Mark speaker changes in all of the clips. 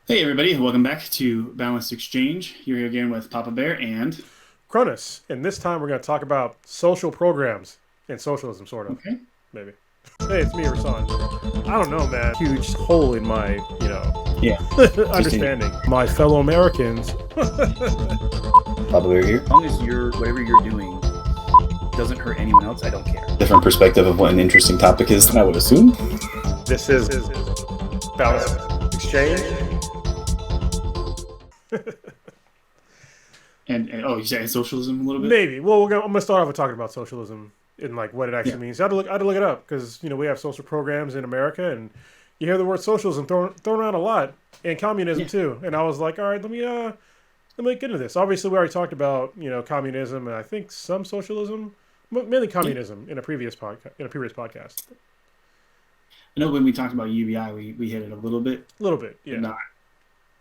Speaker 1: Hey everybody, welcome back to Balanced Exchange. You're here again with Papa Bear and
Speaker 2: Cronus, and this time we're going to talk about social programs and socialism, sort of,
Speaker 1: okay.
Speaker 2: maybe. Hey, it's me, Rasan. I don't know, man. Huge hole in my,
Speaker 1: Yeah, just in
Speaker 2: understanding. My fellow Americans.
Speaker 1: Papa Bear here.
Speaker 3: As long as whatever you're doing doesn't hurt anyone else, I don't care.
Speaker 1: Different perspective of what an interesting topic is than I would assume.
Speaker 2: This is Balanced Exchange.
Speaker 1: And oh, you saying socialism a little bit?
Speaker 2: Maybe. Well, I'm going to start off with talking about socialism and like what it
Speaker 1: Yeah,
Speaker 2: actually means. I had to look it up because we have social programs in America, and you hear the word socialism thrown around a lot, and communism
Speaker 1: yeah,
Speaker 2: too. And I was like, all right, let me get into this. Obviously, we already talked about communism and I think some socialism, but mainly
Speaker 1: yeah.
Speaker 2: communism in a previous podcast.
Speaker 1: I know when we talked about UBI, we hit it a little bit,
Speaker 2: A little bit,
Speaker 1: but
Speaker 2: yeah,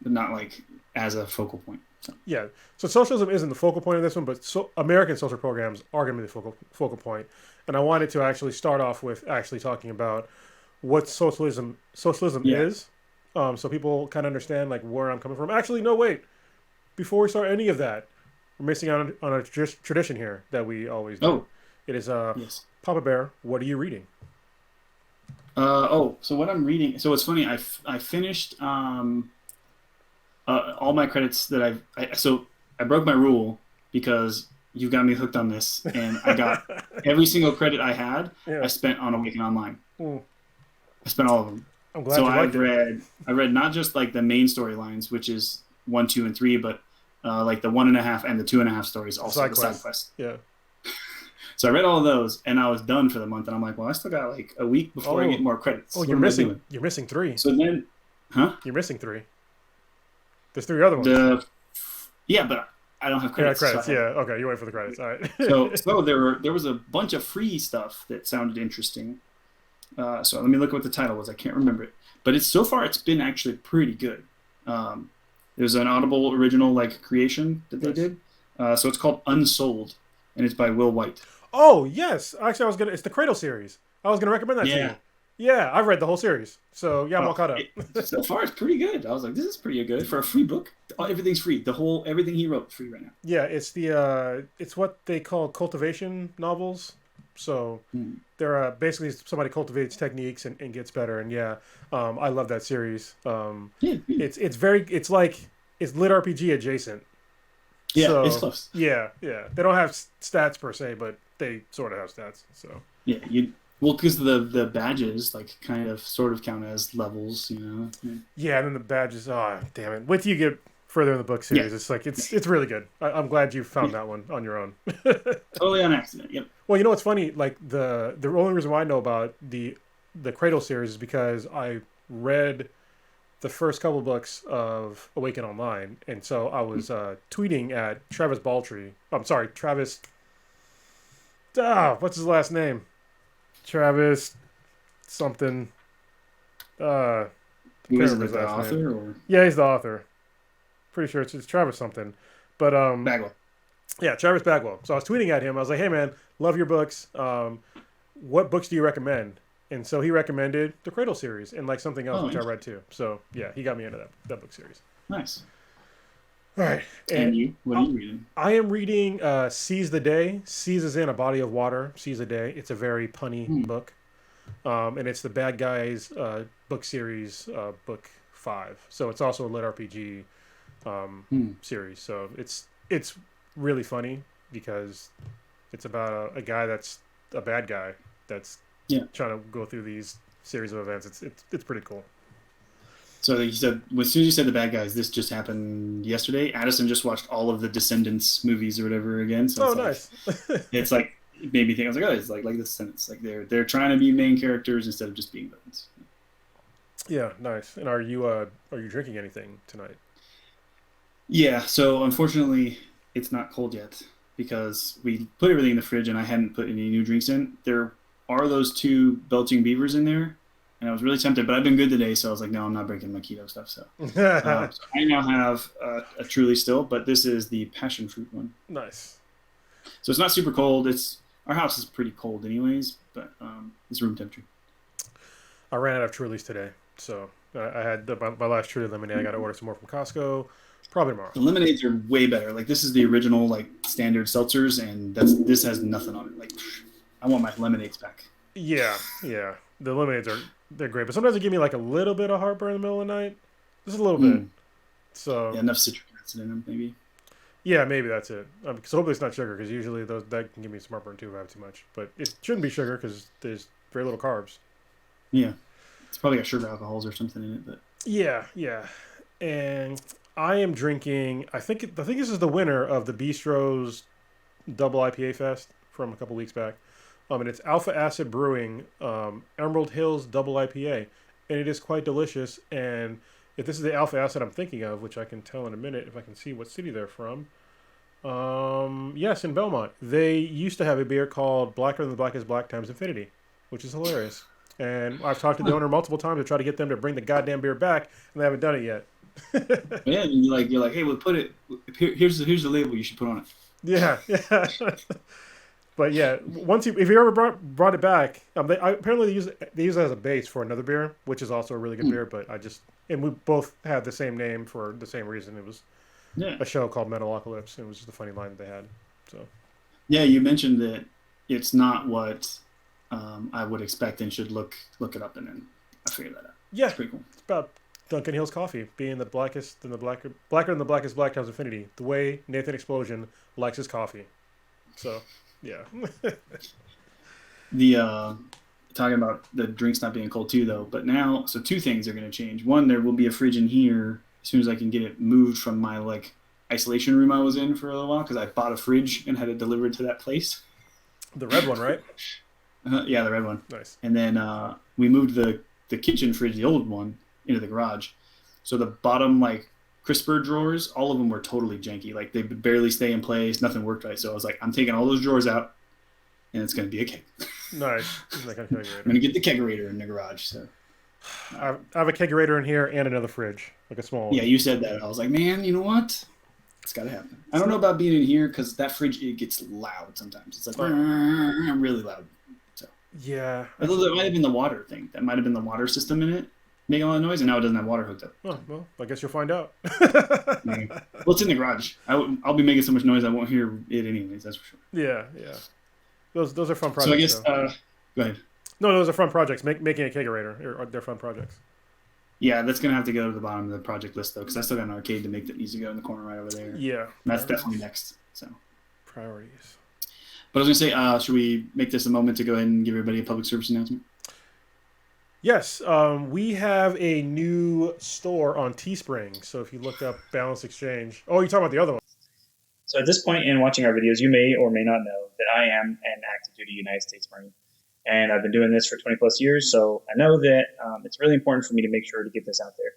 Speaker 1: not like as a focal point. So
Speaker 2: yeah. So socialism isn't the focal point of this one, but American social programs are going to be the focal point. And I wanted to actually start off with actually talking about what socialism
Speaker 1: yeah.
Speaker 2: is, so people kind of understand like where I'm coming from. Actually, no, wait. Before we start any of that, we're missing out on a tradition here that we always do.
Speaker 1: Oh,
Speaker 2: It is
Speaker 1: yes.
Speaker 2: Papa Bear. What are you reading?
Speaker 1: So what I'm reading. So it's funny. I finished all my credits that so I broke my rule because you've got me hooked on this, and I got every single credit I had. I
Speaker 2: Yeah.
Speaker 1: spent on Awaken Online.
Speaker 2: Mm,
Speaker 1: I spent all of them.
Speaker 2: I'm glad
Speaker 1: So
Speaker 2: you liked it.
Speaker 1: I read not just like the main storylines, which is one, two, and three, but like the 1.5 and the 2.5 stories,
Speaker 2: The
Speaker 1: also
Speaker 2: side
Speaker 1: the side
Speaker 2: quest.
Speaker 1: quest.
Speaker 2: Yeah.
Speaker 1: So I read all of those, and I was done for the month. And I'm like, well, I still got like a week before I get
Speaker 2: Oh,
Speaker 1: more credits.
Speaker 2: oh,
Speaker 1: What am I doing?
Speaker 2: you're missing three.
Speaker 1: So then, huh?
Speaker 2: You're missing three. There's three other ones.
Speaker 1: The Yeah, but I don't have
Speaker 2: Yeah,
Speaker 1: credits.
Speaker 2: credits. Yeah. Okay, you wait for the credits. All right.
Speaker 1: So there was a bunch of free stuff that sounded interesting. So let me look at what the title was. I can't remember it, but it's so far it's been actually pretty good. There's an Audible original like creation that they
Speaker 2: Nice.
Speaker 1: did. So it's called Unsold, and it's by Will White.
Speaker 2: Oh yes, actually, I was gonna. It's the Cradle series. I was gonna recommend that to
Speaker 1: Yeah.
Speaker 2: you. Yeah, I've read the whole series, so yeah, I'm all
Speaker 1: Oh,
Speaker 2: caught up.
Speaker 1: so far it's pretty good. I was like, this is pretty good for a free book. Everything's free. Everything he wrote is free right now.
Speaker 2: Yeah, it's what they call cultivation novels. So
Speaker 1: Hmm.
Speaker 2: they're basically somebody cultivates techniques and gets better. And yeah, I love that series.
Speaker 1: Yeah,
Speaker 2: It's like it's lit RPG adjacent.
Speaker 1: yeah, it's
Speaker 2: So
Speaker 1: close.
Speaker 2: yeah, they don't have stats per se, but they sort of have stats. So
Speaker 1: Yeah, you well because the badges like kind of sort of count as levels, you know. Yeah.
Speaker 2: yeah, and then the badges. Oh damn it! Wait till you get further in the book
Speaker 1: Yeah.
Speaker 2: series. It's like it's really good. I'm glad you found that one on your own.
Speaker 1: Totally on accident. Yep.
Speaker 2: Well, you know what's funny? Like the only reason why I know about the Cradle series is because I read the first couple books of Awaken Online, and so I was tweeting at Travis Baldry. I'm sorry, Travis. What's his last name? Travis something. I
Speaker 1: Who
Speaker 2: can't
Speaker 1: is it,
Speaker 2: remember
Speaker 1: like
Speaker 2: his
Speaker 1: the
Speaker 2: last name.
Speaker 1: author or
Speaker 2: Yeah, he's the author. Pretty sure it's Travis something. But
Speaker 1: Bagwell?
Speaker 2: yeah, Travis Bagwell. So I was tweeting at him. I was like, "Hey man, love your books. What books do you recommend?" And so he recommended the Cradle series and like something else
Speaker 1: Oh,
Speaker 2: which I read too. So yeah, he got me into that book series.
Speaker 1: nice.
Speaker 2: All right, and
Speaker 1: And you? What are
Speaker 2: I,
Speaker 1: you reading?
Speaker 2: I am reading "Seize the Day." Seize is in a body of water. Seize the Day. It's a very punny
Speaker 1: Hmm.
Speaker 2: book, and it's the Bad Guys book series, book 5. So it's also a lit RPG
Speaker 1: Hmm.
Speaker 2: series. So it's really funny because it's about a guy that's a bad guy that's
Speaker 1: Yeah.
Speaker 2: trying to go through these series of events. It's pretty cool.
Speaker 1: So you said as soon as you said the bad guys, this just happened yesterday. Addison just watched all of the Descendants movies or whatever again. So
Speaker 2: Oh, nice.
Speaker 1: it's like it made me think. I was like, oh, it's like the Descendants. Like they're trying to be main characters instead of just being villains.
Speaker 2: Yeah, nice. And are you drinking anything tonight?
Speaker 1: Yeah. So unfortunately, it's not cold yet because we put everything in the fridge and I hadn't put any new drinks in. There are those two belching beavers in there, and I was really tempted, but I've been good today, so I was like, no, I'm not breaking my keto stuff. So I now have a Truly still, but this is the passion fruit one.
Speaker 2: Nice.
Speaker 1: So it's not super cold. It's Our house is pretty cold anyways, but it's room temperature.
Speaker 2: I ran out of Trulies today, so I had my last Truly lemonade. I got to order some more from Costco. Probably tomorrow.
Speaker 1: The lemonades are way better. Like this is the original like standard seltzers, and this has nothing on it. Like I want my lemonades back.
Speaker 2: Yeah, yeah. The lemonades they're great, but sometimes they give me like a little bit of heartburn in the middle of the night, just a little bit.
Speaker 1: Mm.
Speaker 2: So
Speaker 1: Yeah, enough citric acid in them, maybe.
Speaker 2: yeah, maybe that's it. So hopefully it's not sugar because usually that can give me some heartburn too if I have too much. But it shouldn't be sugar because there's very little carbs.
Speaker 1: Yeah, it's probably got sugar alcohols or something in it, but
Speaker 2: Yeah, yeah. And I am drinking. I think this is the winner of the Bistro's Double IPA Fest from a couple weeks back. And it's Alpha Acid Brewing Emerald Hills Double IPA, and it is quite delicious. And if this is the Alpha Acid I'm thinking of, which I can tell in a minute if I can see what city they're from. Yes, in Belmont. They used to have a beer called Blacker Than the Blackest Black times Infinity, which is hilarious. And I've talked to the owner multiple times to try to get them to bring the goddamn beer back, and they haven't done it yet.
Speaker 1: yeah, and you're like, hey, we'll put it. Here's the label you should put on it.
Speaker 2: Yeah, yeah. But yeah, if you ever brought it back, apparently they use it as a base for another beer, which is also a really good beer. But and we both had the same name for the same reason. It was
Speaker 1: Yeah,
Speaker 2: a show called Metalocalypse. It was just a funny line that they had. So
Speaker 1: yeah. You mentioned that it's not what I would expect and should look it up, and then I figured that out.
Speaker 2: yeah,
Speaker 1: It's pretty cool.
Speaker 2: it's about Duncan Hill's coffee being the blacker than the blackest black times infinity. The way Nathan Explosion likes his coffee. So yeah.
Speaker 1: The talking about the drinks not being cold too, though. But now, so two things are going to change. One, there will be a fridge in here as soon as I can get it moved from my like isolation room I was in for a little while because I bought a fridge and had it delivered to that place.
Speaker 2: The red one, right?
Speaker 1: Yeah, the red one.
Speaker 2: Nice.
Speaker 1: And then we moved the kitchen fridge, the old one, into the garage. So the bottom like crisper drawers, all of them were totally janky. Like they would barely stay in place. Nothing worked right. So I was like, I'm taking all those drawers out, and it's going to be a keg.
Speaker 2: Nice. Like a
Speaker 1: I'm
Speaker 2: kegerator.
Speaker 1: going to get the kegerator in the garage. So
Speaker 2: I have a kegerator in here and another fridge, like a small one.
Speaker 1: yeah, you said that. I was like, man, you know what? It's got to happen. I don't know about being in here because that fridge, it gets loud sometimes. It's like really loud. So
Speaker 2: Yeah.
Speaker 1: although that might have been the water thing. That might have been the water system in it making a lot of noise, and now it doesn't have water hooked up.
Speaker 2: Oh, well, I guess you'll find out.
Speaker 1: Maybe. Well, it's in the garage. I'll be making so much noise I won't hear it anyways. That's for sure.
Speaker 2: Yeah, yeah. Those are fun projects.
Speaker 1: So I guess
Speaker 2: though.
Speaker 1: go ahead.
Speaker 2: No, those are fun projects. Making a kegerator, they're fun projects.
Speaker 1: Yeah, that's gonna have to go to the bottom of the project list though, because I still got an arcade to make that needs to go in the corner right over there.
Speaker 2: Yeah,
Speaker 1: And that's definitely next. So,
Speaker 2: priorities.
Speaker 1: but I was gonna say, should we make this a moment to go ahead and give everybody a public service announcement?
Speaker 2: Yes, we have a new store on Teespring. So if you look up Balance Exchange, oh, you're talking about the other one.
Speaker 4: So at this point in watching our videos, you may or may not know that I am an active duty United States Marine. And I've been doing this for 20 plus years, so I know that it's really important for me to make sure to get this out there.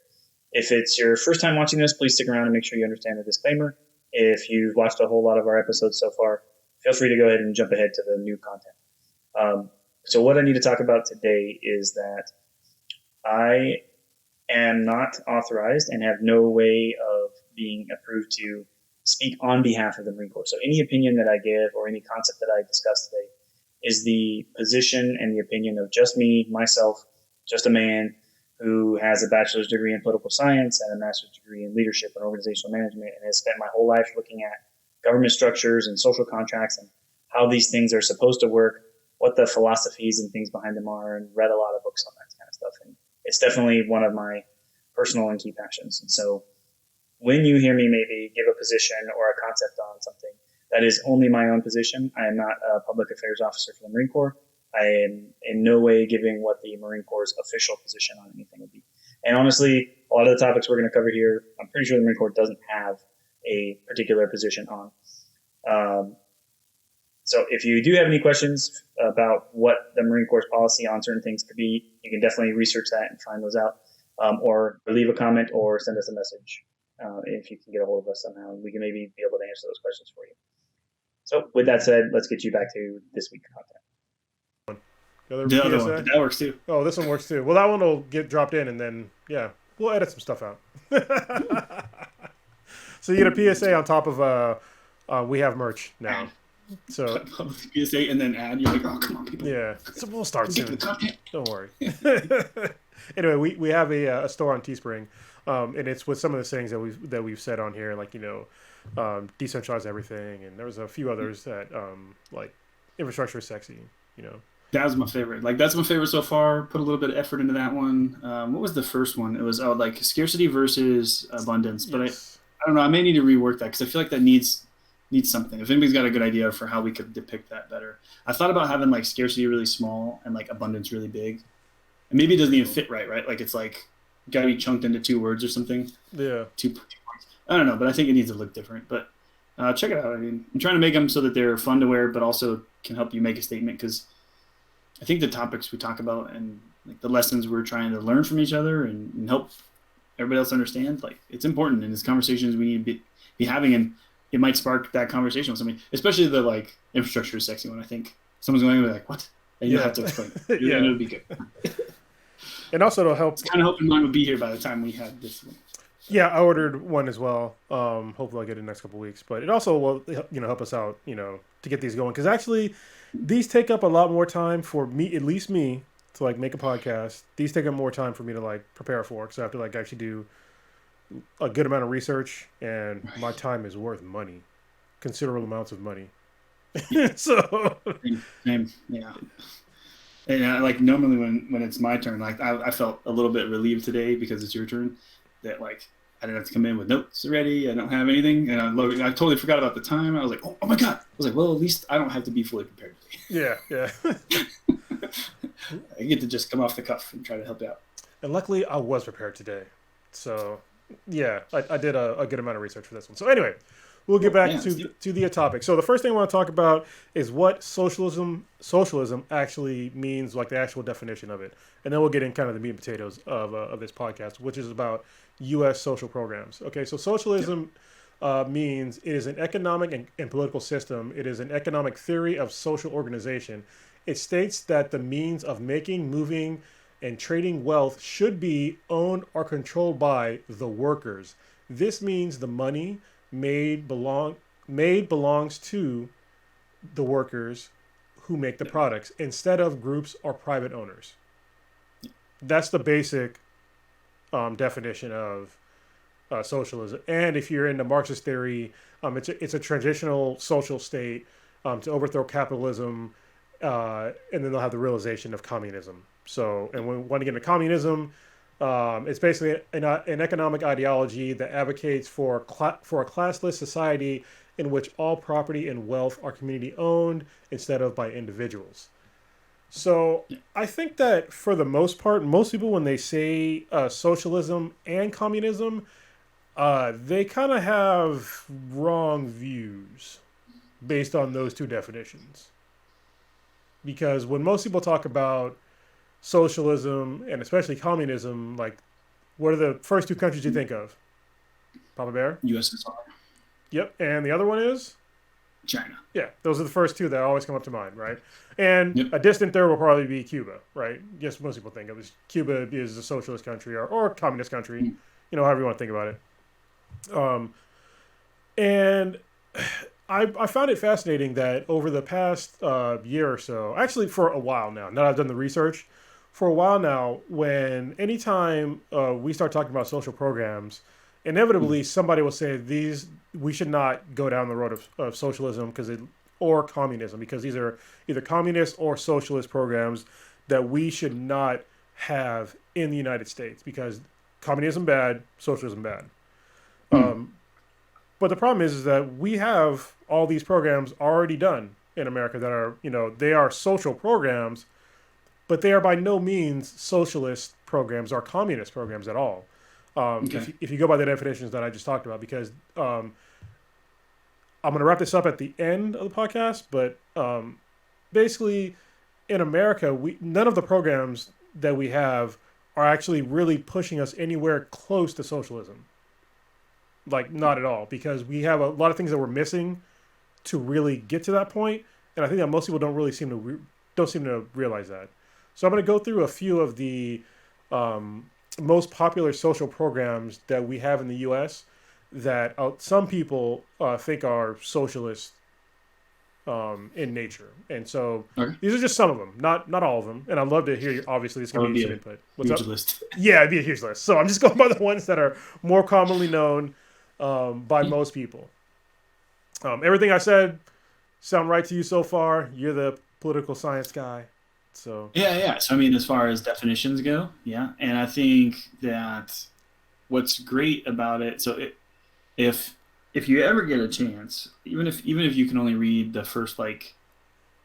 Speaker 4: If it's your first time watching this, please stick around and make sure you understand the disclaimer. If you've watched a whole lot of our episodes so far, feel free to go ahead and jump ahead to the new content. So what I need to talk about today is that I am not authorized and have no way of being approved to speak on behalf of the Marine Corps. So any opinion that I give or any concept that I discuss today is the position and the opinion of just me, myself, just a man who has a bachelor's degree in political science and a master's degree in leadership and organizational management and has spent my whole life looking at government structures and social contracts and how these things are supposed to work, what the philosophies and things behind them are, and read a lot of books on that kind of stuff. And it's definitely one of my personal and key passions. And so when you hear me maybe give a position or a concept on something, that is only my own position. I am not a public affairs officer for the Marine Corps. I am in no way giving what the Marine Corps' official position on anything would be. And honestly, a lot of the topics we're going to cover here, I'm pretty sure the Marine Corps doesn't have a particular position on. So if you do have any questions about what the Marine Corps' policy on certain things could be, you can definitely research that and find those out, or leave a comment or send us a message if you can get a hold of us somehow, and we can maybe be able to answer those questions for you. So with that said, let's get you back to this week's content.
Speaker 1: The other one, that works too.
Speaker 2: Oh, this one works too. Well, that one will get dropped in, and then yeah, we'll edit some stuff out. So you get a PSA on top of we have merch now. So
Speaker 1: PSA and then add. You're like, oh come on, people.
Speaker 2: Yeah, so we'll start soon. Don't worry. Anyway, we have a store on Teespring, and it's with some of the things that we've said on here, like decentralize everything, and there was a few others that like infrastructure is sexy, you know.
Speaker 1: That was my favorite. Like that's my favorite so far. Put a little bit of effort into that one. What was the first one? It was like scarcity versus abundance. But
Speaker 2: Yes.
Speaker 1: I don't know. I may need to rework that because I feel like that needs something. If anybody's got a good idea for how we could depict that better, I thought about having like scarcity really small and like abundance really big. And maybe it doesn't even fit right, right? Like it's like got to be chunked into two words or something.
Speaker 2: Yeah.
Speaker 1: Two points. I don't know, but I think it needs to look different. But check it out. I mean, I'm trying to make them so that they're fun to wear, but also can help you make a statement because I think the topics we talk about and like the lessons we're trying to learn from each other and help everybody else understand, like it's important in these conversations we need to be having, and it might spark that conversation with somebody, especially the like infrastructure is sexy one. I think someone's going to be like, what? And you'll
Speaker 2: Yeah.
Speaker 1: have to explain.
Speaker 2: Yeah.
Speaker 1: And it'll be good.
Speaker 2: And also it'll help.
Speaker 1: It's kind of hoping mine would be here by the time we had this one.
Speaker 2: Yeah, I ordered one as well. Hopefully I'll get it in the next couple of weeks. But it also will, help us out, to get these going. Because actually, these take up a lot more time for me, at least me, to like make a podcast. These take up more time for me to like prepare for, because I have to like actually do a good amount of research, and my time is worth money, considerable amounts of money. So
Speaker 1: Same. Yeah. And like normally when it's my turn, like I felt a little bit relieved today because it's your turn. That like I didn't have to come in with notes ready. I don't have anything, and I totally forgot about the time. I was like, oh my god! I was like, well, at least I don't have to be fully prepared today.
Speaker 2: yeah.
Speaker 1: I get to just come off the cuff and try to help you out.
Speaker 2: And luckily, I was prepared today. So, yeah, I did a good amount of research for this one. So, anyway, we'll get back to the topic. So, the first thing I want to talk about is what socialism actually means, like the actual definition of it. And then we'll get in kind of the meat and potatoes of this podcast, which is about U.S. social programs. Okay, so socialism means it is an economic and political system. It is an economic theory of social organization. It states that the means of making, moving, and trading wealth should be owned or controlled by the workers. This means the money made belongs to the workers who make the products instead of groups or private owners. That's the basic definition of socialism. And if you're into Marxist theory, it's a transitional social state to overthrow capitalism, and then they'll have the realization of communism. So, and when we want to get into communism, it's basically an economic ideology that advocates for a classless society in which all property and wealth are community owned instead of by individuals. So I think that for the most part, most people, when they say socialism and communism, they kind of have wrong views based on those two definitions. Because when most people talk about socialism and especially communism, like, what are the first two countries you think of? Papa Bear?
Speaker 1: USSR.
Speaker 2: Yep. And the other one is?
Speaker 1: China.
Speaker 2: Yeah, those are the first two that always come up to mind, right? And
Speaker 1: Yep.
Speaker 2: a distant third will probably be Cuba, right? Yes, most people think of it. Cuba is a socialist country or a communist country, however you want to think about it. And I found it fascinating that over the past year or so, actually for a while now that I've done the research, for a while now, anytime we start talking about social programs, inevitably somebody will say we should not go down the road of socialism or communism, because these are either communist or socialist programs that we should not have in the United States, because communism bad, socialism bad. But the problem is that we have all these programs already done in America that are, they are social programs, but they are by no means socialist programs or communist programs at all. If you go by the definitions that I just talked about, because I'm going to wrap this up at the end of the podcast, but basically in America, none of the programs that we have are actually really pushing us anywhere close to socialism. Like, not at all, because we have a lot of things that we're missing to really get to that point, and I think that most people don't seem to realize that. So I'm going to go through a few of the most popular social programs that we have in the U.S. that some people think are socialist in nature. And so
Speaker 1: Okay.
Speaker 2: these are just some of them, not all of them. And I'd love to hear obviously this
Speaker 1: That
Speaker 2: can
Speaker 1: would
Speaker 2: be
Speaker 1: be
Speaker 2: some
Speaker 1: a
Speaker 2: input. What's
Speaker 1: huge
Speaker 2: up?
Speaker 1: list.
Speaker 2: Yeah, it'd be a huge list. So I'm just going by the ones that are more commonly known by most people. Everything I said sound right to you so far? You're the political science guy. So
Speaker 1: Yeah. So I mean, as far as definitions go, yeah, and I think that what's great about it. If if you ever get a chance, even if you can only read the first like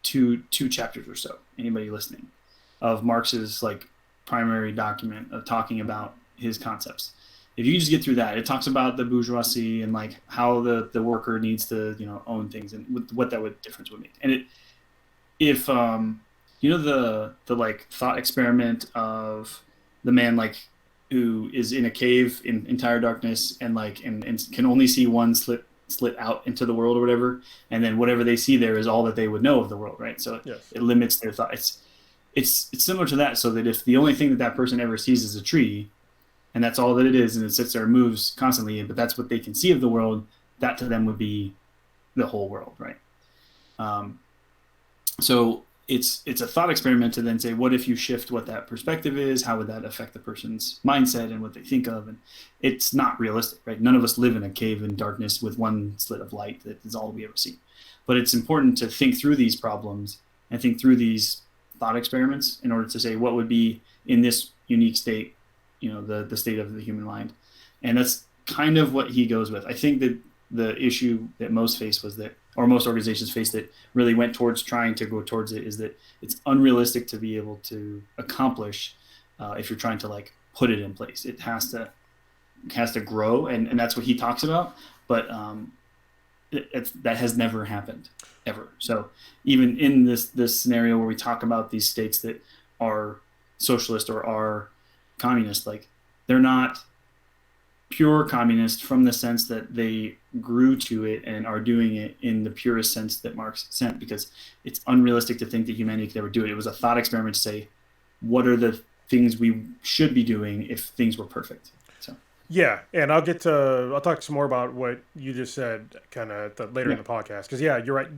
Speaker 1: two chapters or so, anybody listening, of Marx's like primary document of talking about his concepts. If you just get through that, it talks about the bourgeoisie and like how the worker needs to own things and what that would difference would make. And if the like thought experiment of the man like who is in a cave in entire darkness and like and can only see one slit out into the world or whatever, and then whatever they see there is all that they would know of the world, right? So
Speaker 2: yes,
Speaker 1: it limits their thought. It's similar to that, so that if the only thing that person ever sees is a tree, and that's all that it is, and it sits there and moves constantly, but that's what they can see of the world, that to them would be the whole world, right? Um, so it's a thought experiment to then say, what if you shift what that perspective is? How would that affect the person's mindset and what they think of? And it's not realistic, right? None of us live in a cave in darkness with one slit of light that is all we ever see. But it's important to think through these problems and think through these thought experiments in order to say what would be in this unique state, the state of the human mind. And that's kind of what he goes with. I think that the issue that most face was that, or most organizations face that really went towards trying to go towards it, is that it's unrealistic to be able to accomplish if you're trying to like put it in place. It has to grow, and that's what he talks about. But that has never happened ever. So even in this scenario where we talk about these states that are socialist or are communist, like they're not pure communist from the sense that they grew to it and are doing it in the purest sense that Marx sent, because it's unrealistic to think that humanity could ever do it. It was a thought experiment to say, what are the things we should be doing if things were perfect? So
Speaker 2: yeah, and I'll talk some more about what you just said kind of later in the podcast, because yeah, you're right.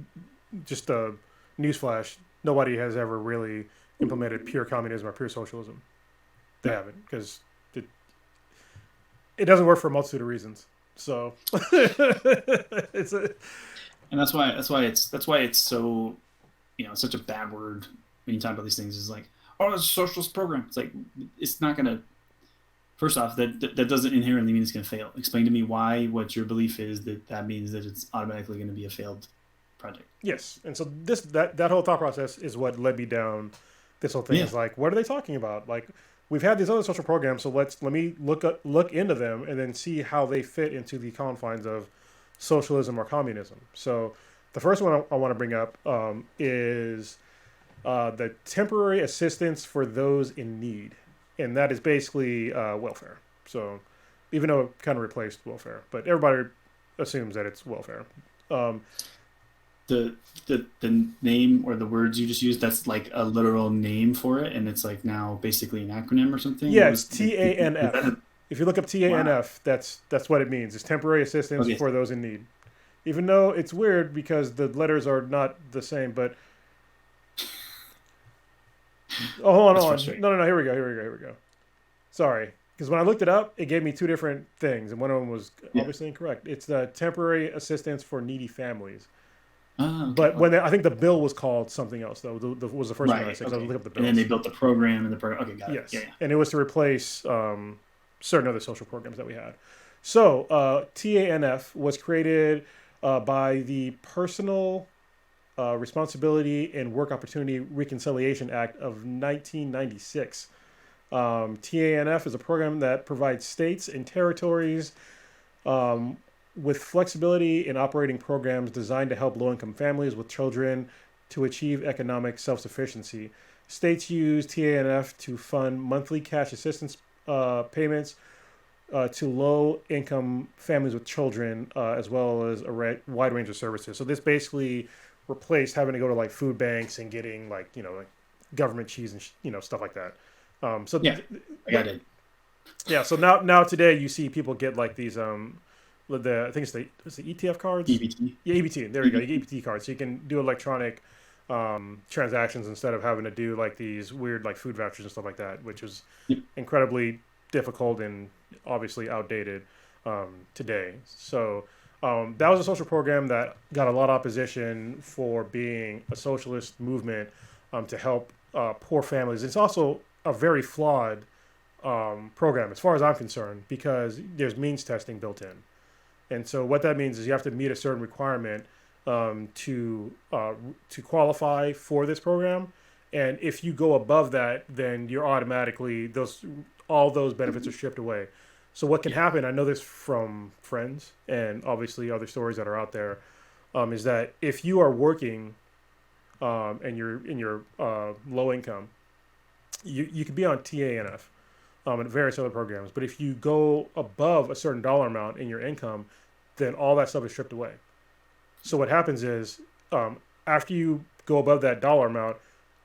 Speaker 2: Just a newsflash: nobody has ever really implemented pure communism or pure socialism. They haven't, because it doesn't work for a multitude of reasons. So it's
Speaker 1: and that's why it's so it's such a bad word when you talk about these things. Is like, oh, it's a socialist program. It's like, it's not gonna. First off, that doesn't inherently mean it's gonna fail. Explain to me why what your belief is that means that it's automatically going to be a failed project.
Speaker 2: Yes, and so that whole thought process is what led me down this whole thing. Is like, what are they talking about? Like, we've had these other social programs, so let me look into them and then see how they fit into the confines of socialism or communism. So the first one I want to bring up is the temporary assistance for those in need, and that is basically welfare. So even though it kind of replaced welfare, but everybody assumes that it's welfare.
Speaker 1: The name or the words you just used, that's like a literal name for it, and it's like now basically an acronym or something.
Speaker 2: Yeah, it's TANF. If you look up TANF,
Speaker 1: Wow.
Speaker 2: that's what it means. It's temporary assistance for those in need. Even though it's weird because the letters are not the same, but hold on. No. Here we go. Sorry, because when I looked it up, it gave me two different things, and one of them was obviously incorrect. It's the temporary assistance for needy families.
Speaker 1: Okay.
Speaker 2: But I think the bill was called something else, though. Was the first one I said.
Speaker 1: Okay.
Speaker 2: I looked up the bills.
Speaker 1: And then they built the program, and the program. Okay, got it.
Speaker 2: Yes,
Speaker 1: Yeah.
Speaker 2: And it was to replace certain other social programs that we had. So TANF was created by the Personal Responsibility and Work Opportunity Reconciliation Act of 1996. TANF is a program that provides states and territories with flexibility in operating programs designed to help low-income families with children to achieve economic self-sufficiency. States use TANF to fund monthly cash assistance payments to low-income families with children, as well as a wide range of services. So this basically replaced having to go to like food banks and getting like government cheese and stuff like that.
Speaker 1: I got it.
Speaker 2: Yeah. So now today you see people get like these I think it's the ETF cards.
Speaker 1: EBT.
Speaker 2: Yeah, EBT. There we go. You get EBT cards, so you can do electronic transactions instead of having to do like these weird like food vouchers and stuff like that, which is
Speaker 1: Yep.
Speaker 2: incredibly difficult and obviously outdated today. So that was a social program that got a lot of opposition for being a socialist movement to help poor families. It's also a very flawed program, as far as I'm concerned, because there's means testing built in. And so what that means is you have to meet a certain requirement to qualify for this program. And if you go above that, then you're automatically all those benefits are stripped away. So what can happen? I know this from friends and obviously other stories that are out there, is that if you are working and you're in your low income, you could be on TANF and various other programs. But if you go above a certain dollar amount in your income, then all that stuff is stripped away. So what happens is after you go above that dollar amount,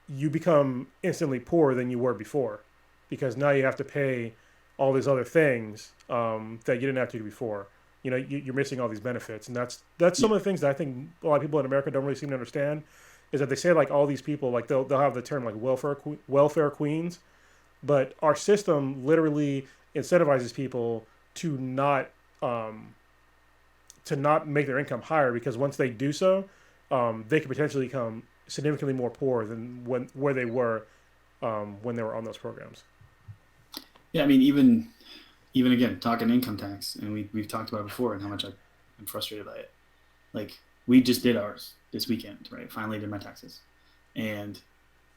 Speaker 2: you become instantly poorer than you were before, because now you have to pay all these other things that you didn't have to do before. You know, you're missing all these benefits, and that's some of the things that I think a lot of people in America don't really seem to understand. Is that they say like all these people, like they'll have the term like welfare queens, but our system literally incentivizes people to not make their income higher, because once they do so, they could potentially become significantly more poor than where they were when they were on those programs.
Speaker 1: Yeah, I mean, even again, talking income tax, and we've talked about it before, and how much I'm frustrated by it. Like, we just did ours this weekend, right? Finally did my taxes, and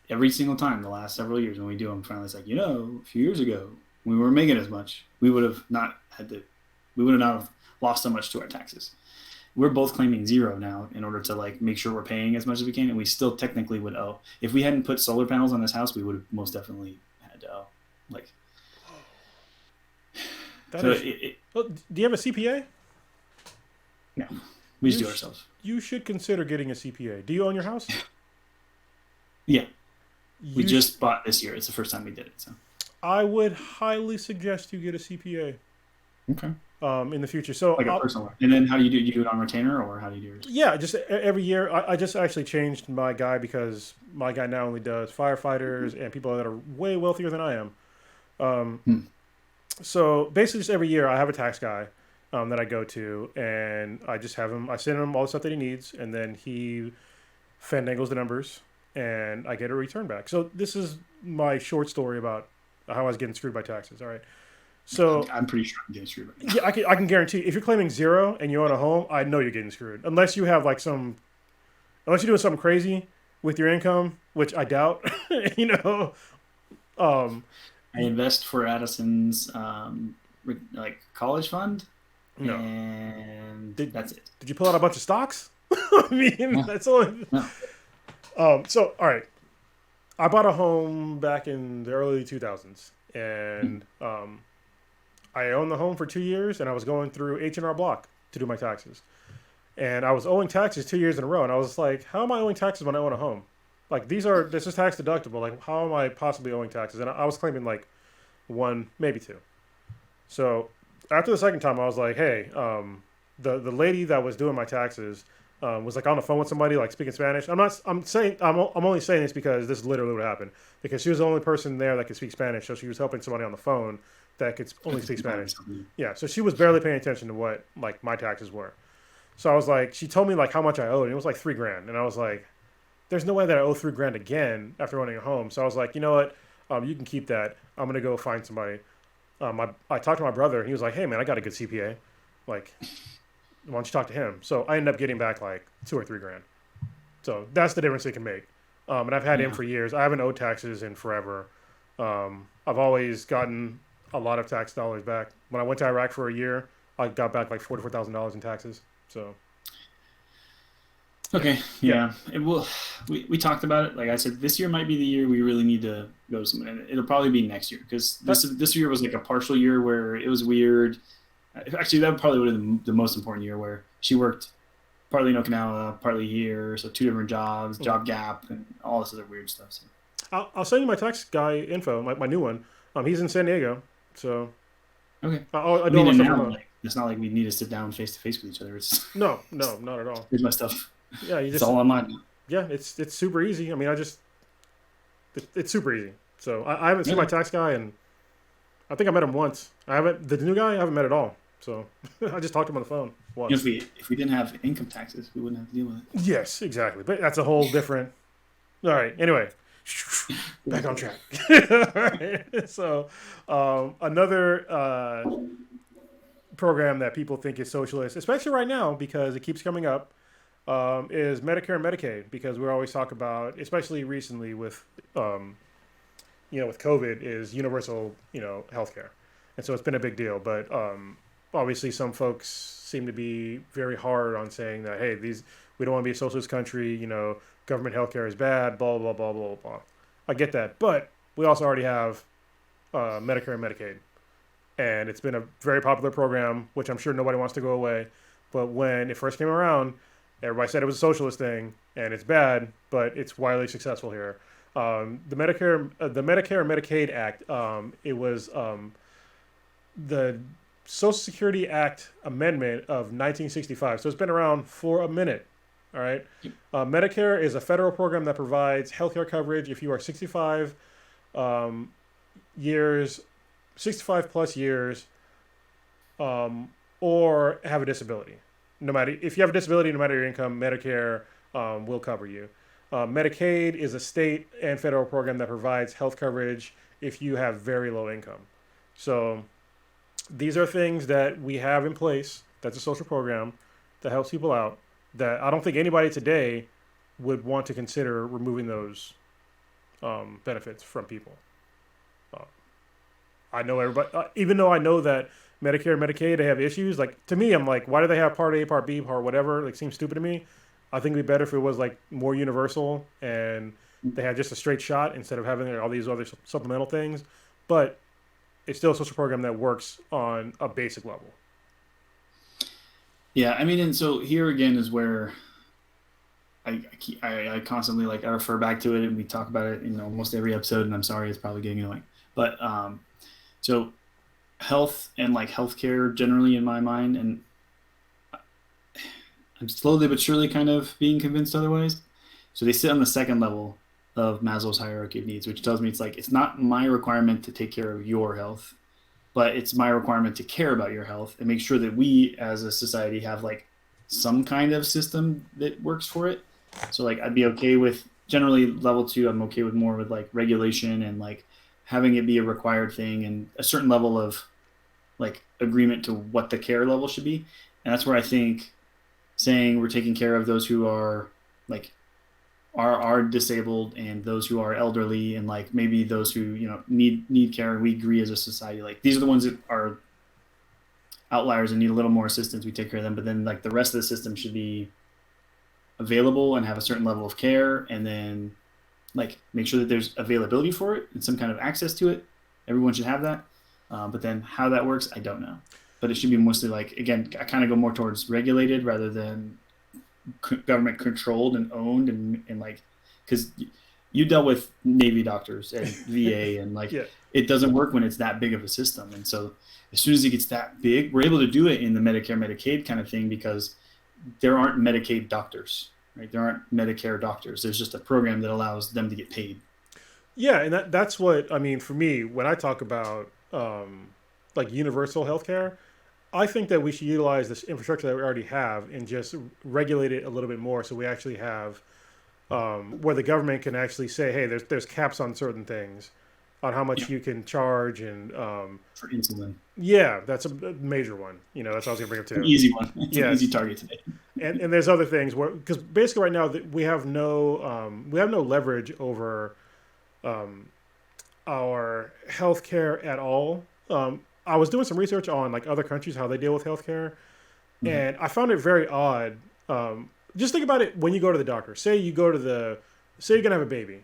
Speaker 1: every single time the last several years when we do them, finally it's like, a few years ago when we weren't making as much, we would have not have lost so much to our taxes. We're both claiming zero now in order to like make sure we're paying as much as we can, and we still technically would owe. If we hadn't put solar panels on this house, we would have most definitely had to owe. Like,
Speaker 2: Well, do you have a CPA?
Speaker 1: No, we just do it ourselves.
Speaker 2: You should consider getting a CPA. Do you own your house?
Speaker 1: Yeah, we just bought this year. It's the first time we did it, so
Speaker 2: I would highly suggest you get a CPA.
Speaker 1: Okay.
Speaker 2: In the future, so
Speaker 1: like a personal one. And then how do you do? You do it on retainer, or how do you do yours?
Speaker 2: Yeah, just every year. I just actually changed my guy because my guy now only does firefighters and people that are way wealthier than I am. So basically, just every year I have a tax guy that I go to, and I just have him. I send him all the stuff that he needs, and then he fandangles the numbers, and I get a return back. So this is my short story about how I was getting screwed by taxes. All right. So
Speaker 1: I'm pretty sure I'm getting screwed right now.
Speaker 2: Yeah, I can guarantee if you're claiming zero and you own a home, I know you're getting screwed. Unless you have unless you're doing something crazy with your income, which I doubt.
Speaker 1: I invest for Addison's college fund.
Speaker 2: No.
Speaker 1: And that's it.
Speaker 2: Did you pull out a bunch of stocks? I mean, that's all.
Speaker 1: No.
Speaker 2: So all right, I bought a home back in the early 2000s, and I owned the home for 2 years, and I was going through H&R Block to do my taxes. And I was owing taxes 2 years in a row, and I was like, how am I owing taxes when I own a home? Like, this is tax deductible. Like, how am I possibly owing taxes? And I was claiming like one, maybe two. So after the second time, I was like, hey, the lady that was doing my taxes was like on the phone with somebody, like speaking Spanish. I'm only saying this because this is literally what happened. Because she was the only person there that could speak Spanish, so she was helping somebody on the phone that could only speak Spanish. Yeah, so she was barely paying attention to what like my taxes were. So I was like, she told me like how much I owed, and it was like $3,000, and I was like, there's no way that I owe $3,000 again after owning a home. So I was like, you know what, you can keep that. I'm gonna go find somebody. I talked to my brother, and he was like, hey man, I got a good CPA. Like, why don't you talk to him? So I ended up getting back like $2,000 or $3,000. So that's the difference it can make. And I've had him for years. I haven't owed taxes in forever. I've always gotten a lot of tax dollars back. When I went to Iraq for a year, I got back like $44,000 in taxes. So.
Speaker 1: Okay. Yeah. We talked about it. Like I said, this year might be the year we really need to go to something. And it'll probably be next year, because this year was like a partial year where it was weird. Actually, that probably would have been the most important year, where she worked partly in Okinawa, partly here. So 2 different jobs, job gap, and all this other weird stuff. So.
Speaker 2: I'll send you my tax guy info, my new one. He's in San Diego. So
Speaker 1: okay.
Speaker 2: I do all my stuff remote.
Speaker 1: Like, It's not like we need to sit down face to face with each other. It's
Speaker 2: No, not at all.
Speaker 1: here's my stuff.
Speaker 2: Yeah, you
Speaker 1: It's
Speaker 2: just
Speaker 1: all online.
Speaker 2: yeah, it's super easy. I mean, it's super easy. So I haven't seen my
Speaker 1: Yeah.
Speaker 2: tax guy, and I think I met him once. I haven't the new guy I haven't met at all. So I just talked to him on the phone
Speaker 1: You know,
Speaker 2: once.
Speaker 1: if we didn't have income taxes, we wouldn't have to deal with it.
Speaker 2: Yes, exactly. But that's a whole different. All right. Anyway, back on track. All right. So another program that people think is socialist, especially right now because it keeps coming up, is Medicare and Medicaid. Because we always talk about, especially recently with with COVID, is universal healthcare, and so it's been a big deal. But obviously, some folks seem to be very hard on saying that hey, we don't want to be a socialist country. Government healthcare is bad. Blah blah blah blah blah. I get that, but we also already have Medicare and Medicaid, and it's been a very popular program, which I'm sure nobody wants to go away. But when it first came around, everybody said it was a socialist thing, and it's bad, but it's widely successful here. The Medicare and Medicaid Act, it was the Social Security Act amendment of 1965. So it's been around for a minute. All right. Medicare is a federal program that provides healthcare coverage if you are 65 years, 65 plus years, or have a disability. No matter if you have a disability, no matter your income, Medicare will cover you. Medicaid is a state and federal program that provides health coverage if you have very low income. So these are things that we have in place. That's a social program that helps people out. That I don't think anybody today would want to consider removing those benefits from people. I know everybody, even though I know that Medicare and Medicaid, they have issues. Like to me, I'm like, why do they have Part A, Part B, Part whatever? Like, seems stupid to me. I think it'd be better if it was like more universal and they had just a straight shot instead of having all these other supplemental things. But it's still a social program that works on a basic level.
Speaker 1: Yeah, I mean, and so here again is where I constantly I refer back to it, and we talk about it in almost every episode. And I'm sorry, it's probably getting annoying, but so health and healthcare generally in my mind, and I'm slowly but surely kind of being convinced otherwise. So they sit on the second level of Maslow's hierarchy of needs, which tells me it's not my requirement to take care of your health, but it's my requirement to care about your health and make sure that we as a society have some kind of system that works for it. So I'd be okay with generally level 2. I'm okay with more with regulation and having it be a required thing and a certain level of agreement to what the care level should be. And that's where I think saying we're taking care of those who are are disabled and those who are elderly and maybe those who need care, and we agree as a society these are the ones that are outliers and need a little more assistance, we take care of them. But then the rest of the system should be available and have a certain level of care, and then make sure that there's availability for it and some kind of access to it. Everyone should have that. But then how that works, I don't know. But it should be mostly again, I kind of go more towards regulated rather than government controlled and owned, and because you dealt with Navy doctors and VA and
Speaker 2: Yeah.
Speaker 1: it doesn't work when it's that big of a system. And so as soon as it gets that big, we're able to do it in the Medicare Medicaid kind of thing because there aren't Medicaid doctors, right? There aren't Medicare doctors. There's just a program that allows them to get paid.
Speaker 2: Yeah, and that's what I mean for me when I talk about universal healthcare. I think that we should utilize this infrastructure that we already have and just regulate it a little bit more, so we actually have where the government can actually say, "Hey, there's caps on certain things, on how much you can charge," and
Speaker 1: For insulin.
Speaker 2: yeah, that's a major one. That's what I was gonna bring up too.
Speaker 1: An easy one. It's
Speaker 2: Yeah.
Speaker 1: an easy target today.
Speaker 2: And there's other things where because basically right now we have no leverage over our healthcare at all. I was doing some research on other countries, how they deal with healthcare, and I found it very odd. Just think about it when you go to the doctor. Say you're gonna have a baby.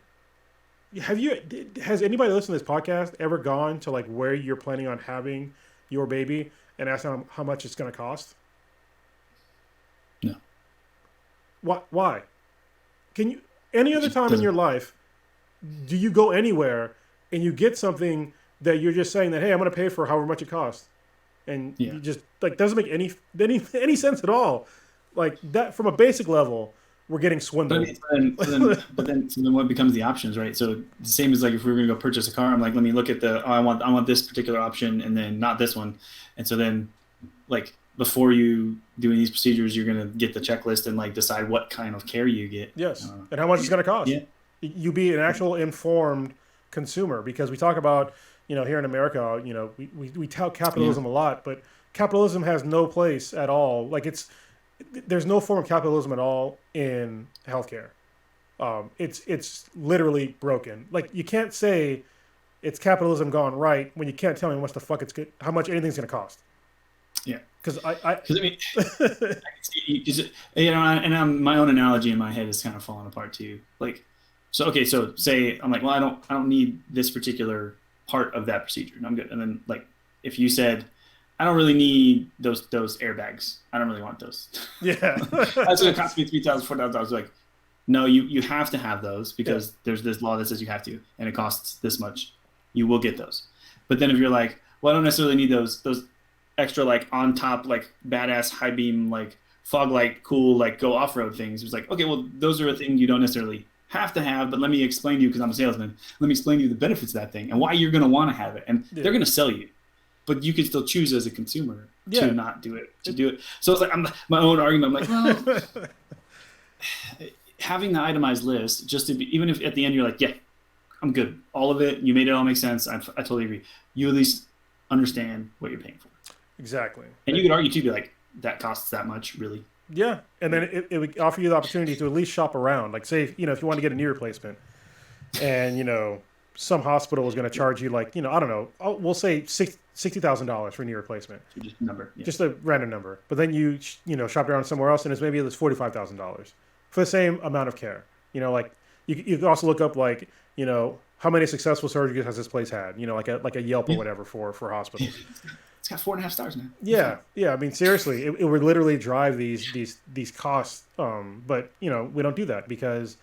Speaker 2: Has anybody listening to this podcast ever gone to where you're planning on having your baby and asked them how much it's gonna cost?
Speaker 1: No.
Speaker 2: Why? Can you any other time in your life do you go anywhere and you get something that you're just saying that, hey, I'm going to pay for however much it costs? and
Speaker 1: Yeah.
Speaker 2: you just like doesn't make any sense at all. Like that from a basic level, we're getting
Speaker 1: But I
Speaker 2: swindled.
Speaker 1: mean, so then what becomes the options, right? So the same as like if we were going to go purchase a car, I'm like, let me look at the, I want this particular option and then not this one. And so then like before you doing these procedures, you're going to get the checklist and like decide what kind of care you get.
Speaker 2: Yes, and how much it's going to cost.
Speaker 1: Yeah.
Speaker 2: You be an actual informed consumer because we talk about here in America, we tout capitalism a lot, but capitalism has no place at all. Like there's no form of capitalism at all in healthcare. It's literally broken. Like you can't say it's capitalism gone right when you can't tell me how much anything's going to cost.
Speaker 1: Yeah.
Speaker 2: Because I
Speaker 1: mean, I can see, and my own analogy in my head is kind of falling apart too. Like, so say I'm like, well, I don't need this particular part of that procedure, and I'm good. And then like, if you said, I don't really need those airbags, I don't really want those.
Speaker 2: Yeah,
Speaker 1: that's going to cost me $3,000, $4,000. Like, no, you have to have those because there's this law that says you have to, and it costs this much. You will get those. But then if you're like, well, I don't necessarily need those extra like on top like badass high beam like fog light cool like go off road things. It's like, okay, well those are a thing you don't necessarily have to have, but let me explain to you because I'm a salesman. Let me explain to you the benefits of that thing and why you're going to want to have it, and they're going to sell you, but you can still choose as a consumer to not do it, to do it. So it's like my own argument. I'm like, well, having the itemized list just to be, even if at the end you're like, yeah, I'm good, all of it, you made it all make sense. I totally agree. You at least understand what you're paying for.
Speaker 2: Exactly.
Speaker 1: And you could argue too, be like, that costs that much, really?
Speaker 2: Yeah, and then it would offer you the opportunity to at least shop around. Like, say, if you want to get a knee replacement, and some hospital is going to charge you like, I don't know, we'll say $60,000 for a knee replacement.
Speaker 1: Just a number,
Speaker 2: just a random number. But then you shop around somewhere else, and it's maybe $45,000 for the same amount of care. Like you can also look up like how many successful surgeries has this place had? Like a Yelp or whatever for hospitals.
Speaker 1: It's got 4.5 stars now.
Speaker 2: Yeah. I mean, seriously, it would literally drive these costs. But we don't do that because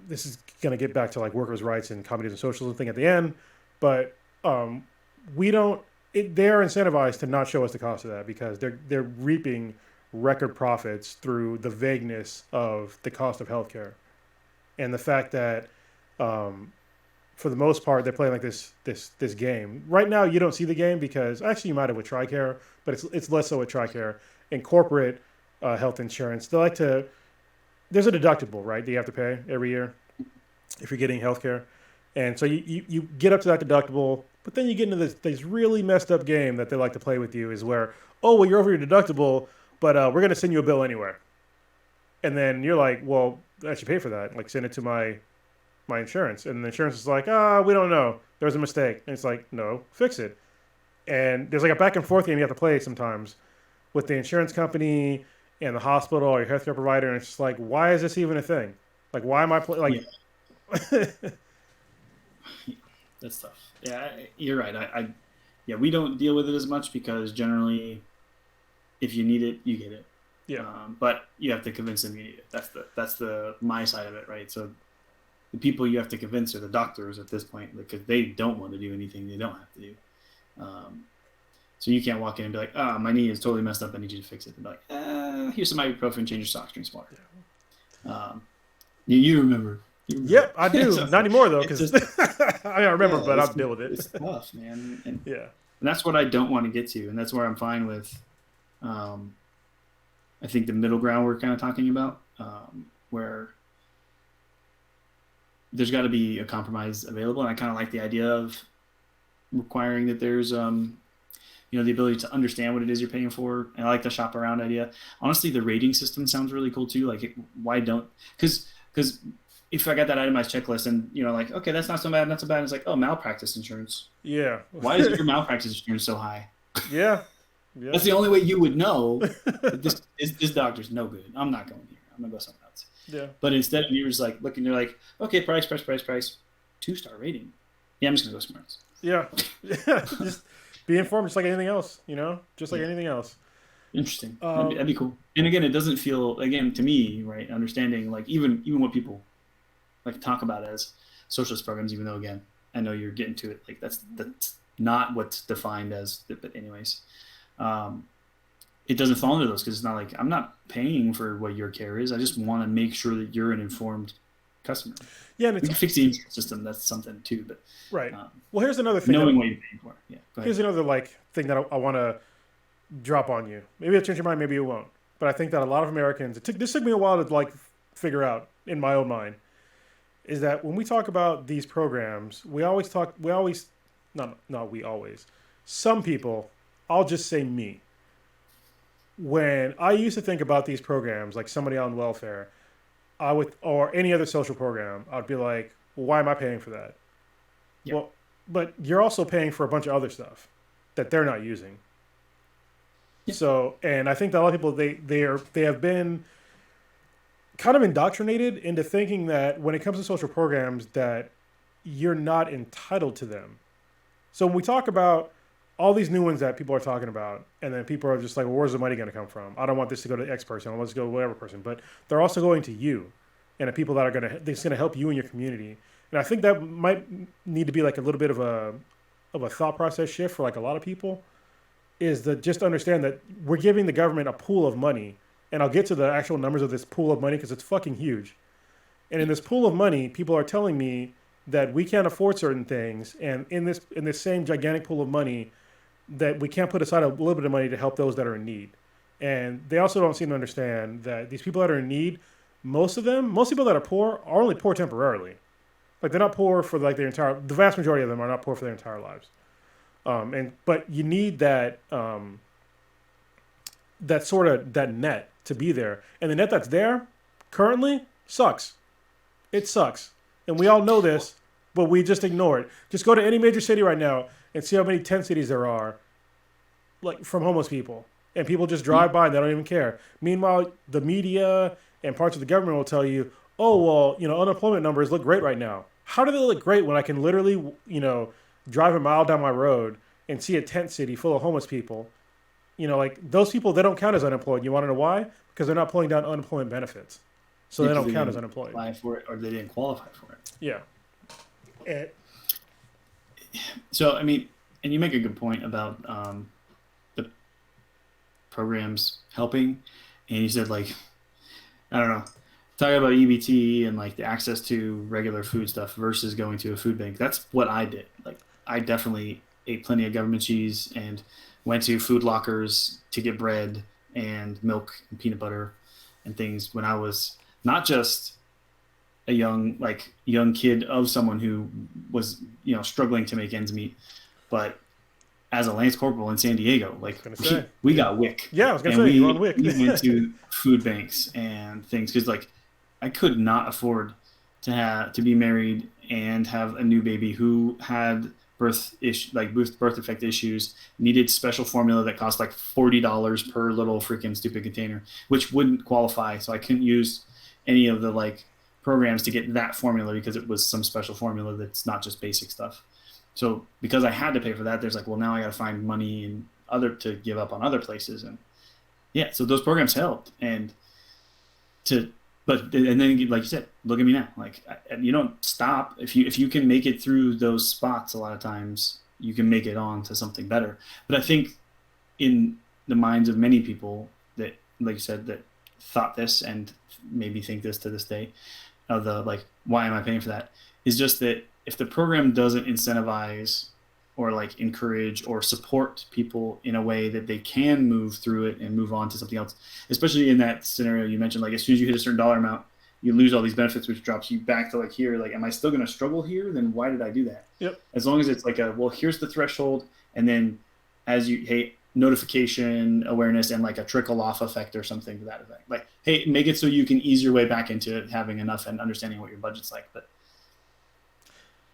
Speaker 2: this is going to get back to like workers' rights and communism and socialism thing at the end. But we don't. They are incentivized to not show us the cost of that because they're reaping record profits through the vagueness of the cost of healthcare, and the fact that. For the most part, they're playing like this game. Right now, you don't see the game because actually you might have with TRICARE, but it's less so with TRICARE. In corporate health insurance, they like to. There's a deductible, right? That you have to pay every year if you're getting healthcare, and so you get up to that deductible, but then you get into this really messed up game that they like to play with you is where you're over your deductible, but we're going to send you a bill anyway, and then you're like, well, I should pay for that. Like send it to my insurance, and the insurance is like, we don't know, there was a mistake, and it's like, no, fix it. And there's like a back and forth game you have to play sometimes with the insurance company and the hospital or your healthcare provider, and it's just like, why is this even a thing? Like, why am I
Speaker 1: That's tough. Yeah, you're right. We don't deal with it as much because generally, if you need it, you get it.
Speaker 2: Yeah.
Speaker 1: But you have to convince them you need it. That's the my side of it, right? So the people you have to convince are the doctors at this point because they don't want to do anything they don't have to do. So you can't walk in and be like, my knee is totally messed up, I need you to fix it. And be like, here's some ibuprofen, change your socks, drink some water. Yeah. You remember.
Speaker 2: Yep, I do. Not anymore, though, because I remember, but I'll deal with it.
Speaker 1: It's tough, man. And
Speaker 2: and
Speaker 1: that's what I don't want to get to, and that's where I'm fine with, I think, the middle ground we're kind of talking about, where there's got to be a compromise available. And I kind of like the idea of requiring that there's, the ability to understand what it is you're paying for. And I like the shop around idea. Honestly, the rating system sounds really cool too. Like, why don't, because if I got that itemized checklist and, like, okay, that's not so bad, not so bad. It's like, malpractice insurance.
Speaker 2: Yeah.
Speaker 1: Why is your malpractice insurance so high?
Speaker 2: Yeah.
Speaker 1: That's the only way you would know that this doctor's no good. I'm not going here. I'm going to go somewhere else.
Speaker 2: Yeah.
Speaker 1: But instead, you're just like looking, you're like, okay, price, 2-star rating. Yeah, I'm just going to go somewhere else.
Speaker 2: Yeah. Just be informed just like anything else, just like anything else.
Speaker 1: Interesting. That'd be cool. And again, it doesn't feel, to me, right, understanding, like, even what people like talk about as socialist programs, even though, again, I know you're getting to it. Like, that's not what's defined as. But anyways, um, it doesn't fall into those because it's not like I'm not paying for what your care is. I just want to make sure that you're an informed customer.
Speaker 2: Yeah, and
Speaker 1: We
Speaker 2: it's
Speaker 1: can fix the insurance system. That's something too. But
Speaker 2: right.
Speaker 1: um,
Speaker 2: Well, here's another thing.
Speaker 1: knowing what you're paying for. Yeah. Go
Speaker 2: Here's
Speaker 1: ahead.
Speaker 2: another like thing that I want to drop on you. Maybe it'll change your mind. Maybe it won't. But I think that a lot of Americans. This took me a while to like figure out in my own mind. Is that when we talk about these programs, we always talk. We always, not we always. Some people. I'll just say me. When I used to think about these programs, like somebody on welfare, I would, or any other social program, I'd be like, well, why am I paying for that?
Speaker 1: Yeah.
Speaker 2: Well, but you're also paying for a bunch of other stuff that they're not using.
Speaker 1: Yeah.
Speaker 2: So, and I think that a lot of people they have been kind of indoctrinated into thinking that when it comes to social programs that you're not entitled to them. So when we talk about all these new ones that people are talking about, and then people are just like, well, where's the money going to come from? I don't want this to go to X person. I want this to go to whatever person. But they're also going to you and the people that are going to, it's going to help you in your community. And I think that might need to be like a little bit of a thought process shift for like a lot of people, is that just understand that we're giving the government a pool of money. And I'll get to the actual numbers of this pool of money because it's fucking huge. And in this pool of money, people are telling me that we can't afford certain things. And in this same gigantic pool of money, that we can't put aside a little bit of money to help those that are in need. And they also don't seem to understand that these people that are in need, most people that are poor are only poor temporarily. Like they're not poor for like the vast majority of them are not poor for their entire lives. But you need that that net to be there. And the net that's there currently sucks. It sucks. And we all know this, but we just ignore it. Just go to any major city right now and see how many tent cities there are, like from homeless people. And people just drive by and they don't even care. Meanwhile, the media and parts of the government will tell you, oh, well, unemployment numbers look great right now. How do they look great when I can literally, drive a mile down my road and see a tent city full of homeless people? Like those people, they don't count as unemployed. You want to know why? Because they're not pulling down unemployment benefits. So they don't count as unemployed.
Speaker 1: Apply for it, or they didn't qualify for it.
Speaker 2: Yeah. And,
Speaker 1: So, I mean, and you make a good point about the programs helping. And you said, like, I don't know, talking about EBT and like the access to regular food stuff versus going to a food bank. That's what I did. Like, I definitely ate plenty of government cheese and went to food lockers to get bread and milk and peanut butter and things when I was not just a young kid of someone who was struggling to make ends meet, but as a Lance Corporal in San Diego, like we got WIC.
Speaker 2: Yeah, I was gonna say you're on WIC.
Speaker 1: We went to food banks and things because like I could not afford to be married and have a new baby who had birth defect issues, needed special formula that cost like $40 per little freaking stupid container, which wouldn't qualify. So I couldn't use any of the like programs to get that formula because it was some special formula that's not just basic stuff. So because I had to pay for that, there's like, well, now I got to find money and to give up on other places. And yeah, so those programs helped. And then like you said, look at me now. Like you don't stop if you can make it through those spots. A lot of times you can make it on to something better. But I think in the minds of many people that, like you said, that thought this and maybe think this to this day, of the like, why am I paying for that? Is just that if the program doesn't incentivize or like encourage or support people in a way that they can move through it and move on to something else, especially in that scenario you mentioned, like as soon as you hit a certain dollar amount, you lose all these benefits, which drops you back to like here, like, am I still going to struggle here? Then why did I do that?
Speaker 2: Yep.
Speaker 1: As long as it's like here's the threshold. And then notification awareness and like a trickle off effect or something to that effect. Like, hey, make it so you can ease your way back into having enough and understanding what your budget's like. But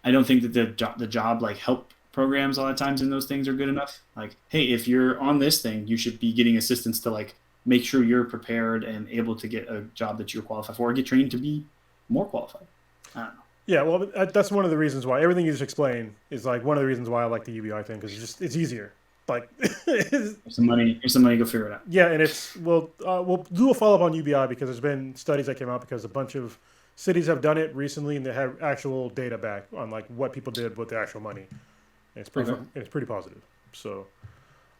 Speaker 1: I don't think that the job like help programs a lot of times in those things are good enough. Like, hey, if you're on this thing, you should be getting assistance to like make sure you're prepared and able to get a job that you're qualified for or get trained to be more qualified. I don't know.
Speaker 2: Yeah, well, that's one of the reasons why everything you just explained is like one of the reasons why I like the UBI thing, because it's easier. Like,
Speaker 1: here's some money, go figure it out.
Speaker 2: Yeah, and we'll do a follow up on UBI because there's been studies that came out because a bunch of cities have done it recently and they have actual data back on like what people did with the actual money. And it's pretty
Speaker 1: Okay.
Speaker 2: it's pretty positive. So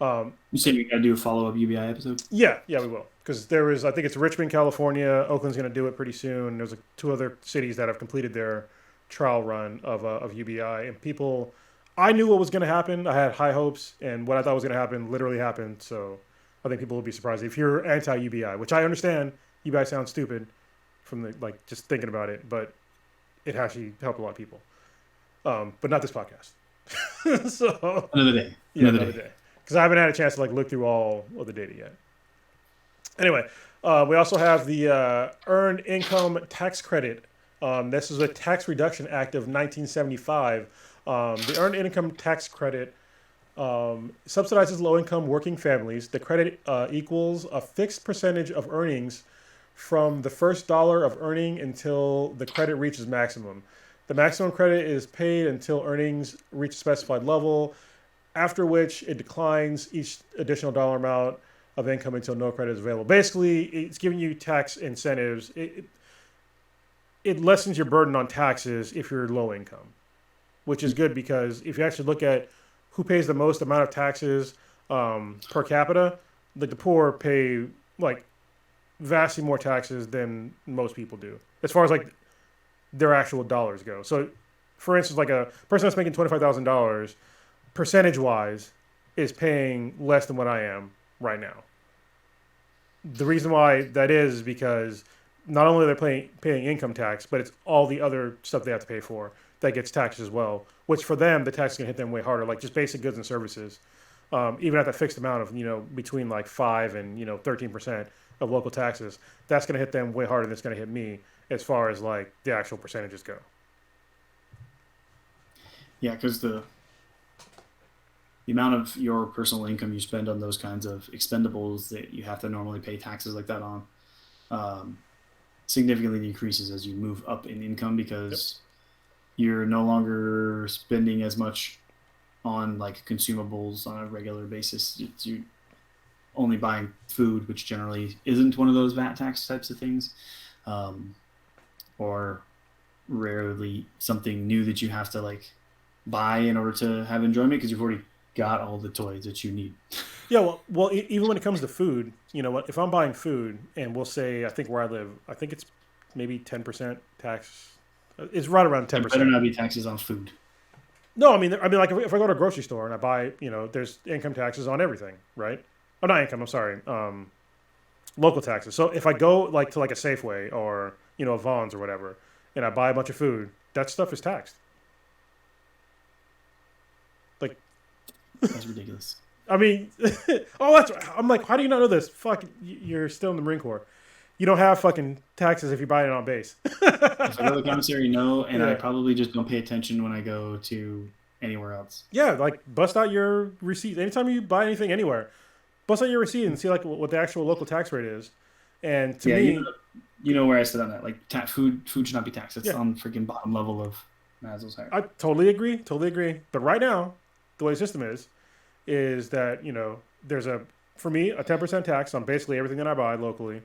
Speaker 1: You said we got to do a follow-up UBI episode?
Speaker 2: yeah, we will, because there is, I think it's Richmond, California. Oakland's going to do it pretty soon. There's like two other cities that have completed their trial run of UBI, and people. I knew what was going to happen. I had high hopes, and what I thought was going to happen literally happened. So I think people will be surprised if you're anti UBI, which I understand. UBI sounds stupid from the like just thinking about it, but it actually helped a lot of people. But not this podcast. So
Speaker 1: Another day.
Speaker 2: yeah, another day. Because I haven't had a chance to like look through all of the data yet. Anyway, we also have the Earned Income Tax Credit. This is a Tax Reduction Act of 1975. The Earned Income Tax Credit subsidizes low-income working families. The credit equals a fixed percentage of earnings from the first dollar of earning until the credit reaches maximum. The maximum credit is paid until earnings reach a specified level, after which it declines each additional dollar amount of income until no credit is available. Basically, it's giving you tax incentives. It lessens your burden on taxes if you're low income, which is good because if you actually look at who pays the most amount of taxes per capita, like the poor pay like vastly more taxes than most people do, as far as like their actual dollars go. So, for instance, like a person that's making $25,000, percentage-wise, is paying less than what I am right now. The reason why that is because not only are they paying income tax, but it's all the other stuff they have to pay for that gets taxed as well, which for them, the tax is going to hit them way harder, like just basic goods and services. Even at that fixed amount of, between like 5 and, 13% of local taxes, that's going to hit them way harder than it's going to hit me as far as like the actual percentages go.
Speaker 1: Yeah, because the amount of your personal income you spend on those kinds of expendables that you have to normally pay taxes like that on significantly decreases as you move up in income because you're no longer spending as much on like consumables on a regular basis. You're only buying food, which generally isn't one of those VAT tax types of things, or rarely something new that you have to like buy in order to have enjoyment because you've already got all the toys that you need.
Speaker 2: Yeah, well, even when it comes to food, if I'm buying food and we'll say, I think where I live, I think it's maybe 10% tax. It's right around 10%.
Speaker 1: There better not be taxes on food.
Speaker 2: No, I mean, like if I go to a grocery store and I buy, there's income taxes on everything, right? Oh, not income. I'm sorry, local taxes. So if I go like to like a Safeway or a Vons or whatever, and I buy a bunch of food, that stuff is taxed. Like,
Speaker 1: that's ridiculous.
Speaker 2: I mean, I'm like, how do you not know this? Fuck, you're still in the Marine Corps. You don't have fucking taxes if you buy it on base.
Speaker 1: If I go to the commissary, no, and
Speaker 2: Yeah.
Speaker 1: I probably just don't pay attention when I go to anywhere else.
Speaker 2: Yeah, like bust out your receipt. Anytime you buy anything anywhere, bust out your receipt and see like what the actual local tax rate is. And to me,
Speaker 1: you know where I sit on that. Like food should not be taxed. It's
Speaker 2: Yeah.
Speaker 1: on freaking bottom level of Maslow's hierarchy.
Speaker 2: I totally agree. But right now, the way the system is that, there's for me, a 10% tax on basically everything that I buy locally.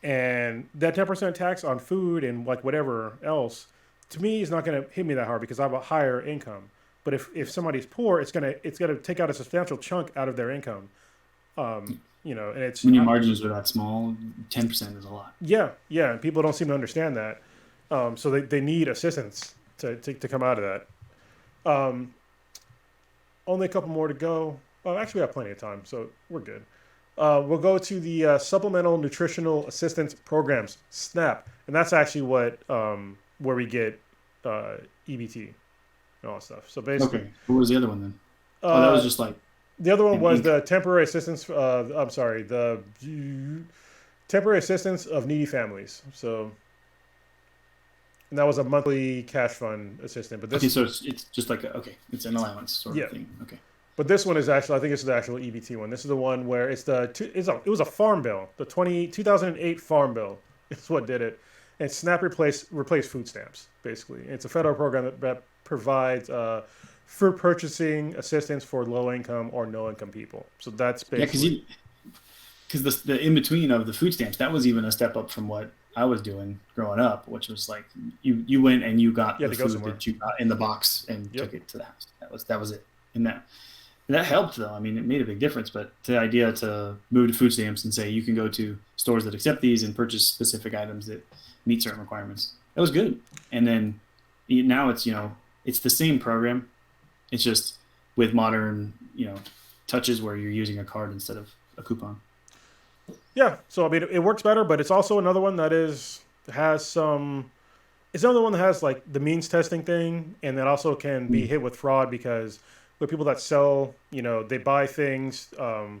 Speaker 2: And that 10% tax on food and like whatever else, to me, is not going to hit me that hard because I have a higher income. But if somebody's poor, it's gonna take out a substantial chunk out of their income. And it's
Speaker 1: When your margins are that small, 10% is a lot.
Speaker 2: Yeah, and people don't seem to understand that. So they need assistance to come out of that. Only a couple more to go. Oh, actually, we have plenty of time, so we're good. We'll go to the Supplemental Nutritional Assistance Programs, SNAP, and that's actually where we get EBT and all that stuff. So basically,
Speaker 1: Okay. What was the other one then? That was just like
Speaker 2: the other one was
Speaker 1: Inc.
Speaker 2: the temporary assistance. I'm sorry, the temporary assistance of needy families. So, and that was a monthly cash fund assistance. But this,
Speaker 1: okay, so it's just like it's an allowance sort of thing. Okay.
Speaker 2: But this one is actually, I think it's the actual EBT one. This is the one where it was a farm bill. The 2008 farm bill is what did it. And SNAP replaced food stamps, basically. It's a federal program that provides food purchasing assistance for low-income or no-income people. So that's basically...
Speaker 1: Yeah, because the in-between of the food stamps, that was even a step up from what I was doing growing up, which was like you went and you got
Speaker 2: You had
Speaker 1: the
Speaker 2: to go
Speaker 1: food
Speaker 2: somewhere.
Speaker 1: that you got in the box and
Speaker 2: Yep.
Speaker 1: took it to the house. That was it. And that helped though. I mean, it made a big difference. But the idea to move to food stamps and say you can go to stores that accept these and purchase specific items that meet certain requirements, that was good. And then now it's it's the same program. It's just with modern touches where you're using a card instead of a coupon.
Speaker 2: Yeah. So I mean, it works better, but it's also another one that has some. It's another one that has like the means testing thing, and that also can be
Speaker 1: Mm.
Speaker 2: hit with fraud because with people that sell, they buy things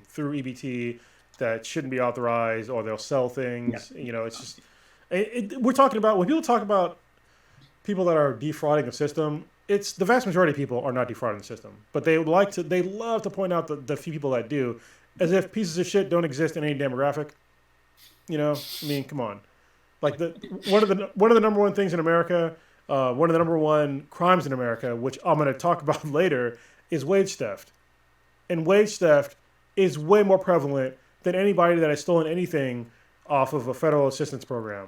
Speaker 2: through EBT that shouldn't be authorized, or they'll sell
Speaker 1: Yeah.
Speaker 2: things. It's just we're talking about when people talk about people that are defrauding the system. It's the vast majority of people are not defrauding the system, but they love to point out the few people that do, as if pieces of shit don't exist in any demographic. I mean, come on. Like one of the number one things in America, one of the number one crimes in America, which I'm going to talk about later, is wage theft. And wage theft is way more prevalent than anybody that has stolen anything off of a federal assistance program.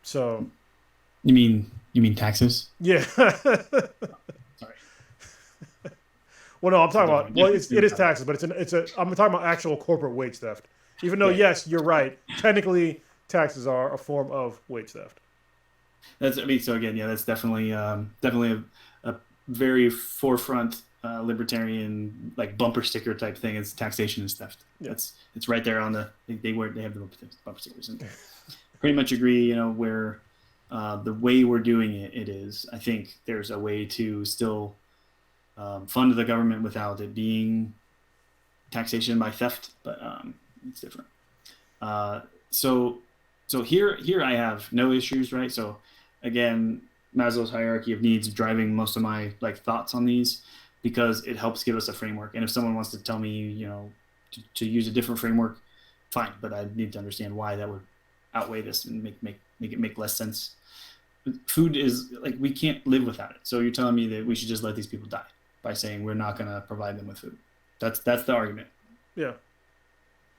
Speaker 2: So
Speaker 1: You mean taxes?
Speaker 2: yeah.
Speaker 1: Sorry.
Speaker 2: Well, no, I'm
Speaker 1: It's a
Speaker 2: talking about.
Speaker 1: different,
Speaker 2: Well,
Speaker 1: different
Speaker 2: it is
Speaker 1: food
Speaker 2: taxes, but I'm talking about actual corporate wage theft. Even though,
Speaker 1: Yeah.
Speaker 2: yes, you're right. Technically, taxes are a form of wage theft.
Speaker 1: So again, yeah, that's definitely a very forefront libertarian like bumper sticker type thing. Is taxation is theft.
Speaker 2: Yeah.
Speaker 1: It's right there on they have the bumper stickers and pretty much agree. Where the way we're doing it is. I think there's a way to still fund the government without it being taxation by theft, but it's different. Uh, so here I have no issues, right? So again, Maslow's hierarchy of needs driving most of my like thoughts on these because it helps give us a framework. And if someone wants to tell me, to use a different framework, fine. But I need to understand why that would outweigh this and make it make less sense. Food is like we can't live without it. So you're telling me that we should just let these people die by saying we're not going to provide them with food. That's the argument,
Speaker 2: Yeah.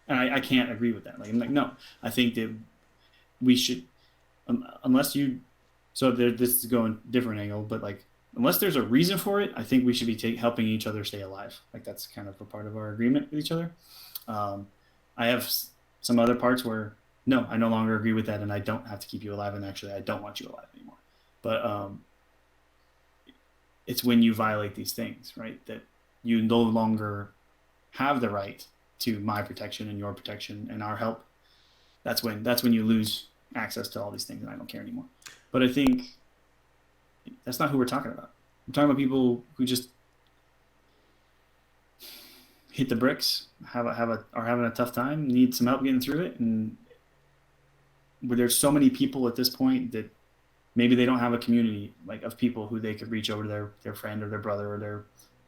Speaker 1: and I can't agree with that. Like I'm like no, I think that we should unless you. So this is going different angle, but like unless there's a reason for it, I think we should be helping each other stay alive. Like that's kind of a part of our agreement with each other. I have some other parts where no, I no longer agree with that, and I don't have to keep you alive, and actually, I don't want you alive anymore. But it's when you violate these things, right, that you no longer have the right to my protection and your protection and our help. That's when you lose access to all these things, and I don't care anymore. But I think that's not who we're talking about. We're talking about people who just hit the bricks, are having a tough time, need some help getting through it, and where there's so many people at this point that maybe they don't have a community like of people who they could reach over to their friend or their brother or their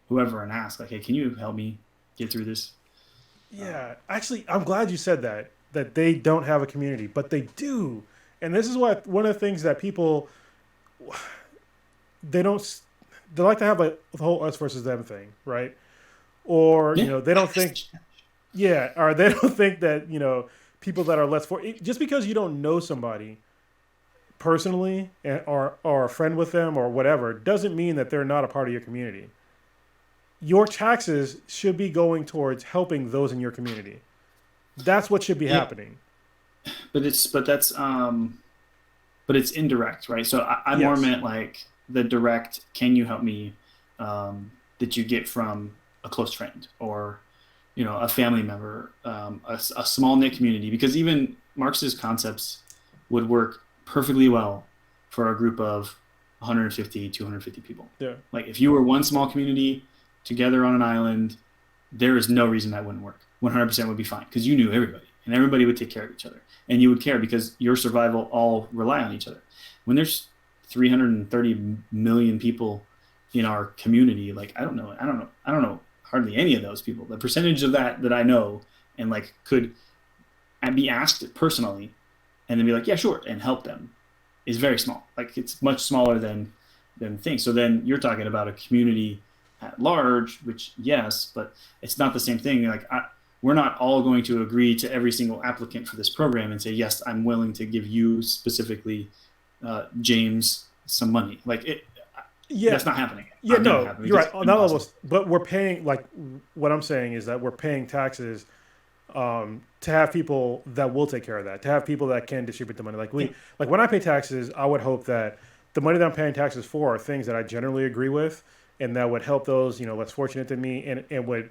Speaker 1: whoever and ask like, hey, can you help me get through this?
Speaker 2: Yeah. Actually, I'm glad you said that they don't have a community, but they do. And this is what one of the things that people they don't they like to have like the whole us versus them thing, right? Or
Speaker 1: Yeah.
Speaker 2: they don't think yeah, or they don't think that people that are less for just because you don't know somebody personally or a friend with them or whatever doesn't mean that they're not a part of your community. Your taxes should be going towards helping those in your community. That's what should be
Speaker 1: Yeah.
Speaker 2: happening.
Speaker 1: but it's indirect, right? So I more
Speaker 2: Yes.
Speaker 1: meant like the direct, can you help me, that you get from a close friend or a family member, a small knit community, because even Marx's concepts would work perfectly well for a group of 150, 250 people.
Speaker 2: Yeah.
Speaker 1: Like if you were one small community together on an island, there is no reason that wouldn't work. 100% would be fine because you knew everybody and everybody would take care of each other and you would care because your survival all rely on each other. When there's 330 million people in our community, like I don't know hardly any of those people. The percentage of that I know and like could be asked personally and then be like, yeah, sure, and help them is very small. Like it's much smaller than things. So then you're talking about a community at large, which yes, but it's not the same thing. Like we're not all going to agree to every single applicant for this program and say, yes, I'm willing to give you specifically, James, some money. Like
Speaker 2: Yeah,
Speaker 1: that's not happening.
Speaker 2: yeah,
Speaker 1: Not going to
Speaker 2: no,
Speaker 1: happen
Speaker 2: you're
Speaker 1: because
Speaker 2: right
Speaker 1: it's
Speaker 2: on that level.
Speaker 1: impossible.
Speaker 2: But we're paying like what I'm saying is that we're paying taxes to have people that will take care of that, to have people that can distribute the money.
Speaker 1: Yeah.
Speaker 2: Like when I pay taxes, I would hope that the money that I'm paying taxes for are things that I generally agree with, and that would help those less fortunate than me, and would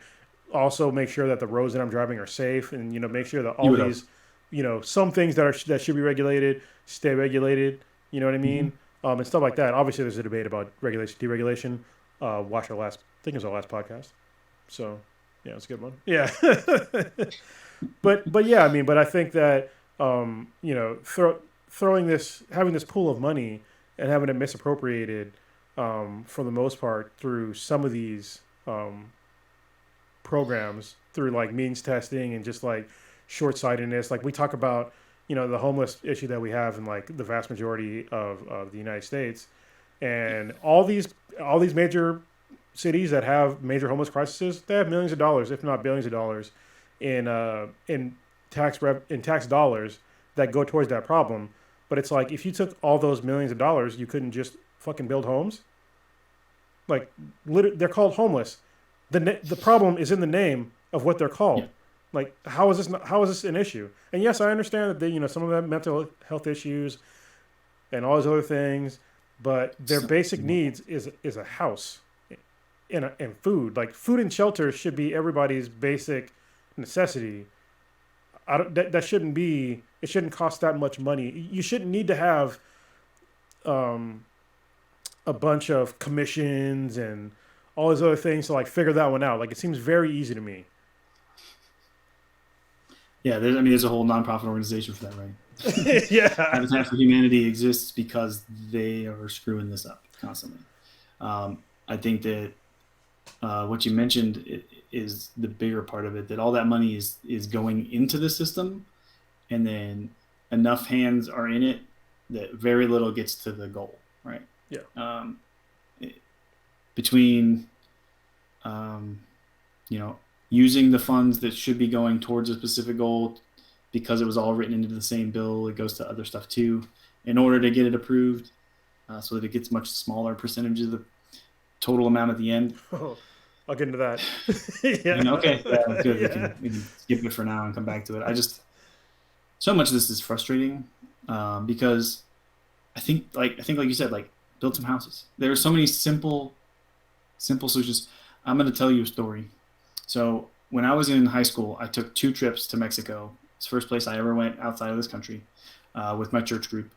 Speaker 2: also make sure that the roads that I'm driving are safe, and make sure that
Speaker 1: You
Speaker 2: all
Speaker 1: would hope.
Speaker 2: these, some things that should be regulated stay regulated. You know what I
Speaker 1: Mm-hmm.
Speaker 2: mean? And stuff like that. Obviously, there's a debate about regulation, deregulation. Watch our last, I think it was our last podcast. So yeah, it's a good one. Yeah. But yeah, I mean, but I think that throwing this, having this pool of money and having it misappropriated, for the most part through some of these programs, through like means testing and just like short sightedness. Like we talk about, the homeless issue that we have in like the vast majority of the United States, and all these major cities that have major homeless crises, they have millions of dollars, if not billions of dollars, in tax dollars that go towards that problem. But it's like if you took all those millions of dollars, you couldn't just fucking build homes. Like they're called homeless. The problem is in the name of what they're
Speaker 1: Yeah.
Speaker 2: called. Like how is this an issue? And yes, I understand that they, some of them have mental health issues and all these other things, but their
Speaker 1: So,
Speaker 2: basic needs is a house and food. Like food and shelter should be everybody's basic necessity. That shouldn't be. It shouldn't cost that much money. You shouldn't need to have um, a bunch of commissions and all these other things to like figure that one out. Like it seems very easy to me.
Speaker 1: yeah, there's a whole nonprofit organization for that, right?
Speaker 2: Yeah.
Speaker 1: Habitat for Humanity exists because they are screwing this up constantly. I think that what you mentioned is the bigger part of it. That all that money is going into the system, and then enough hands are in it that very little gets to the goal, right?
Speaker 2: Yeah.
Speaker 1: Um, it- Between um, you know using the funds that should be going towards a specific goal because it was all written into the same bill, it goes to other stuff too in order to get it approved, so that it gets much smaller percentage of the total amount at the end.
Speaker 2: Oh, I'll get into that.
Speaker 1: And okay, yeah,
Speaker 2: Yeah.
Speaker 1: good. We
Speaker 2: Yeah.
Speaker 1: can we can skip it for now and come back to it. I just so much of this is frustrating, because I think like you said, like build some houses. There are so many simple solutions. I'm going to tell you a story. So when I was in high school, I took 2 trips to Mexico. It's the first place I ever went outside of this country, with my church group,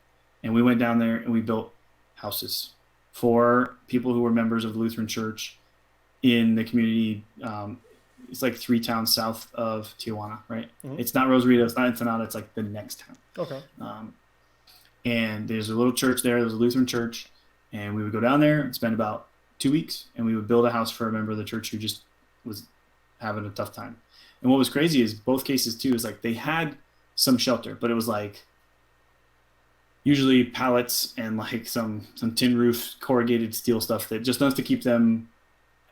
Speaker 1: and we went down there and we built houses for people who were members of the Lutheran Church in the community. It's like 3 towns south of Tijuana, right?
Speaker 2: Mhm.
Speaker 1: It's not Rosarito, it's not Ensenada, it's like the next town.
Speaker 2: Okay.
Speaker 1: Um, and there's a little church there. There's a Lutheran church, and we would go down there and spend about 2 weeks, and we would build a house for a member of the church who just was having a tough time. And what was crazy is both cases too is like they had some shelter, but it was like usually pallets and like some tin roof corrugated steel stuff that just enough to keep them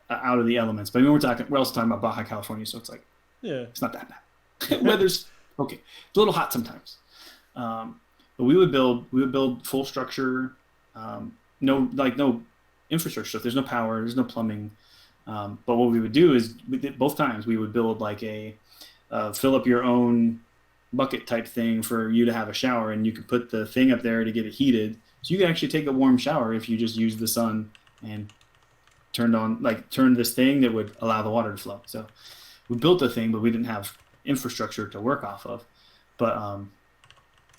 Speaker 1: out of the elements. But I mean, we're also talking about Baja California, so it's like
Speaker 2: Yeah.
Speaker 1: it's not that bad. Weather's okay. It's a little hot sometimes. But we would build full structure, no infrastructure stuff. There's no power. There's no plumbing. But what we would do is both times we would build like a fill up your own bucket type thing for you to have a shower, and you could put the thing up there to get it heated, so you can actually take a warm shower if you just use the sun and turn this thing that would allow the water to flow. So we built the thing, but we didn't have infrastructure to work off of. But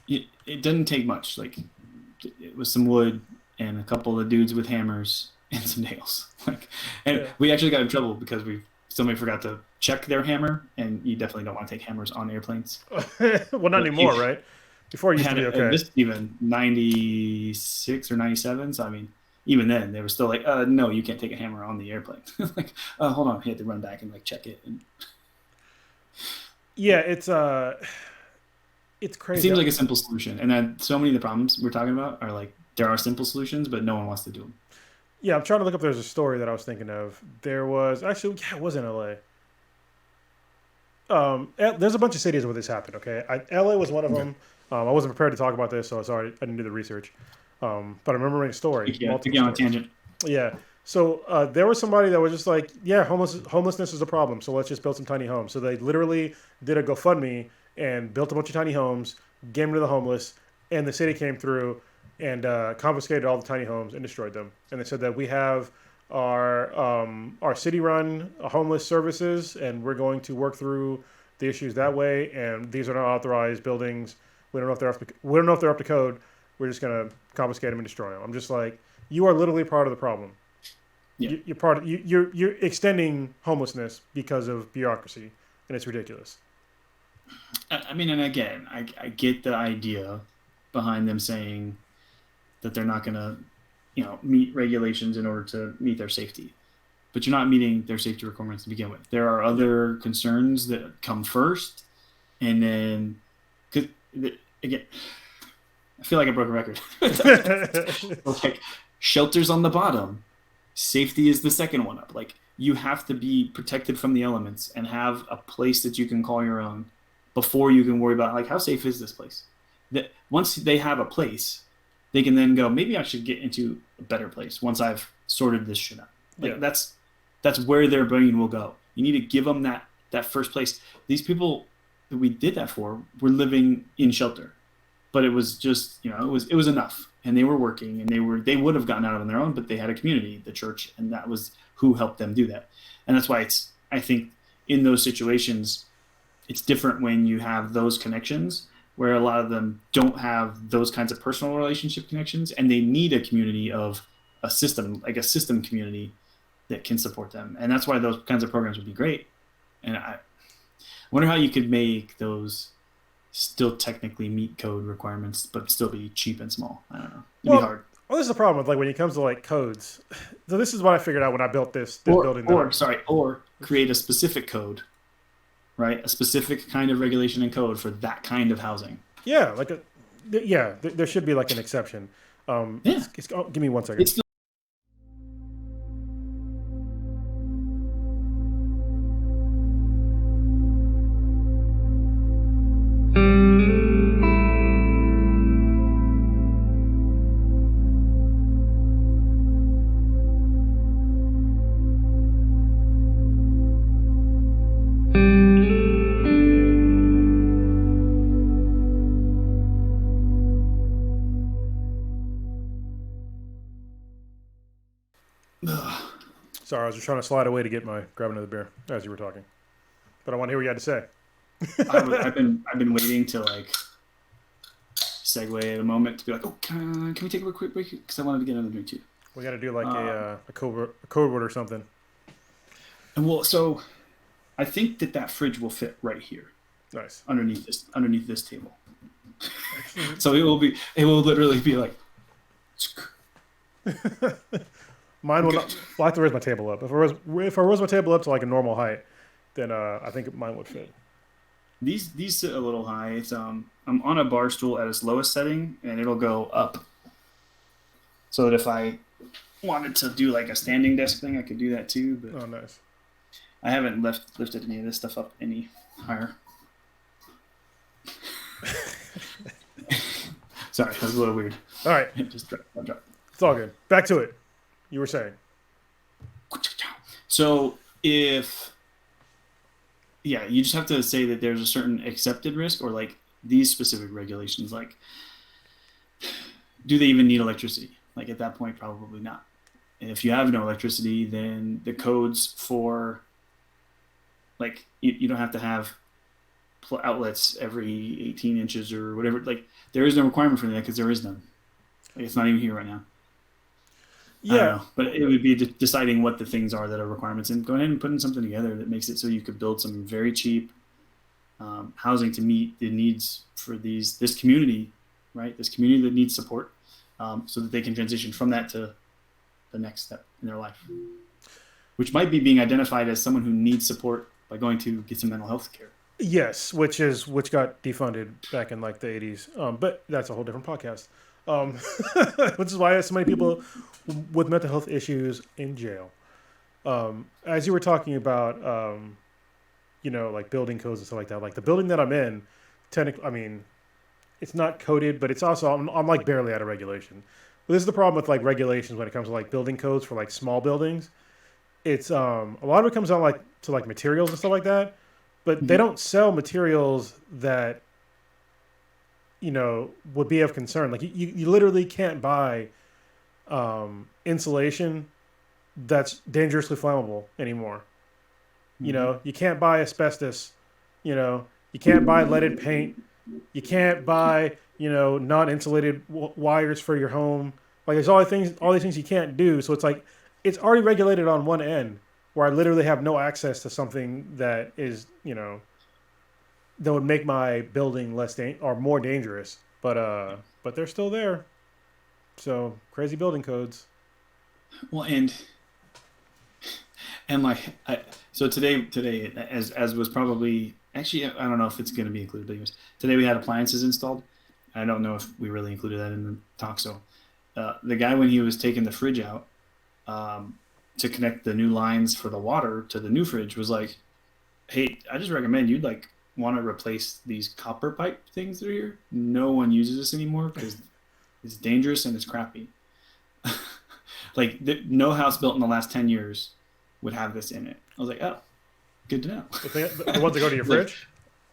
Speaker 1: it didn't take much. Like it was some wood and a couple of dudes with hammers and some nails. And
Speaker 2: Yeah.
Speaker 1: we actually got in trouble because somebody forgot to check their hammer, and you definitely don't want to take hammers on airplanes.
Speaker 2: Well, not anymore, right? Before it used to be
Speaker 1: And
Speaker 2: okay.
Speaker 1: this is even 96 or 97. So I mean, even then they were still like, no, you can't take a hammer on the airplane. Like, hold on, he had to run back and like check it. And
Speaker 2: Yeah, it's
Speaker 1: it
Speaker 2: crazy.
Speaker 1: seems like a simple solution, and then so many of the problems we're talking about are like there are simple solutions, but no one wants to do them.
Speaker 2: Yeah, I'm trying to look up. There's a story that I was thinking of. There was actually, yeah, it was in LA. there's a bunch of cities where this happened. Okay, LA was one of them. I wasn't prepared to talk about this, so sorry I didn't do the research. But I remember reading a story,
Speaker 1: Take
Speaker 2: multiple
Speaker 1: you on a
Speaker 2: stories.
Speaker 1: tangent.
Speaker 2: Yeah. So there was somebody that was just like, yeah, homelessness is a problem, so let's just build some tiny homes. So they literally did a GoFundMe and built a bunch of tiny homes, gave them to the homeless, and the city came through and confiscated all the tiny homes and destroyed them. And they said that we have our city-run homeless services, and we're going to work through the issues that way. And these are not authorized buildings. We don't know if they're up to code. We're just gonna confiscate them and destroy them. I'm just like, you are literally part of the problem.
Speaker 1: Yeah.
Speaker 2: You're part of, you're extending homelessness because of bureaucracy, and it's ridiculous.
Speaker 1: I mean, and again, I get the idea behind them saying that they're not going to, meet regulations in order to meet their safety. But you're not meeting their safety requirements to begin with. There are other concerns that come first, and then, because again, I feel like I broke a record. Like, shelter's on the bottom, safety is the second one up. Like, you have to be protected from the elements and have a place that you can call your own before you can worry about, like, how safe is this place. That once they have a place, they can then go, maybe I should get into a better place once I've sorted this shit out. Like,
Speaker 2: Yeah.
Speaker 1: that's where their brain will go. You need to give them that first place. These people that we did that for were living in shelter, but it was just, it was enough, and they were working, and they would have gotten out on their own, but they had a community, the church, and that was who helped them do that. And that's why I think in those situations, it's different when you have those connections, where a lot of them don't have those kinds of personal relationship connections, and they need a community of a system, like a system community that can support them. And that's why those kinds of programs would be great. And I wonder how you could make those still technically meet code requirements, but still be cheap and small. I don't know. It'd be hard.
Speaker 2: Well, this is the problem with, like, when it comes to like codes. So this is what I figured out when I built this building.
Speaker 1: Or create a specific code, right? A specific kind of regulation and code for that kind of housing.
Speaker 2: Yeah, there should be like an exception.
Speaker 1: Yeah.
Speaker 2: Give me 1 second.
Speaker 1: It's
Speaker 2: Sorry, I was just trying to slide away to grab another beer as you were talking, but I want to hear what you had to say.
Speaker 1: I've been waiting to like segue at a moment to be like, oh, can we take a quick break? Because I wanted to get another drink too.
Speaker 2: We got to do like a code word or something.
Speaker 1: And well, so I think that fridge will fit right here.
Speaker 2: Nice.
Speaker 1: Underneath this table. So it will literally be like.
Speaker 2: Mine will not. Well, I have to raise my table up. If I raise my table up to like a normal height, then I think mine would fit.
Speaker 1: These sit a little high. It's I'm on a bar stool at its lowest setting, and it'll go up. So that if I wanted to do like a standing desk thing, I could do that too. But
Speaker 2: Oh, nice.
Speaker 1: I haven't lifted any of this stuff up any higher. Sorry, that was a little weird.
Speaker 2: All right,
Speaker 1: Just drop.
Speaker 2: it's all good. Back to it. You were saying.
Speaker 1: So you just have to say that there's a certain accepted risk, or like these specific regulations, like do they even need electricity? Like at that point, probably not. And if you have no electricity, then the codes for like you don't have to have outlets every 18 inches or whatever. Like there is no requirement for that because there is none. Like, it's not even here right now. I don't know, but it would be deciding what the things are that are requirements and going ahead and putting something together that makes it so you could build some very cheap housing to meet the needs for this community, right? This community that needs support, so that they can transition from that to the next step in their life, which might be being identified as someone who needs support by going to get some mental health care.
Speaker 2: Yes, which got defunded back in like the 80s. But that's a whole different podcast. Which is why I have so many people with mental health issues in jail. As you were talking about, like building codes and stuff like that. Like the building that I'm in, technically, I mean, it's not coded, but it's also I'm like barely out of regulation. But this is the problem with like regulations when it comes to like building codes for like small buildings. It's a lot of it comes down like to like materials and stuff like that, but they
Speaker 1: Mhm.
Speaker 2: don't sell materials that would be of concern. Like you literally can't buy insulation that's dangerously flammable anymore.
Speaker 1: Mhm.
Speaker 2: You can't buy asbestos. You can't buy leaded paint. You can't buy non-insulated wires for your home. Like there's all these things you can't do. So it's like it's already regulated on one end, where I literally have no access to something that is that would make my building or more dangerous. But they're still there. So crazy building codes.
Speaker 1: Well, and like so today as was probably actually I don't know if it's going to be included, but anyways, today we had appliances installed. I don't know if we really included that in the talk. So the guy, when he was taking the fridge out to connect the new lines for the water to the new fridge, was like, "Hey, I just recommend you'd like want to replace these copper pipe things that are here. No one uses this anymore because it's dangerous and it's crappy." Like no house built in the last 10 years would have this in it. I was like, oh, good to know.
Speaker 2: The ones that go to your
Speaker 1: Like,
Speaker 2: fridge.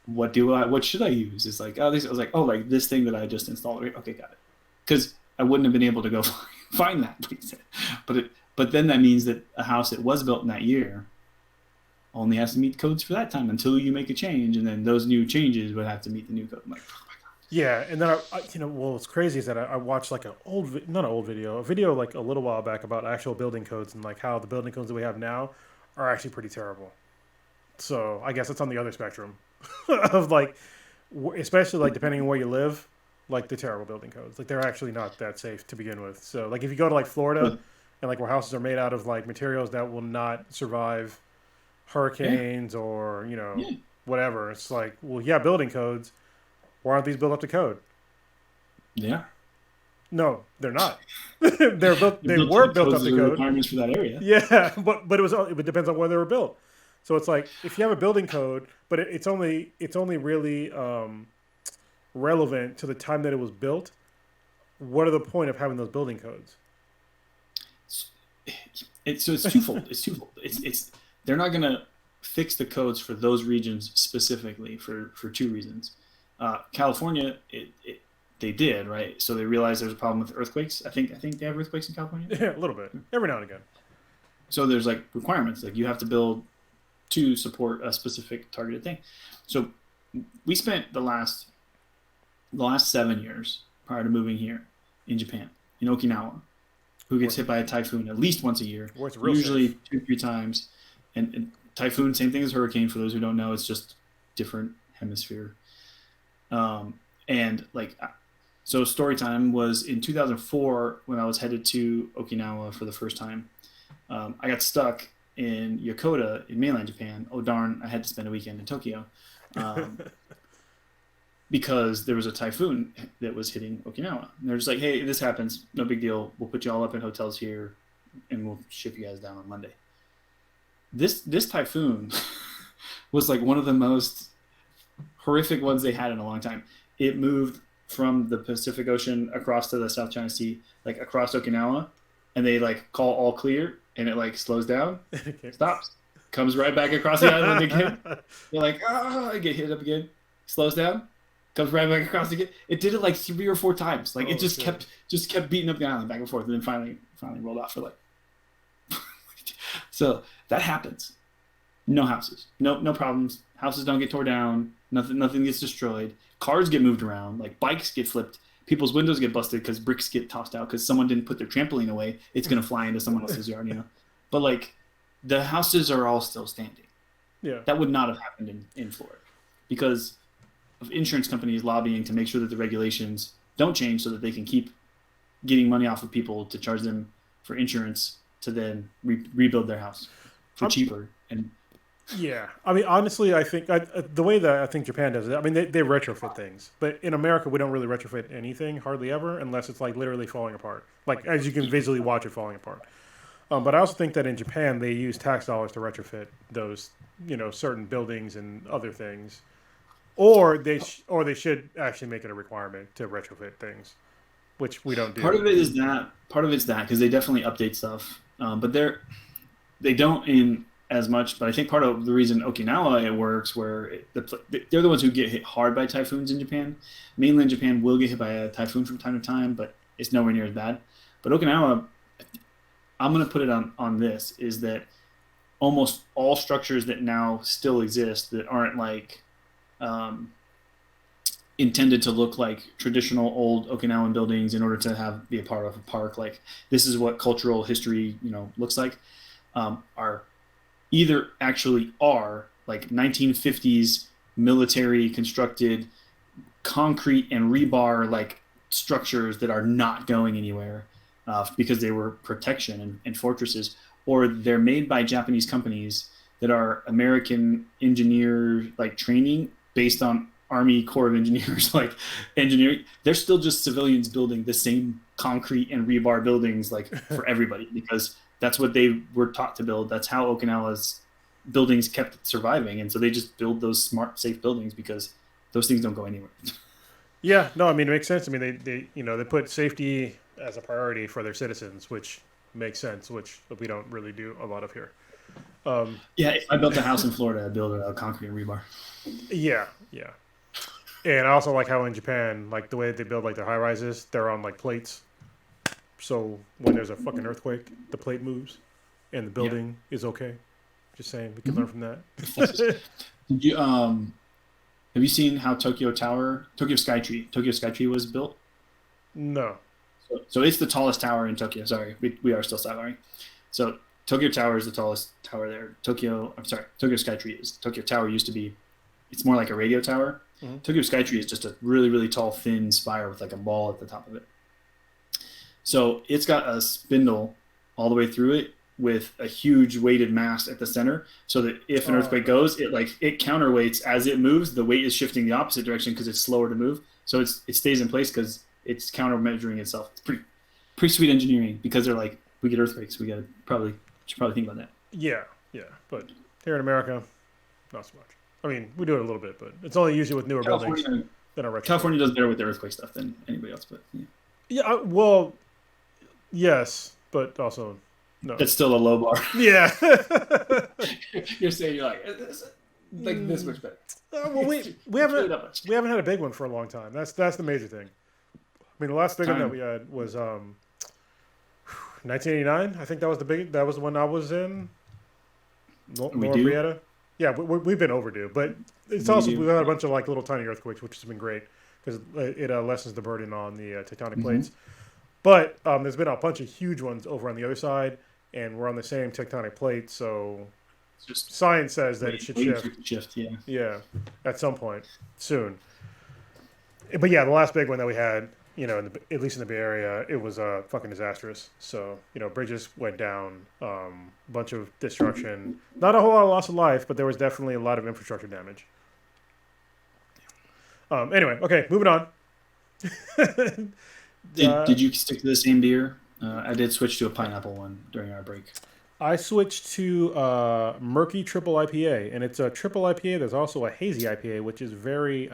Speaker 1: what should I use? It's like, oh, this. I was like, oh, like this thing that I just installed. Okay, got it. Because I wouldn't have been able to go find that. But then that means that a house that was built in that year only has to meet codes for that time until you make a change, and then those new changes would have to meet the new code. I'm like, oh my god.
Speaker 2: Yeah, and then well, what's crazy is that I watched like not an old video, a video like a little while back about actual building codes and like how the building codes that we have now are actually pretty terrible. So I guess it's on the other spectrum of like, especially like depending on where you live, like the terrible building codes, like they're actually not that safe to begin with. So like if you go to like Florida and like where houses are made out of like materials that will not survive
Speaker 1: Yeah,
Speaker 2: hurricanes or
Speaker 1: yeah.
Speaker 2: whatever, it's like, well, yeah, building codes. Why aren't these built up to code?
Speaker 1: Yeah.
Speaker 2: No, they're not. They're built.
Speaker 1: They're
Speaker 2: They
Speaker 1: built
Speaker 2: were
Speaker 1: to
Speaker 2: built up
Speaker 1: codes
Speaker 2: to
Speaker 1: that are
Speaker 2: code.
Speaker 1: requirements for that area.
Speaker 2: Yeah, but it depends on where they were built. So it's like if you have a building code, but it's only really relevant to the time that it was built. What are the point of having those building codes?
Speaker 1: So it's twofold. It's twofold. It's they're not gonna fix the codes for those regions specifically for two reasons. California, they did right, so they realized there's a problem with earthquakes. I think they have earthquakes in California.
Speaker 2: Yeah, a little bit every now and again.
Speaker 1: So there's like requirements, like you have to build to support a specific targeted thing. So we spent the last 7 years prior to moving here in Japan, in Okinawa, who gets hit by a typhoon at least once a year,
Speaker 2: Where it's real
Speaker 1: usually
Speaker 2: safe.
Speaker 1: 2, 3 times. And typhoon, same thing as hurricane. For those who don't know, it's just different hemisphere. And like, so story time was in 2004 when I was headed to Okinawa for the first time. I got stuck in Yokota in mainland Japan. Oh darn! I had to spend a weekend in Tokyo. Um, because there was a typhoon that was hitting Okinawa. And they're just like, hey, this happens, no big deal. We'll put you all up in hotels here, and we'll ship you guys down on Monday. This typhoon was like one of the most horrific ones they had in a long time. It moved from the Pacific Ocean across to the South China Sea, like across Okinawa, and they like call all clear, and it like slows down, stops, comes right back across the island again. They're like, ah, I get hit up again, slows down, comes right back across again. It did it like 3 or 4 times. Like it
Speaker 2: Oh
Speaker 1: just
Speaker 2: shit.
Speaker 1: kept beating up the island back and forth, and then finally rolled off for like. So that happens. No houses, no problems. Houses don't get tore down. Nothing gets destroyed. Cars get moved around. Like bikes get flipped. People's windows get busted because bricks get tossed out because someone didn't put their trampoline away. It's gonna fly into someone else's yard. But like, the houses are all still standing.
Speaker 2: Yeah.
Speaker 1: That would not have happened in Florida because of insurance companies lobbying to make sure that the regulations don't change so that they can keep getting money off of people to charge them for insurance to then rebuild their house for
Speaker 2: I'm,
Speaker 1: cheaper. And
Speaker 2: Yeah, I mean, honestly, I think the way that I think Japan does it. I mean, they retrofit things, but in America, we don't really retrofit anything, hardly ever, unless it's like literally falling apart. Like as you can visually watch it falling apart. But I also think that in Japan they use tax dollars to retrofit those, certain buildings and other things, or they should actually make it a requirement to retrofit things, which we don't
Speaker 1: Part
Speaker 2: do.
Speaker 1: of it is that. Part of it's that because they definitely update stuff, but they don't in as much. But I think part of the reason Okinawa it works, where they're the ones who get hit hard by typhoons in Japan. Mainland Japan will get hit by a typhoon from time to time, but it's nowhere near as bad. But Okinawa, I'm going to put it on this is that almost all structures that now still exist that aren't like um, intended to look like traditional old Okinawan buildings in order to be a part of a park. Like this is what cultural history, looks like. Are either actually are like 1950s military constructed concrete and rebar like structures that are not going anywhere because they were protection and fortresses, or they're made by Japanese companies that are American engineer like training based on Army Corps of Engineers like engineering. They're still just civilians building the same concrete and rebar buildings like for everybody because that's what they were taught to build. That's how Okinawa's buildings kept surviving, and so they just build those smart, safe buildings because those things don't go anywhere.
Speaker 2: Yeah, no, I mean it makes sense. I mean they put safety as a priority for their citizens, which makes sense, which we don't really do a lot of here.
Speaker 1: Yeah, if I built a house in Florida, I'd build it out of concrete and rebar.
Speaker 2: Yeah, yeah. And I also like how in Japan, like the way they build like their high rises, they're on like plates. So when there's a fucking earthquake, the plate moves, and the building is okay. Just saying, we can learn from that.
Speaker 1: Did you have you seen how Tokyo Skytree was built?
Speaker 2: No.
Speaker 1: So it's the tallest tower in Tokyo. Sorry, we are still sidelining. So Tokyo Tower is the tallest tower there. Tokyo Skytree is. Tokyo Tower used to be, it's more like a radio tower.
Speaker 2: Mm-hmm.
Speaker 1: Tokyo Skytree is just a really, really tall, thin spire with like a ball at the top of it. So it's got a spindle all the way through it with a huge weighted mast at the center, so that if an earthquake goes, it counterweights as it moves. The weight is shifting the opposite direction because it's slower to move. So it stays in place because it's counter measuring itself. It's pretty sweet engineering because they're like, we get earthquakes, we should probably think about that.
Speaker 2: Yeah, yeah. But here in America, not so much. I mean, we do it a little bit, but it's only usually with newer buildings than our
Speaker 1: California does better with the earthquake stuff than anybody else, but yeah.
Speaker 2: Yeah, well, yes, but also no.
Speaker 1: That's still a low bar.
Speaker 2: Yeah.
Speaker 1: You're saying you're like this much better.
Speaker 2: Well, we haven't had a big one for a long time. That's the major thing. I mean, the last big one that we had was 1989. I think that was the one I was in. Noriega. Yeah, we've been overdue, but it's we've had a bunch of like little tiny earthquakes, which has been great because it lessens the burden on the tectonic plates. But there's been a bunch of huge ones over on the other side, and we're on the same tectonic plate, so just science says that it should shift. Yeah, at some point soon. But yeah, the last big one that we had, at least in the Bay Area, it was fucking disastrous. So bridges went down, bunch of destruction. Not a whole lot of loss of life, but there was definitely a lot of infrastructure damage. Anyway, okay, moving on.
Speaker 1: Did you stick to the same beer? I did switch to a pineapple one during our break.
Speaker 2: I switched to Murky Triple IPA, and it's a triple IPA. There's also a hazy IPA, which is very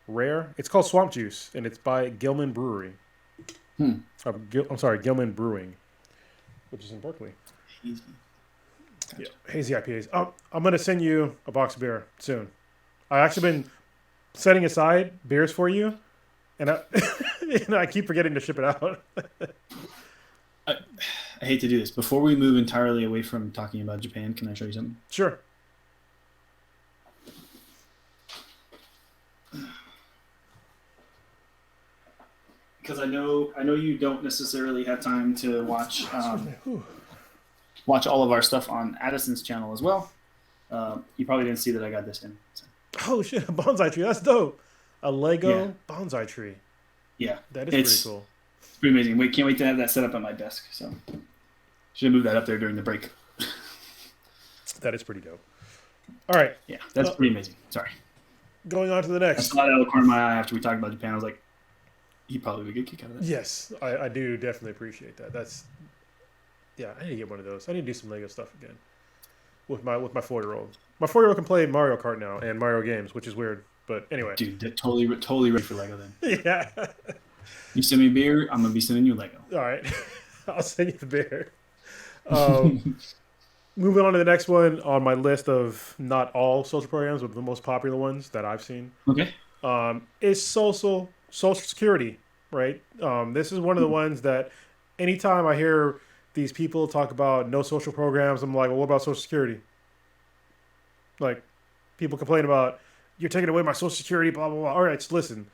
Speaker 2: rare. It's called Swamp Juice, and it's by Gilman Brewery. I'm sorry, Gilman Brewing, which is in Berkeley.
Speaker 1: Hazy. Gotcha.
Speaker 2: Yeah, hazy IPAs. Oh, I'm going to send you a box of beer soon. I've actually been setting aside beers for you, and I keep forgetting to ship it out.
Speaker 1: I hate to do this. Before we move entirely away from talking about Japan, can I show you something?
Speaker 2: Sure.
Speaker 1: Because I know you don't necessarily have time to watch all of our stuff on Addison's channel as well. You probably didn't see that I got this in. So.
Speaker 2: Oh shit! A bonsai tree. That's dope. A Lego bonsai tree.
Speaker 1: Yeah,
Speaker 2: that is pretty cool.
Speaker 1: It's pretty amazing. Can't wait to have that set up on my desk. So should have moved that up there during the break.
Speaker 2: That is pretty dope. All right.
Speaker 1: Yeah, that's pretty amazing. Sorry.
Speaker 2: Going on to the next.
Speaker 1: I saw that out of the corner of my eye after we talked about Japan. I was like, he probably would get a kick out of that.
Speaker 2: Yes, I do definitely appreciate that. Yeah, I need to get one of those. I need to do some Lego stuff again with my 4-year-old. My 4-year-old can play Mario Kart now and Mario games, which is weird. But anyway,
Speaker 1: Dude, totally ready for Lego then.
Speaker 2: yeah.
Speaker 1: You send me beer, I'm gonna be sending you Lego.
Speaker 2: All right, I'll send you the bear. Um, Moving on to the next one on my list of not all social programs, but the most popular ones that I've seen,
Speaker 1: Okay.
Speaker 2: is Social Security. Right. This is one of the ones that anytime I hear these people talk about no social programs, I'm like, well, what about Social Security? Like, people complain about you're taking away my Social Security, blah blah blah. All right, so listen.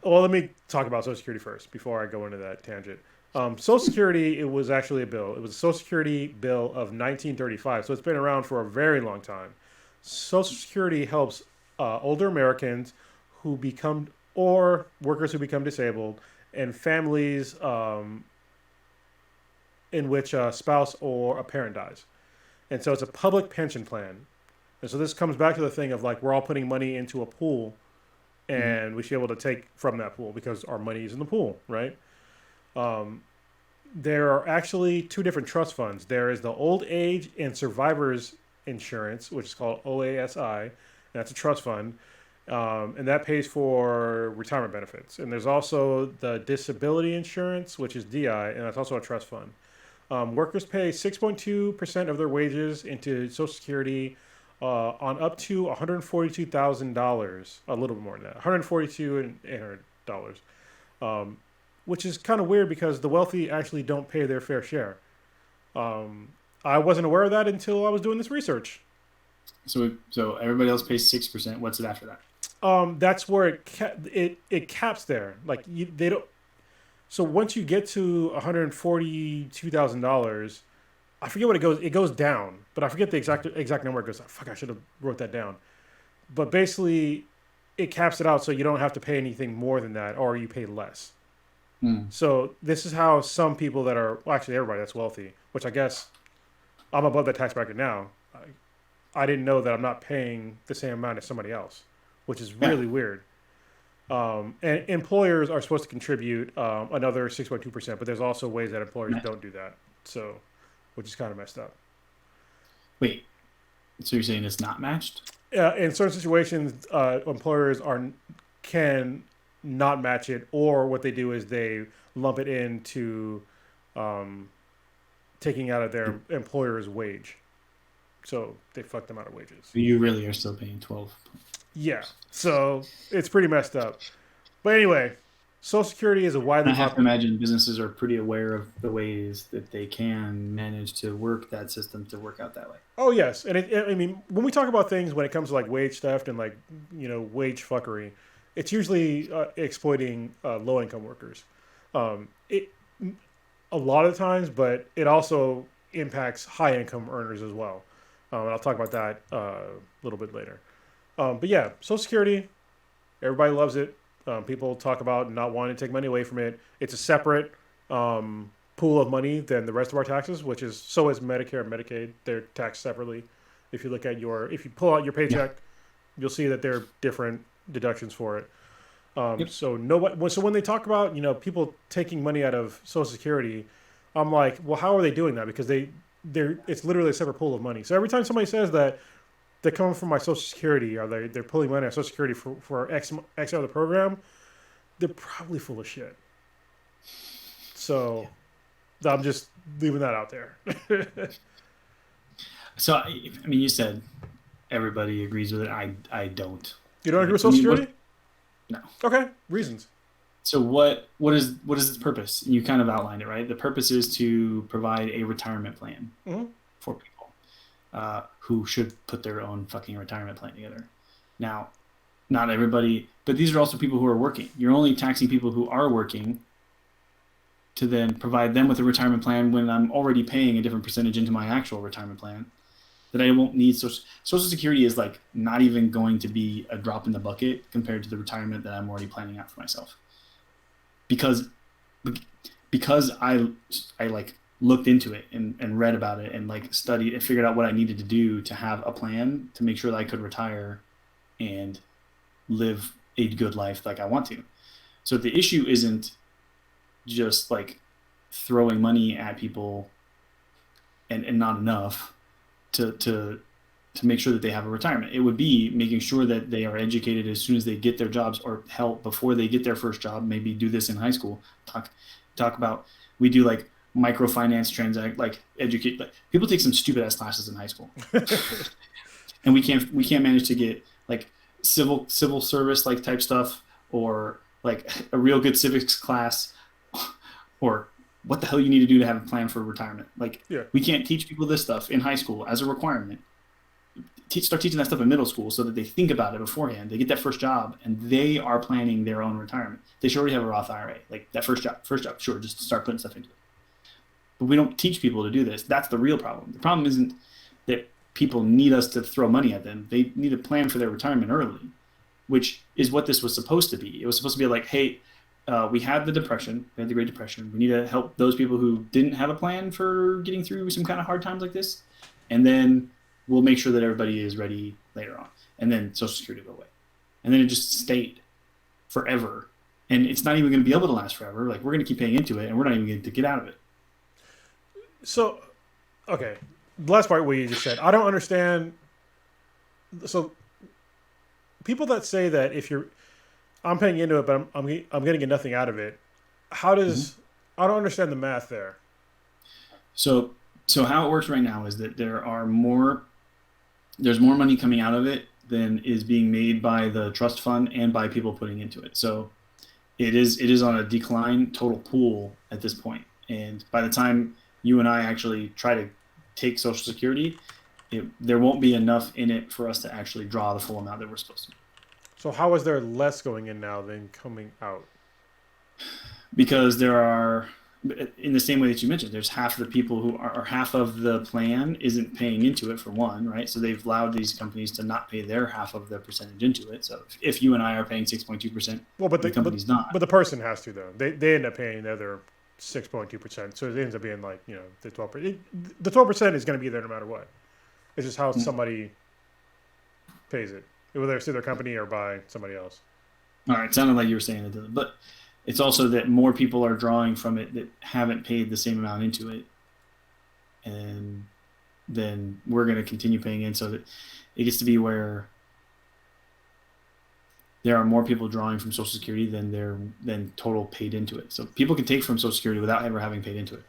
Speaker 2: Well, let me talk about Social Security first before I go into that tangent. Social Security, it was actually a bill. It was a Social Security bill of 1935, so it's been around for a very long time. Social Security helps older Americans who become or workers who become disabled and families in which a spouse or a parent dies. And so it's a public pension plan. And so this comes back to the thing of like we're all putting money into a pool and we should be able to take from that pool because our money is in the pool, right? There are actually two different trust funds. There is the Old Age and Survivors Insurance, which is called OASI, and that's a trust fund, and that pays for retirement benefits. And there's also the Disability Insurance, which is DI, and that's also a trust fund. Workers pay 6.2% of their wages into Social Security on up to $142,000, a little bit more than that, $142,800, which is kind of weird because the wealthy actually don't pay their fair share. I wasn't aware of that until I was doing this research.
Speaker 1: So everybody else pays 6%. What's it after that?
Speaker 2: That's where it caps there. Like they don't. So once you get to $142,000, I forget what it goes. It goes down, but I forget the exact number. It goes. Fuck, I should have wrote that down. But basically, it caps it out so you don't have to pay anything more than that, or you pay less. So this is how some people that are well, actually everybody that's wealthy, which I guess I'm above that tax bracket now. I didn't know that I'm not paying the same amount as somebody else, which is really weird. And employers are supposed to contribute another 6.2%, but there's also ways that employers don't do that. So, which is kind of messed up.
Speaker 1: Wait, so you're saying it's not matched?
Speaker 2: In certain situations, employers can not match it, or what they do is they lump it into taking out of their employer's wage. So they fuck them out of wages.
Speaker 1: You really are still paying 12.
Speaker 2: Yeah, so it's pretty messed up. But anyway, Social Security is a widely.
Speaker 1: I have to imagine businesses are pretty aware of the ways that they can manage to work that system to work out that way.
Speaker 2: Oh yes, and I mean, when we talk about things when it comes to like wage theft and like wage fuckery, it's usually exploiting low-income workers. It a lot of times, but it also impacts high-income earners as well. And I'll talk about that a little bit later. But yeah, Social Security, everybody loves it. People talk about not wanting to take money away from it. It's a separate pool of money than the rest of our taxes, which is so is Medicare and Medicaid. They're taxed separately. If you look at if you pull out your paycheck, you'll see that there are different deductions for it. So when they talk about people taking money out of Social Security, I'm like, well, how are they doing that? Because it's literally a separate pool of money. So every time somebody says that they're coming from my Social Security or they're pulling money out of Social Security for X other program, they're probably full of shit. So I'm just leaving that out there.
Speaker 1: So I mean, you said everybody agrees with it. I don't.
Speaker 2: You don't agree with Social Security?
Speaker 1: No.
Speaker 2: Okay. Reasons.
Speaker 1: So what is its purpose? You kind of outlined it, right? The purpose is to provide a retirement plan for people who should put their own fucking retirement plan together. Now, not everybody, but these are also people who are working. You're only taxing people who are working to then provide them with a retirement plan when I'm already paying a different percentage into my actual retirement plan that I won't need. Social Security is like not even going to be a drop in the bucket compared to the retirement that I'm already planning out for myself. Because I like looked into it and read about it and like studied and figured out what I needed to do to have a plan to make sure that I could retire and live a good life like I want to. So the issue isn't just like throwing money at people and not enough to make sure that they have a retirement. It would be making sure that they are educated as soon as they get their jobs, or help before they get their first job. Maybe do this in high school. Talk about, we do like microfinance transact, like educate, like people take some stupid ass classes in high school, and we can't manage to get like civil service like type stuff, or like a real good civics class, or what the hell you need to do to have a plan for retirement. Like,
Speaker 2: Yeah.
Speaker 1: we can't teach people this stuff in high school as a requirement. Start teaching that stuff in middle school so that they think about it beforehand. They get that first job and they are planning their own retirement. They should already have a Roth IRA. Like that first job, sure, just start putting stuff into it. But we don't teach people to do this. That's the real problem. The problem isn't that people need us to throw money at them. They need to plan for their retirement early, which is what this was supposed to be. It was supposed to be like, hey, we had the Depression, we had the Great Depression. We need to help those people who didn't have a plan for getting through some kind of hard times like this. And then we'll make sure that everybody is ready later on. And then Social Security will go away. And then it just stayed forever. And it's not even going to be able to last forever. Like, we're going to keep paying into it and we're not even going to get out of it.
Speaker 2: So, okay. The last part what you just said, I don't understand. So, people that say that if I'm paying into it, but I'm going to get nothing out of it. How does, I don't understand the math there.
Speaker 1: So how it works right now is that there's more money coming out of it than is being made by the trust fund and by people putting into it. So it is on a decline total pool at this point. And by the time you and I actually try to take Social Security, there won't be enough in it for us to actually draw the full amount that we're supposed to.
Speaker 2: So how is there less going in now than coming out?
Speaker 1: Because there are, in the same way that you mentioned, there's half of the people who are, or half of the plan isn't paying into it for one, right? So they've allowed these companies to not pay their half of the percentage into it. So if you and I are paying 6.2%,
Speaker 2: well, but
Speaker 1: the company's not.
Speaker 2: But the person has to though. They end up paying the other 6.2%. So it ends up being like, the 12%. The 12% is going to be there no matter what. It's just how somebody pays it, whether it's through their company or by somebody else.
Speaker 1: All right, it sounded like you were saying it doesn't, but it's also that more people are drawing from it that haven't paid the same amount into it, and then we're going to continue paying in, so that it gets to be where there are more people drawing from Social Security than total paid into it. So people can take from Social Security without ever having paid into it.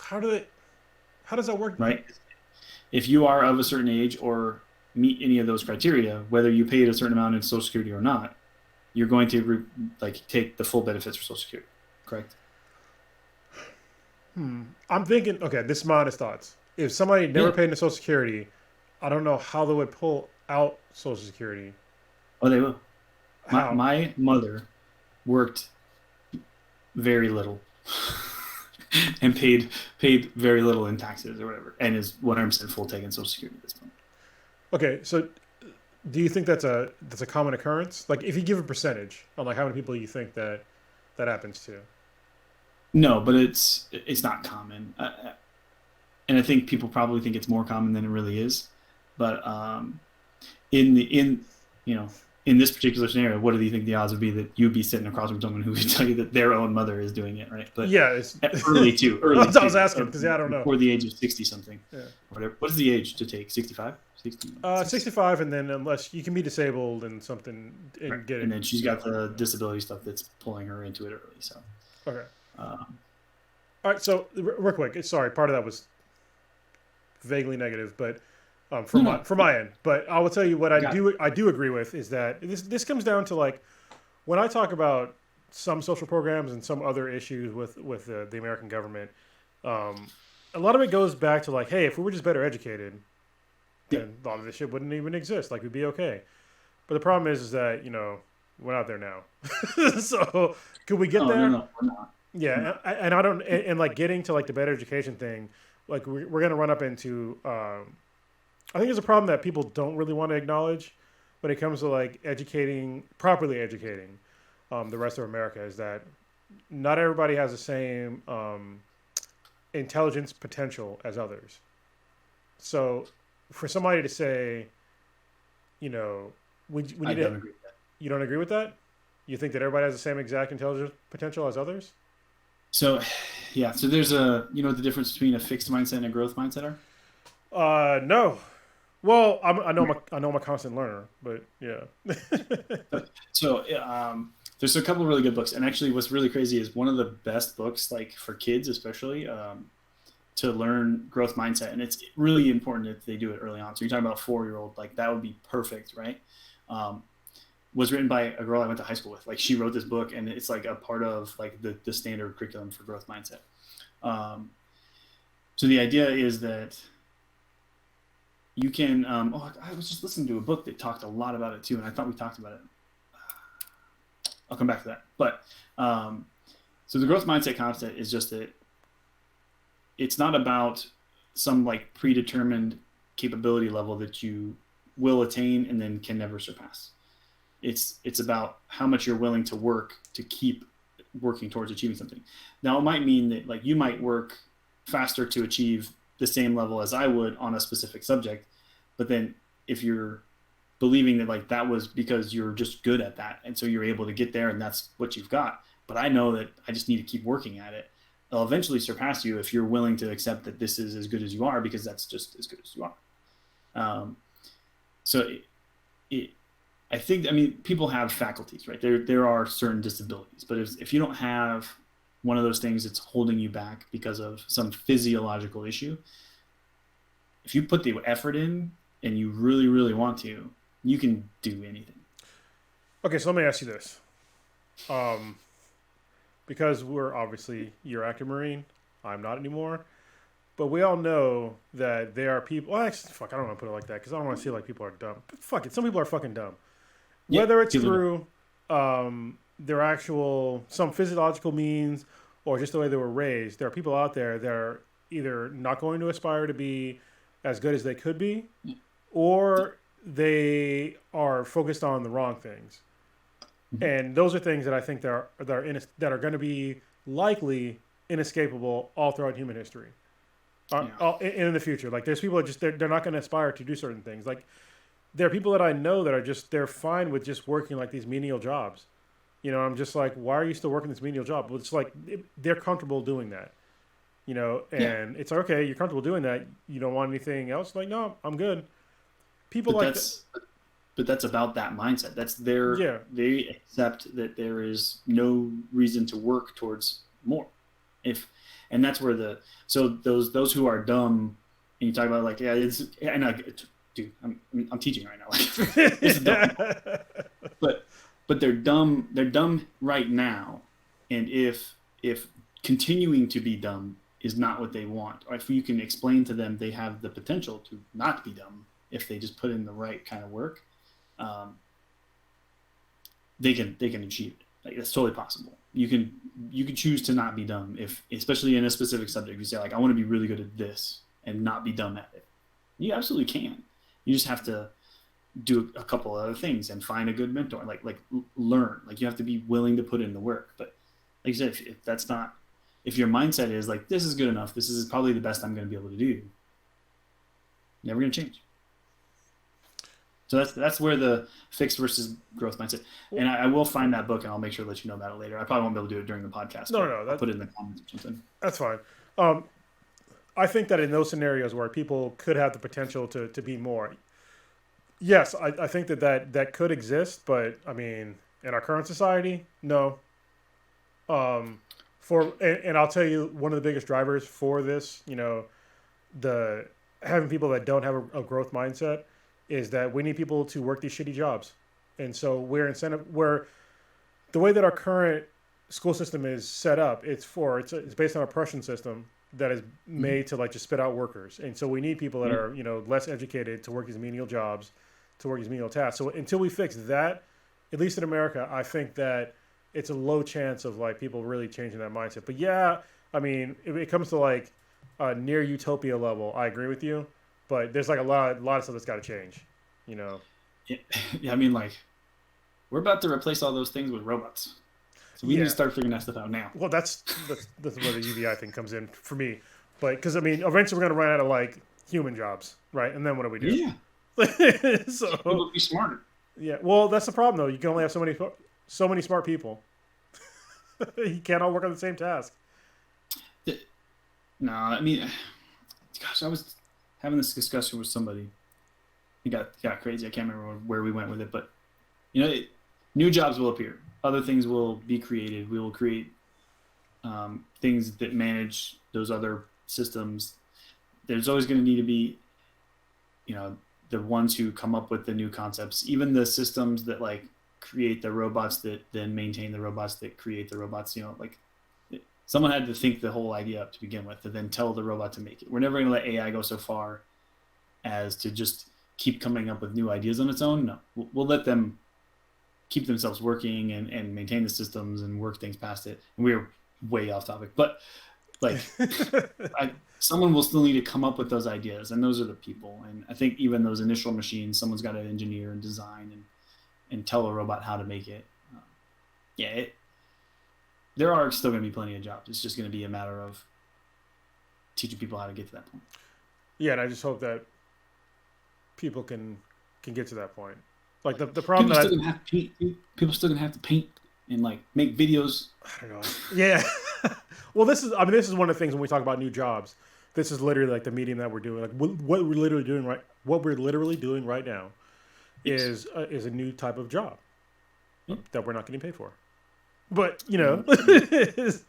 Speaker 2: How does that work?
Speaker 1: Right? If you are of a certain age or meet any of those criteria, whether you paid a certain amount in Social Security or not, you're going to take the full benefits for Social Security, correct?
Speaker 2: I'm thinking, okay, this is my honest thoughts. If somebody never paid into Social Security, I don't know how they would pull out Social Security.
Speaker 1: Oh, they will.
Speaker 2: How?
Speaker 1: My mother worked very little and paid very little in taxes or whatever, and is 100% full take in Social Security at this point.
Speaker 2: Okay, so do you think that's a common occurrence? Like, if you give a percentage on like how many people you think that happens to?
Speaker 1: No, but it's not common, and I think people probably think it's more common than it really is. But in this particular scenario, what do you think the odds would be that you'd be sitting across from someone who would tell you that their own mother is doing it, right? But
Speaker 2: yeah, it's
Speaker 1: early too.
Speaker 2: That's what I was asking, because I don't know.
Speaker 1: Before the age of 60 something.
Speaker 2: Yeah.
Speaker 1: Whatever. What is the age to take? 65? 60?
Speaker 2: 65, and then unless you can be disabled and something and
Speaker 1: Right.
Speaker 2: get it.
Speaker 1: And then she's got the disability stuff that's pulling her into it early. So.
Speaker 2: Okay. All right. So real quick, sorry, part of that was vaguely negative, but from my end. But I will tell you what I do agree with is that this comes down to, like, when I talk about some social programs and some other issues with the American government, a lot of it goes back to, like, hey, if we were just better educated, then a lot of this shit wouldn't even exist. Like, we'd be okay. But the problem is that, we're not there now. So could we get there?
Speaker 1: No, we're not.
Speaker 2: Yeah, and I don't, and like getting to like the better education thing, like we're going to run up into, I think there's a problem that people don't really want to acknowledge when it comes to like properly educating the rest of America, is that not everybody has the same intelligence potential as others. So for somebody to say, we need
Speaker 1: I don't agree with that.
Speaker 2: You don't agree with that? You think that everybody has the same exact intelligence potential as others?
Speaker 1: So Yeah. So there's what the difference between a fixed mindset and a growth mindset
Speaker 2: No. Well, I know
Speaker 1: are?
Speaker 2: I'm a constant learner, but yeah.
Speaker 1: So there's a couple of really good books, and actually, what's really crazy is one of the best books, like for kids especially, to learn growth mindset, and it's really important that they do it early on. So you're talking about a 4-year-old, like that would be perfect, right? Um, was written by a girl I went to high school with. Like she wrote this book, and it's like a part of like the standard curriculum for growth mindset. Um, so the idea is that you can. I was just listening to a book that talked a lot about it too, and I thought we talked about it. I'll come back to that. But so the growth mindset concept is just that it's not about some like predetermined capability level that you will attain and then can never surpass. It's about how much you're willing to work to keep working towards achieving something. Now it might mean that like you might work faster to achieve the same level as I would on a specific subject, but then if you're believing that like that was because you're just good at that and so you're able to get there and that's what you've got, but I know that I just need to keep working at it, they'll eventually surpass you if you're willing to accept that this is as good as you are, because that's just as good as you are. So I think, I mean, people have faculties, right? There are certain disabilities, but if you don't have one of those things that's holding you back because of some physiological issue, if you put the effort in and you really, really want to, you can do anything.
Speaker 2: Okay, so let me ask you this. Because you're active Marine, I'm not anymore. But we all know that there are people. Well, actually, fuck, I don't want to put it like that because I don't want to feel like people are dumb. But fuck it, some people are fucking dumb.
Speaker 1: Yeah,
Speaker 2: Whether it's through their actual some physiological means or just the way they were raised, there are people out there that are either not going to aspire to be as good as they could be, or they are focused on the wrong things. Mm-hmm. And those are things that I think that are going to be likely inescapable all throughout human history. In the future, like there's people that just they're not going to aspire to do certain things. Like there are people that I know that are just they're fine with just working like these menial jobs. You know, I'm just like, why are you still working this menial job? Well, it's like they're comfortable doing that. You know, and it's like, okay, you're comfortable doing that. You don't want anything else? Like, no, I'm good. People
Speaker 1: but that's about that mindset. That's they accept that there is no reason to work towards more. And that's where those who are dumb, and you talk about like, yeah, dude, I'm teaching right now. Like, it's dumb. But they're dumb. They're dumb right now, and if continuing to be dumb is not what they want, or if you can explain to them they have the potential to not be dumb if they just put in the right kind of work, they can achieve it. Like that's totally possible. You can choose to not be dumb especially in a specific subject. You say like, I want to be really good at this and not be dumb at it. You absolutely can. You just have to do a couple other things and find a good mentor. Like learn. Like you have to be willing to put in the work. But like you said, if your mindset is like, this is good enough, this is probably the best I'm going to be able to do, never going to change. So that's where the fixed versus growth mindset. And I will find that book and I'll make sure to let you know about it later. I probably won't be able to do it during the podcast.
Speaker 2: No,
Speaker 1: I'll put it in the comments or something.
Speaker 2: That's fine. I think that in those scenarios where people could have the potential to be more, yes, I think that could exist. But I mean, in our current society, no. And I'll tell you, one of the biggest drivers for this, you know, the having people that don't have a growth mindset is that we need people to work these shitty jobs. And so we're the way that our current school system is set up, it's based on a Prussian system that is made to like just spit out workers. And so we need people that are, you know, less educated to work these menial jobs, to work these menial tasks. So until we fix that, at least in America, I think that it's a low chance of like people really changing that mindset. But yeah, I mean, if it comes to like near utopia level, I agree with you. But there's like a lot of stuff that's got to change, you know.
Speaker 1: Yeah, I mean, like we're about to replace all those things with robots, so we need to start figuring that stuff out now.
Speaker 2: Well, that's where the UBI thing comes in for me. But because I mean, eventually we're gonna run out of like human jobs, right? And then what do we do?
Speaker 1: Yeah,
Speaker 2: so
Speaker 1: people be smarter.
Speaker 2: Yeah, well, that's the problem though. You can only have so many smart people. You can't all work on the same task.
Speaker 1: No, I mean, gosh, I was having this discussion with somebody. It got crazy. I can't remember where we went with it, but you know, new jobs will appear. Other things will be created. We will create things that manage those other systems. There's always going to need to be, you know, the ones who come up with the new concepts, even the systems that like create the robots that then maintain the robots that create the robots. You know, like someone had to think the whole idea up to begin with, to then tell the robot to make it. We're never going to let AI go so far as to just keep coming up with new ideas on its own. No, we'll let them keep themselves working and maintain the systems and work things past it. And we're way off topic, but like someone will still need to come up with those ideas, and those are the people. And I think even those initial machines, someone's got to engineer and design and tell a robot how to make it. Yeah, there are still going to be plenty of jobs. It's just going to be a matter of teaching people how to get to that point.
Speaker 2: Yeah, and I just hope that people can get to that point. Like the problem
Speaker 1: people still gonna have to paint. People still gonna have to paint and like make videos.
Speaker 2: I don't know. Yeah. Well, this is one of the things when we talk about new jobs. This is literally like the medium that we're doing. Like what we're literally doing right now is a new type of job that we're not getting paid for. But you know, this
Speaker 1: is.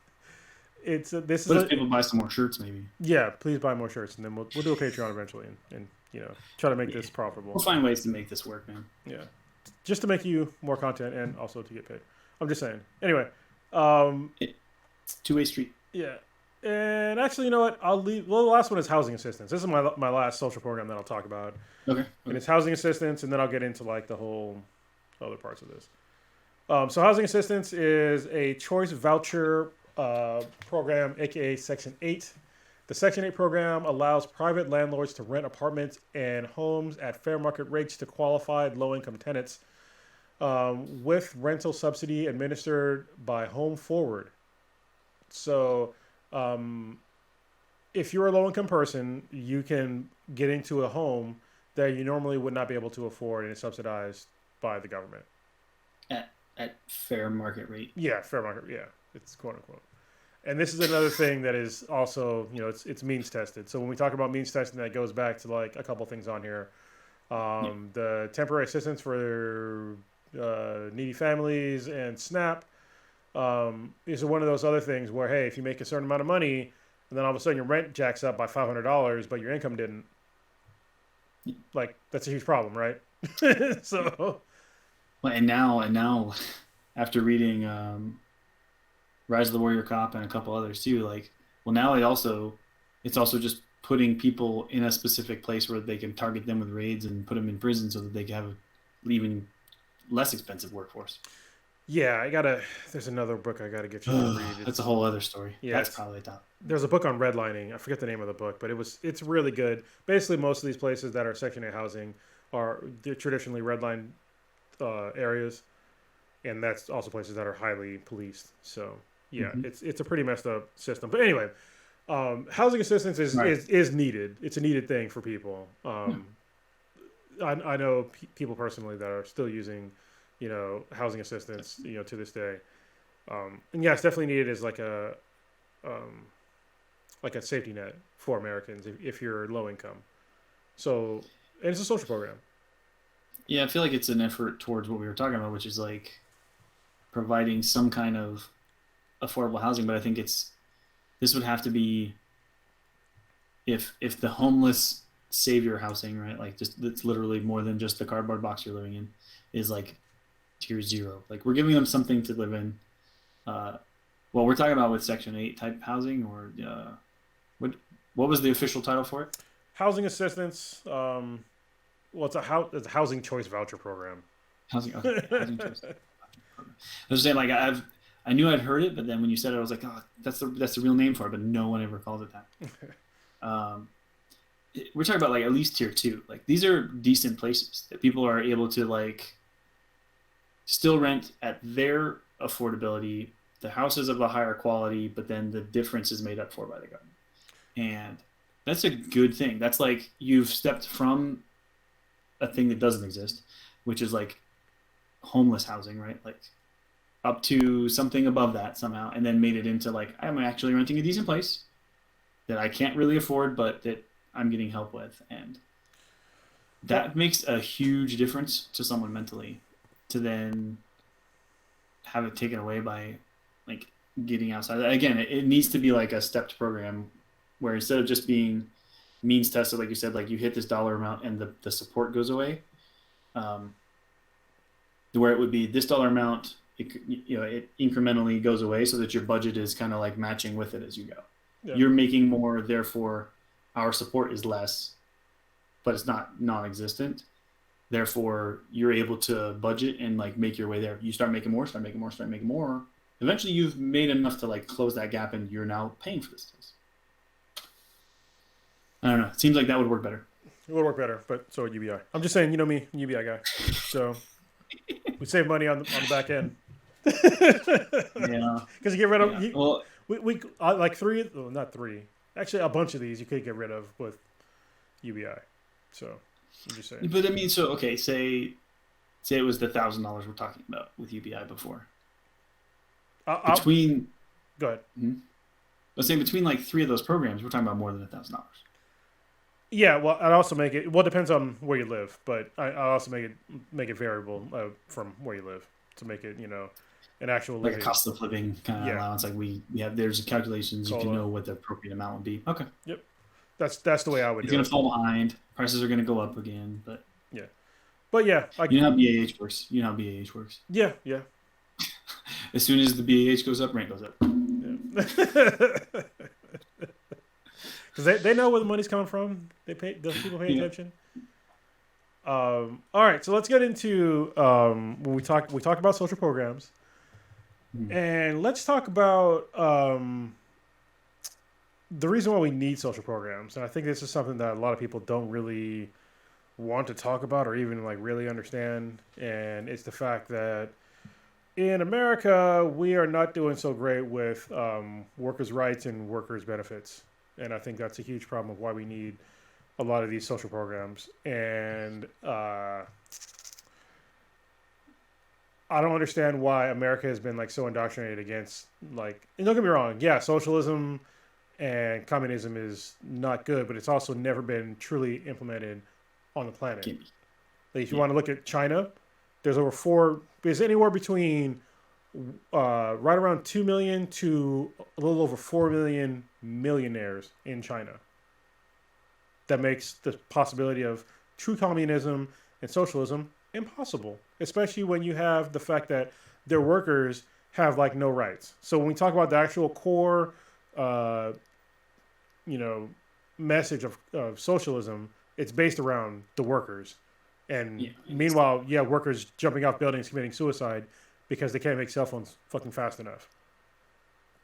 Speaker 1: If people buy some more shirts, maybe.
Speaker 2: Yeah, please buy more shirts, and then we'll do a Patreon eventually, and you know, try to make this profitable.
Speaker 1: We'll find ways to make this work, man.
Speaker 2: Yeah, just to make you more content and also to get paid. I'm just saying. Anyway,
Speaker 1: two-way street.
Speaker 2: Yeah, and actually, you know what? I'll leave. Well, the last one is housing assistance. This is my last social program that I'll talk about.
Speaker 1: Okay.
Speaker 2: And it's housing assistance, and then I'll get into like the whole other parts of this. So housing assistance is a choice voucher program, aka Section 8. The Section 8 program allows private landlords to rent apartments and homes at fair market rates to qualified low-income tenants with rental subsidy administered by Home Forward. So if you're a low-income person, you can get into a home that you normally would not be able to afford, and it's subsidized by the government.
Speaker 1: At fair market rate.
Speaker 2: Yeah, fair market. Yeah, it's quote unquote. And this is another thing that is also, you know, it's means tested. So when we talk about means testing, that goes back to like a couple things on here. The temporary assistance for needy families and SNAP is one of those other things where, hey, if you make a certain amount of money and then all of a sudden your rent jacks up by $500, but your income didn't, like that's a huge problem, right? So.
Speaker 1: Well, and now, after reading Rise of the Warrior Cop and a couple others too, like, well, now it's also just putting people in a specific place where they can target them with raids and put them in prison so that they can have an even less expensive workforce.
Speaker 2: Yeah, there's another book I gotta get you to read.
Speaker 1: That's a whole other story.
Speaker 2: Yeah,
Speaker 1: that's probably top.
Speaker 2: There's a book on redlining. I forget the name of the book, but it's really good. Basically, most of these places that are Section 8 housing they're traditionally redlined areas, and that's also places that are highly policed. So yeah, it's a pretty messed up system. But anyway, housing assistance is needed. It's a needed thing for people. I know people personally that are still using, you know, housing assistance, you know, to this day. And yeah, it's definitely needed as like a safety net for Americans if you're low income. So, and it's a social program.
Speaker 1: Yeah, I feel like it's an effort towards what we were talking about, which is like providing some kind of affordable housing. But I think this would have to be if the homeless savior housing, right? Like just that's literally more than just the cardboard box you're living in, is like tier 0. Like we're giving them something to live in. Well, we're talking about with Section 8 type housing, or what was the official title for it?
Speaker 2: Housing assistance. Well, it's a housing choice voucher program.
Speaker 1: Housing choice. I was saying, like I knew I'd heard it, but then when you said it, I was like, oh, that's the real name for it, but no one ever called it that. We're talking about like at least tier 2. Like these are decent places that people are able to like still rent at their affordability. The house is of a higher quality, but then the difference is made up for by the government, and that's a good thing. That's like you've stepped from a thing that doesn't exist, which is like homeless housing, right? Like up to something above that somehow, and then made it into like, I'm actually renting a decent place that I can't really afford, but that I'm getting help with, and that makes a huge difference to someone mentally. To then have it taken away by like getting outside. Again, it needs to be like a stepped program where instead of just being means tested, like you said, like you hit this dollar amount and the support goes away. Um, where it would be this dollar amount, it incrementally goes away so that your budget is kind of like matching with it as you go.
Speaker 2: Yeah.
Speaker 1: You're making more, therefore our support is less, but it's not non-existent. Therefore, you're able to budget and like make your way there. You start making more, start making more, start making more. Eventually, you've made enough to like close that gap, and you're now paying for this test. I don't know. It seems like that would work better.
Speaker 2: It would work better, but so would UBI. I'm just saying, you know me, UBI guy. So we save money on the back end.
Speaker 1: Yeah.
Speaker 2: Because you get rid of
Speaker 1: Well,
Speaker 2: not three. Actually, a bunch of these you could get rid of with UBI. So I'm just saying.
Speaker 1: but I mean, so okay, say it was the $1,000 we're talking about with UBI before. Between
Speaker 2: Go ahead.
Speaker 1: let's say between like 3 of those programs, we're talking about more than $1,000.
Speaker 2: Yeah, well, I'd also make it. Well, it depends on where you live, but I also make it variable from where you live to make it, an actual
Speaker 1: Like
Speaker 2: living.
Speaker 1: a cost of living kind of allowance. Like we have, there's calculations you can know what the appropriate amount would be. Okay.
Speaker 2: Yep, that's the way I would
Speaker 1: It's
Speaker 2: do
Speaker 1: going
Speaker 2: it.
Speaker 1: to fall behind. Prices are going to go up again, but
Speaker 2: Yeah, but yeah,
Speaker 1: you know how BAH works. You know how BAH works.
Speaker 2: yeah.
Speaker 1: As soon as the BAH goes up, rent goes up.
Speaker 2: Because they know where the money's coming from. Those people pay attention. All right, so let's get into when we talked about social programs, and let's talk about the reason why we need social programs. And I think this is something that a lot of people don't really want to talk about or even like really understand. And it's the fact that in America, we are not doing so great with workers' rights and workers' benefits. And I think that's a huge problem of why we need a lot of these social programs. And I don't understand why America has been like so indoctrinated against like, and don't get me wrong, yeah, socialism and communism is not good, but it's also never been truly implemented on the planet. Like if you want to look at China, there's anywhere between right around 2 million to a little over 4 million millionaires in China. That makes the possibility of true communism and socialism impossible, especially when you have the fact that their workers have like no rights. So when we talk about the actual core, message of socialism, it's based around the workers. And meanwhile, workers jumping off buildings committing suicide because they can't make cell phones fucking fast enough.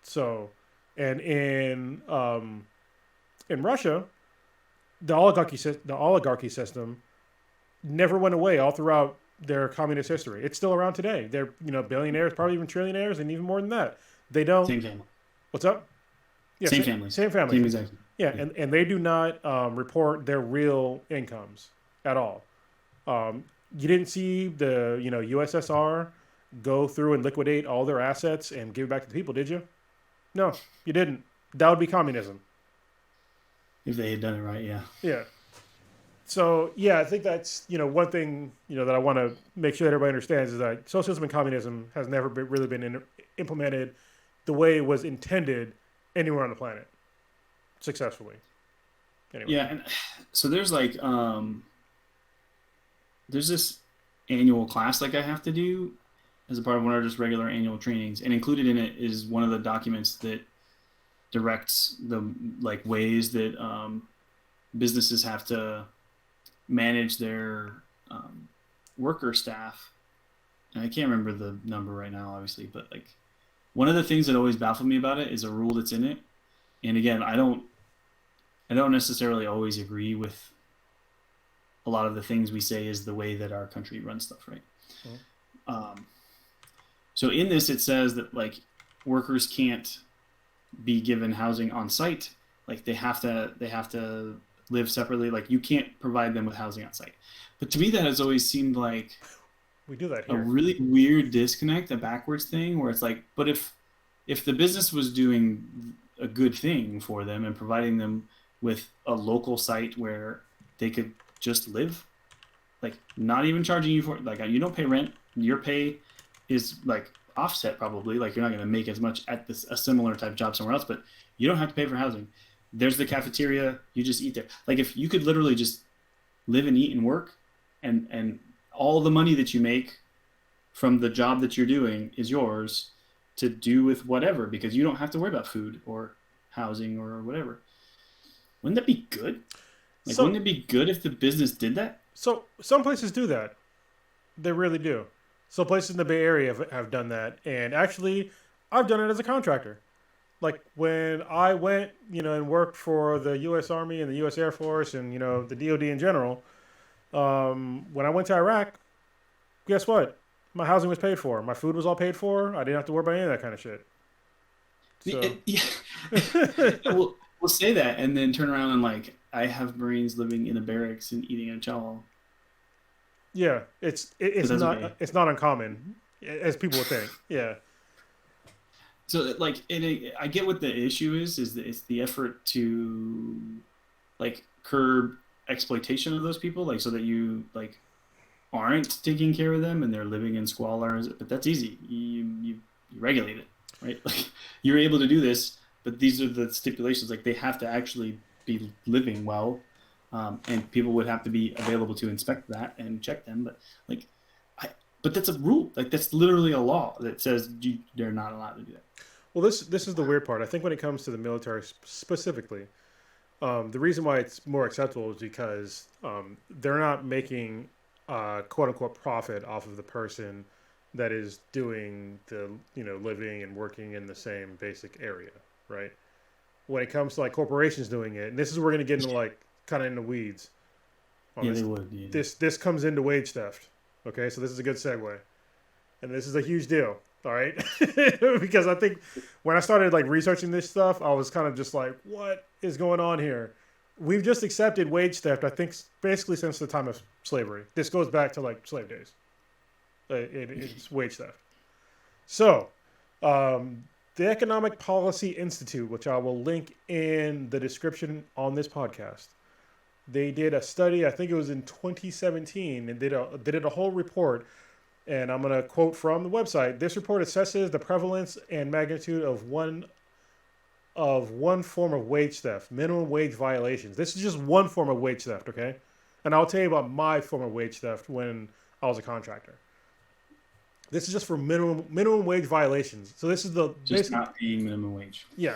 Speaker 2: So, and in Russia, the oligarchy system never went away all throughout their communist history. It's still around today. They're billionaires, probably even trillionaires, and even more than that. They don't.
Speaker 1: Same family.
Speaker 2: What's up? Yeah,
Speaker 1: same family.
Speaker 2: Same family.
Speaker 1: Same exact.
Speaker 2: Yeah, and they do not report their real incomes at all. You didn't see the USSR go through and liquidate all their assets and give it back to the people, did you? No, you didn't. That would be communism.
Speaker 1: If they had done it right, yeah.
Speaker 2: Yeah. So I think that's one thing that I want to make sure that everybody understands is that socialism and communism has never really been implemented the way it was intended anywhere on the planet successfully. Anyway.
Speaker 1: Yeah, and so there's like there's this annual class like I have to do as a part of one of our just regular annual trainings, and included in it is one of the documents that directs the like ways that businesses have to manage their worker staff. And I can't remember the number right now, obviously, but like one of the things that always baffled me about it is a rule that's in it. And again, I don't necessarily always agree with a lot of the things we say is the way that our country runs stuff, right? Mm-hmm. So in this, it says that like workers can't be given housing on site. Like they have to live separately. Like you can't provide them with housing on site. But to me, that has always seemed like
Speaker 2: we do that here.
Speaker 1: A really weird disconnect, a backwards thing where it's like, but if the business was doing a good thing for them and providing them with a local site where they could just live, like not even charging you for, like, you don't pay rent. Your pay is like offset, probably, like you're not going to make as much at this a similar type job somewhere else, but you don't have to pay for housing. There's the cafeteria, you just eat there. Like if you could literally just live and eat and work, and all the money that you make from the job that you're doing is yours to do with whatever, because you don't have to worry about food or housing or whatever. Wouldn't that be good? Like,
Speaker 2: So,
Speaker 1: wouldn't it be good if the business did that?
Speaker 2: so some places do that. They really do. So places in the Bay Area have done that, and actually, I've done it as a contractor. Like when I went, and worked for the U.S. Army and the U.S. Air Force and the DoD in general. When I went to Iraq, guess what? My housing was paid for. My food was all paid for. I didn't have to worry about any of that kind of shit. So,
Speaker 1: Yeah. We'll say that and then turn around and like, I have Marines living in a barracks and eating a chow.
Speaker 2: yeah,
Speaker 1: But
Speaker 2: it's
Speaker 1: that's
Speaker 2: not
Speaker 1: okay.
Speaker 2: it's not uncommon as people would think. Yeah,
Speaker 1: So like, I get what the issue is that it's the effort to like curb exploitation of those people, like so that you like aren't taking care of them and they're living in squalor. But that's easy. You regulate it, right? Like you're able to do this, but these are the stipulations. Like they have to actually be living well, and people would have to be available to inspect that and check them. But like, but that's a rule. Like that's literally a law that says they're not allowed to do that.
Speaker 2: well, this is the weird part. I think when it comes to the military specifically, the reason why it's more acceptable is because they're not making quote unquote profit off of the person that is doing the living and working in the same basic area, right? When it comes to like corporations doing it, and this is where we're going to get into like kind of in the weeds on
Speaker 1: Yeah,
Speaker 2: this.
Speaker 1: they would. Yeah.
Speaker 2: This comes into wage theft. Okay, so this is a good segue, and this is a huge deal. All right, because I think when I started like researching this stuff, I was kind of just like, what is going on here? We've just accepted wage theft. I think basically since the time of slavery. This goes back to like slave days. It's wage theft. So, the Economic Policy Institute, which I will link in the description on this podcast, they did a study. I think it was in 2017, and they did a whole report. And I'm going to quote from the website. This report assesses the prevalence and magnitude of one form of wage theft, minimum wage violations. This is just one form of wage theft, okay? And I'll tell you about my form of wage theft when I was a contractor. This is just for minimum wage violations. So this is the
Speaker 1: Just not paying minimum wage.
Speaker 2: yeah.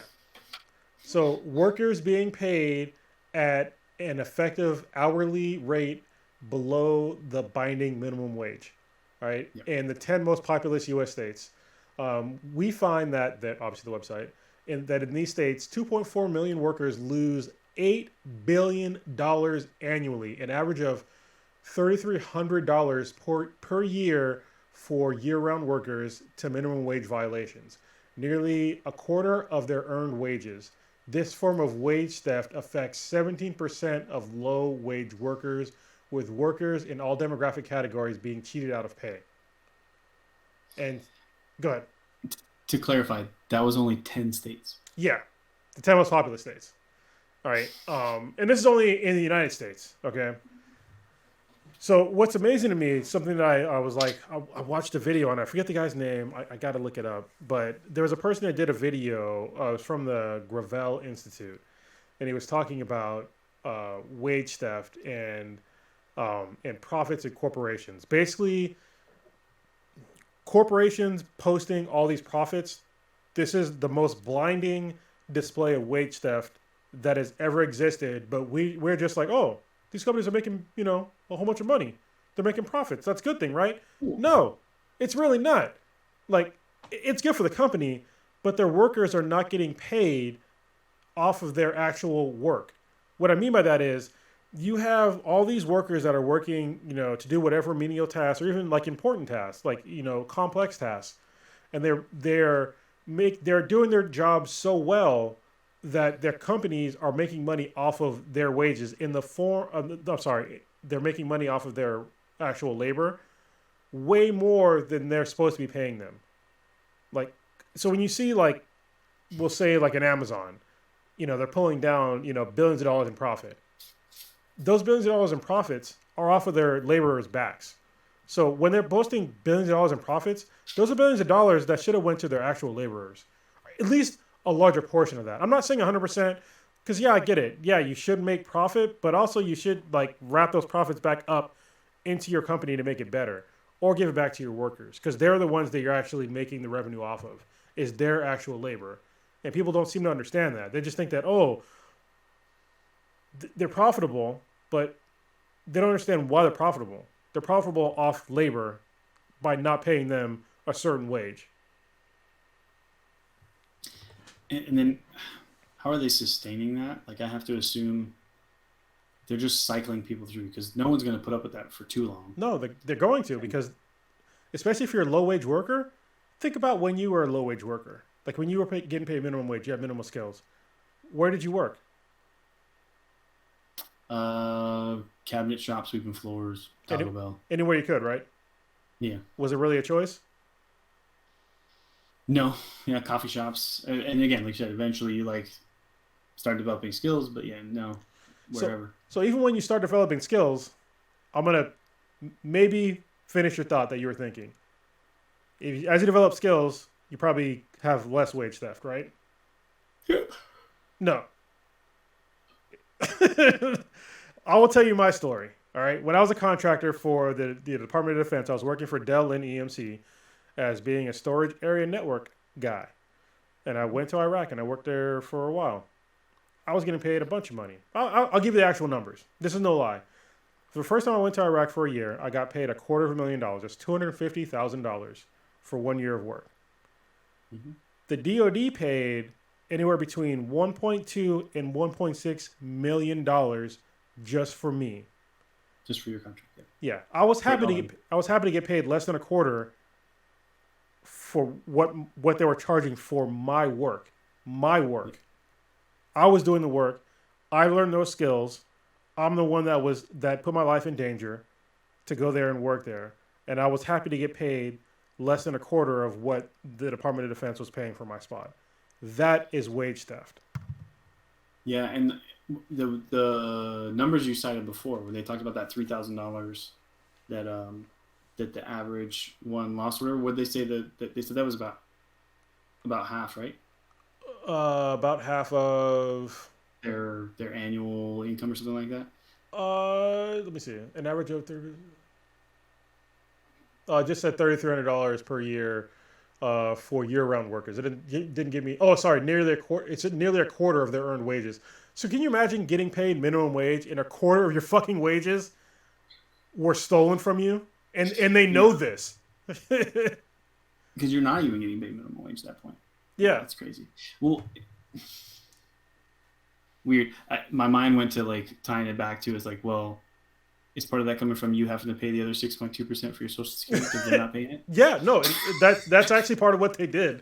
Speaker 2: So workers being paid at an effective hourly rate below the binding minimum wage, right?
Speaker 1: Yeah.
Speaker 2: In the 10 most populous U.S. states, we find that obviously the website, that in these states, 2.4 million workers lose $8 billion annually, an average of $3,300 per year for year-round workers to minimum wage violations, nearly a quarter of their earned wages. This form of wage theft affects 17% of low-wage workers, with workers in all demographic categories being cheated out of pay. And go ahead.
Speaker 1: To clarify, that was only 10 states.
Speaker 2: Yeah, the 10 most populous states. All right. And this is only in the United States, okay? So what's amazing to me, something that I was like, I watched a video on, I forget the guy's name, I got to look it up, but there was a person that did a video, it was from the Gravel Institute, and he was talking about wage theft and profits at corporations. Basically, corporations posting all these profits, this is the most blinding display of wage theft that has ever existed, but we're just like, oh, these companies are making, a whole bunch of money. They're making profits. That's a good thing, right? No, it's really not. Like, it's good for the company, but their workers are not getting paid off of their actual work. What I mean by that is you have all these workers that are working, to do whatever menial tasks or even like important tasks, like, complex tasks. And they're doing their job so well that their companies are making money off of their wages in the form of, they're making money off of their actual labor way more than they're supposed to be paying them. Like, so when you see like we'll say like an Amazon, they're pulling down, billions of dollars in profit. Those billions of dollars in profits are off of their laborers' backs. So when they're boasting billions of dollars in profits, those are billions of dollars that should have went to their actual laborers. At least a larger portion of that. I'm not saying 100%, because yeah, I get it. Yeah, you should make profit, but also you should like wrap those profits back up into your company to make it better, or give it back to your workers, because they're the ones that you're actually making the revenue off of, is their actual labor. And people don't seem to understand that. They just think that, oh, they're profitable, but they don't understand why they're profitable. They're profitable off labor by not paying them a certain wage.
Speaker 1: And then how are they sustaining that? Like, I have to assume they're just cycling people through, because no one's going to put up with that for too long.
Speaker 2: No, they're going to, because especially if you're a low-wage worker, think about when you were a low-wage worker. Like when you were getting paid minimum wage, you had minimal skills. Where did you work?
Speaker 1: Cabinet shop, sweeping floors, Taco Bell.
Speaker 2: Anywhere you could, right?
Speaker 1: Yeah.
Speaker 2: Was it really a choice?
Speaker 1: No. Yeah, coffee shops. And again, like you said, eventually you like start developing skills, but yeah, no, wherever.
Speaker 2: So even when you start developing skills, I'm going to maybe finish your thought that you were thinking. As you develop skills, you probably have less wage theft, right?
Speaker 1: Yeah.
Speaker 2: No. I will tell you my story. All right. When I was a contractor for the Department of Defense, I was working for Dell and EMC as being a storage area network guy. And I went to Iraq and I worked there for a while. I was getting paid a bunch of money. I'll give you the actual numbers. This is no lie. For the first time I went to Iraq for a year, I got paid $250,000. That's $250,000 for 1 year of work. Mm-hmm. The DoD paid anywhere between $1.2 and $1.6 million just for me.
Speaker 1: Just for your contract.
Speaker 2: Yeah, I was happy to get paid less than a quarter for what they were charging for my work. My work. I was doing the work. I learned those skills. I'm the one that put my life in danger to go there and work there, and I was happy to get paid less than a quarter of what the Department of Defense was paying for my spot. That is wage theft.
Speaker 1: Yeah, and the numbers you cited before, when they talked about that $3,000 that the average one lost, whatever, what they say that they said that was about half, right?
Speaker 2: About half of
Speaker 1: their annual income or something like that.
Speaker 2: Let me see. An average of just said $3,300 per year for year-round workers. It didn't give me. Oh, sorry, nearly a quarter. It's nearly a quarter of their earned wages. So can you imagine getting paid minimum wage and a quarter of your fucking wages were stolen from you, and they know this?
Speaker 1: Because you're not even getting paid minimum wage at that point.
Speaker 2: Yeah,
Speaker 1: that's crazy. Well, weird. My mind went to like tying it back to, it's like, well, is part of that coming from you having to pay the other 6.2% for your Social Security because they're not paying it?
Speaker 2: Yeah, no, that's actually part of what they did.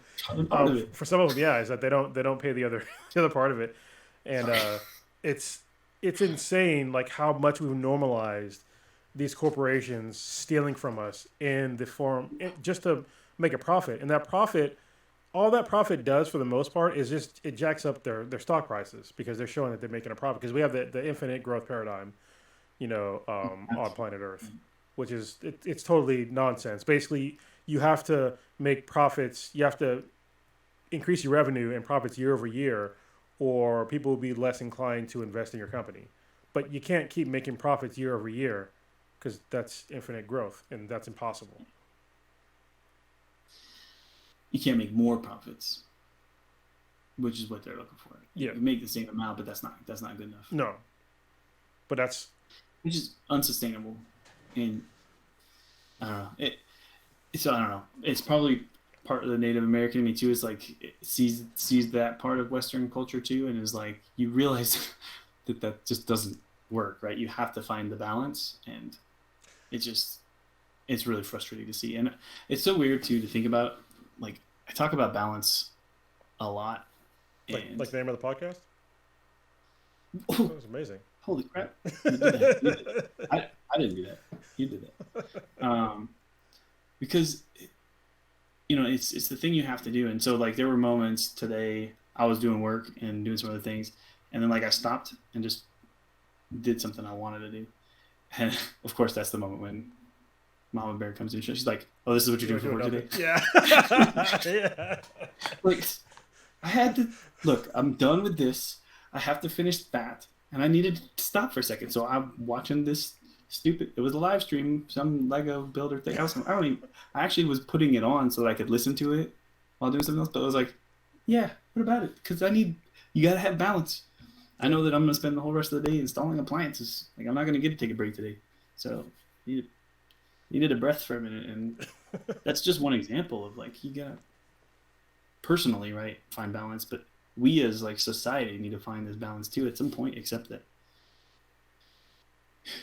Speaker 2: For some of them, yeah, is that they don't pay the other part of it, and it's insane like how much we've normalized these corporations stealing from us in the form just to make a profit, and that profit. All that profit does, for the most part, is just it jacks up their stock prices because they're showing that they're making a profit. Because we have the infinite growth paradigm, on planet Earth, which is it's totally nonsense. Basically, you have to make profits. You have to increase your revenue and profits year over year, or people will be less inclined to invest in your company. But you can't keep making profits year over year because that's infinite growth, and that's impossible.
Speaker 1: You can't make more profits, which is what they're looking for.
Speaker 2: Yeah,
Speaker 1: you make the same amount, but that's not good enough.
Speaker 2: No, but
Speaker 1: which is unsustainable. And I don't know. So I don't know. It's probably part of the Native American in me too. Is like it sees that part of Western culture too, and is like you realize that just doesn't work, right? You have to find the balance, and it's really frustrating to see, and it's so weird too to think about. Like, I talk about balance a lot.
Speaker 2: Like the name of the podcast?
Speaker 1: Oh,
Speaker 2: that was amazing.
Speaker 1: Holy crap. You did that. I didn't do that. You did that. Because it's the thing you have to do. And so like there were moments today I was doing work and doing some other things, and then like I stopped and just did something I wanted to do. And of course, that's the moment when Mama Bear comes in. She's like, "Oh, this is what you're doing for work today."
Speaker 2: Yeah. Yeah.
Speaker 1: Like, I had to look. I'm done with this. I have to finish that, and I needed to stop for a second. So I'm watching this stupid. It was a live stream, some Lego builder thing. I don't even. I actually was putting it on so that I could listen to it while doing something else. But I was like, "Yeah, what about it?" Because you gotta have balance. I know that I'm gonna spend the whole rest of the day installing appliances. Like I'm not gonna get to take a break today. So needed a breath for a minute, and that's just one example of like you gotta personally, right, find balance, but we as like society need to find this balance too at some point. Accept that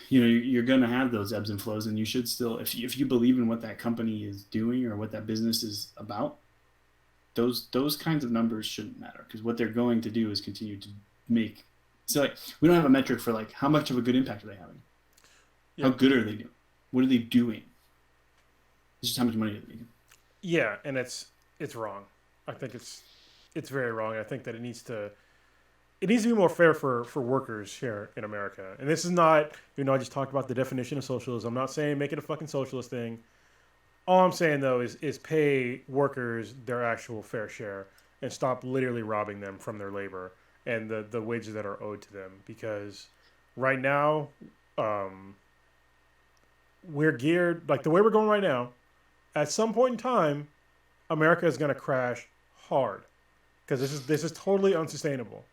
Speaker 1: you're gonna have those ebbs and flows, and you should still, if you believe in what that company is doing or what that business is about, those kinds of numbers shouldn't matter, because what they're going to do is continue to make. So like we don't have a metric for like how much of a good impact are they having, how good are they doing, what are they doing? It's just how much money are they making.
Speaker 2: Yeah, and it's wrong. I think it's very wrong. I think that it needs to be more fair for workers here in America. And this is not, I just talked about the definition of socialism. I'm not saying make it a fucking socialist thing. All I'm saying though is pay workers their actual fair share and stop literally robbing them from their labor and the wages that are owed to them. Because right now, we're geared, like the way we're going right now, at some point in time, America is going to crash hard, because this is totally unsustainable.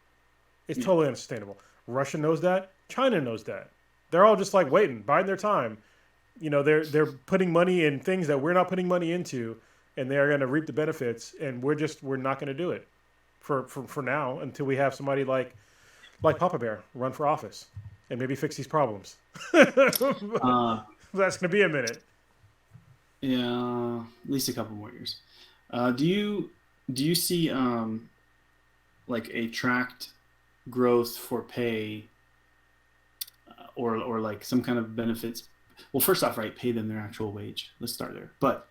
Speaker 2: It's totally unsustainable. Russia knows that. China knows that. They're all just like waiting, biding their time. They're putting money in things that we're not putting money into, and they are going to reap the benefits. And we're not going to do it for now, until we have somebody like Papa Bear run for office and maybe fix these problems. That's going to be a minute.
Speaker 1: Yeah, at least a couple more years. Do you see like a tracked growth for pay, or like some kind of benefits? Well, first off, right, pay them their actual wage. Let's start there. But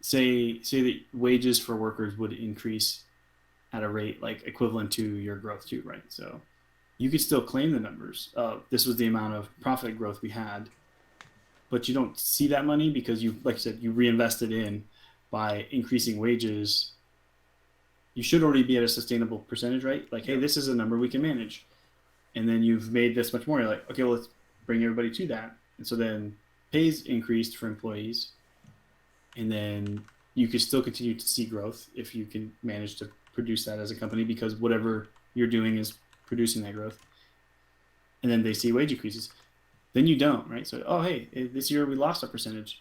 Speaker 1: say that wages for workers would increase at a rate like equivalent to your growth too, right? So you could still claim the numbers. This was the amount of profit growth we had, but you don't see that money because like I said, you reinvested in by increasing wages. You should already be at a sustainable percentage, right? Like, hey, this is a number we can manage. And then you've made this much more. You're like, okay, well, let's bring everybody to that. And so then pays increased for employees. And then you can still continue to see growth if you can manage to produce that as a company, because whatever you're doing is producing that growth. And then they see wage increases. Then you don't, right? So, oh, hey, this year we lost a percentage.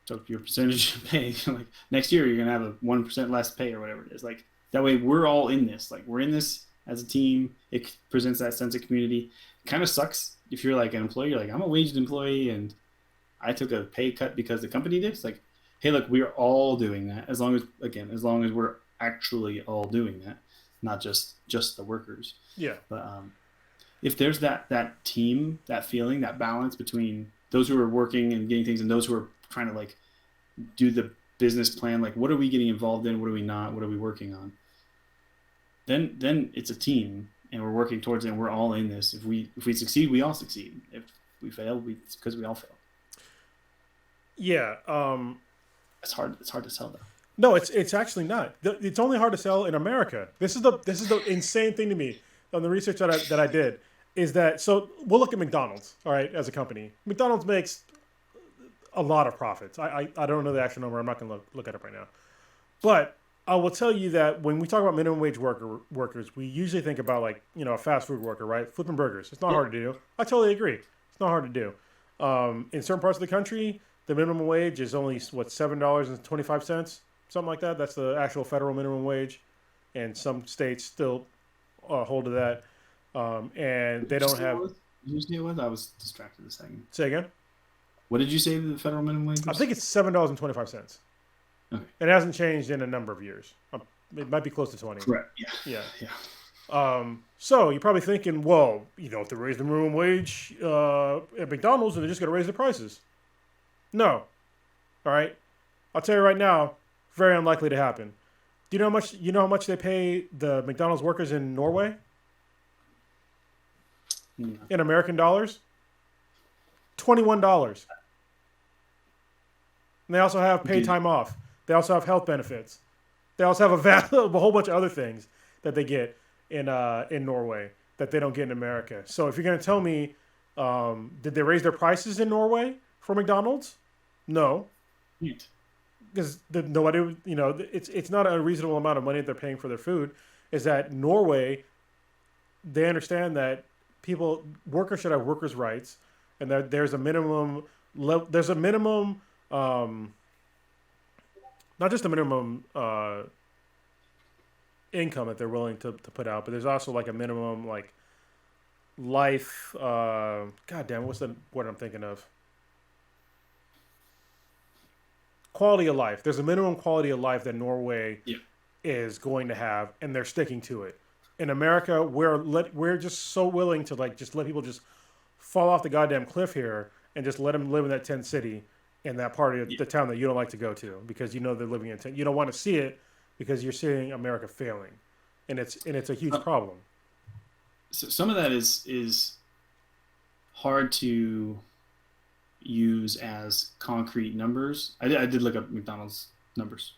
Speaker 1: So your percentage of pay, like next year you're gonna have a 1% less pay or whatever it is. Like that way we're all in this. Like we're in this as a team. It presents that sense of community. It kind of sucks if you're like an employee. You're like, I'm a waged employee and I took a pay cut because the company did. It's like, hey, look, we're all doing that. As long as we're actually all doing that, not just the workers.
Speaker 2: Yeah.
Speaker 1: But if there's that team, that feeling, that balance between those who are working and getting things and those who are trying to like do the business plan, like what are we getting involved in, what are we not, what are we working on, then it's a team and we're working towards it and we're all in this. If we succeed, we all succeed. If we fail, it's because we all fail.
Speaker 2: Yeah.
Speaker 1: It's hard to sell though.
Speaker 2: No, it's actually not. It's only hard to sell in America. This is the insane thing to me on the research that I did, is that, so we'll look at McDonald's, all right, as a company. McDonald's makes a lot of profits. I don't know the actual number. I'm not going to look at it right now. But I will tell you that when we talk about minimum wage workers, we usually think about like, a fast food worker, right? Flipping burgers. It's not hard to do. I totally agree. It's not hard to do. In certain parts of the country, the minimum wage is only, $7.25, something like that. That's the actual federal minimum wage. And some states still hold to that. And they don't have...
Speaker 1: Did you say it was? I was distracted a second.
Speaker 2: Say again?
Speaker 1: What did you say the federal minimum wage was?
Speaker 2: I think it's $7.25.
Speaker 1: Okay.
Speaker 2: It hasn't changed in a number of years. It might be close to 20.
Speaker 1: Correct.
Speaker 2: Yeah.
Speaker 1: Yeah.
Speaker 2: So you're probably thinking, well, if they raise the minimum wage at McDonald's, then they're just going to raise the prices. No. All right. I'll tell you right now, very unlikely to happen. Do you know how much? You know how much they pay the McDonald's workers in Norway
Speaker 1: Yeah.
Speaker 2: in American dollars? $21. And they also have paid
Speaker 1: Dude,
Speaker 2: time off. They also have health benefits. They also have a whole bunch of other things that they get in Norway that they don't get in America. So if you're going to tell me, did they raise their prices in Norway for McDonald's? No,
Speaker 1: right.
Speaker 2: because nobody, it's not a reasonable amount of money that they're paying for their food. Is that Norway? They understand that workers should have workers' rights, and that there's a minimum. There's a minimum. Not just a minimum income that they're willing to put out, but there's also like a minimum like life. God damn, what's the word I'm thinking of? Quality of life. There's a minimum quality of life that Norway
Speaker 1: Yeah.
Speaker 2: is going to have, and they're sticking to it. In America, we're just so willing to like just let people just fall off the goddamn cliff here and just let them live in that tent city in that part of
Speaker 1: Yeah.
Speaker 2: the town that you don't like to go to because you know they're living in tent. You don't want to see it because you're seeing America failing, and it's a huge problem.
Speaker 1: So some of that is hard to use as concrete numbers. I did look up McDonald's numbers.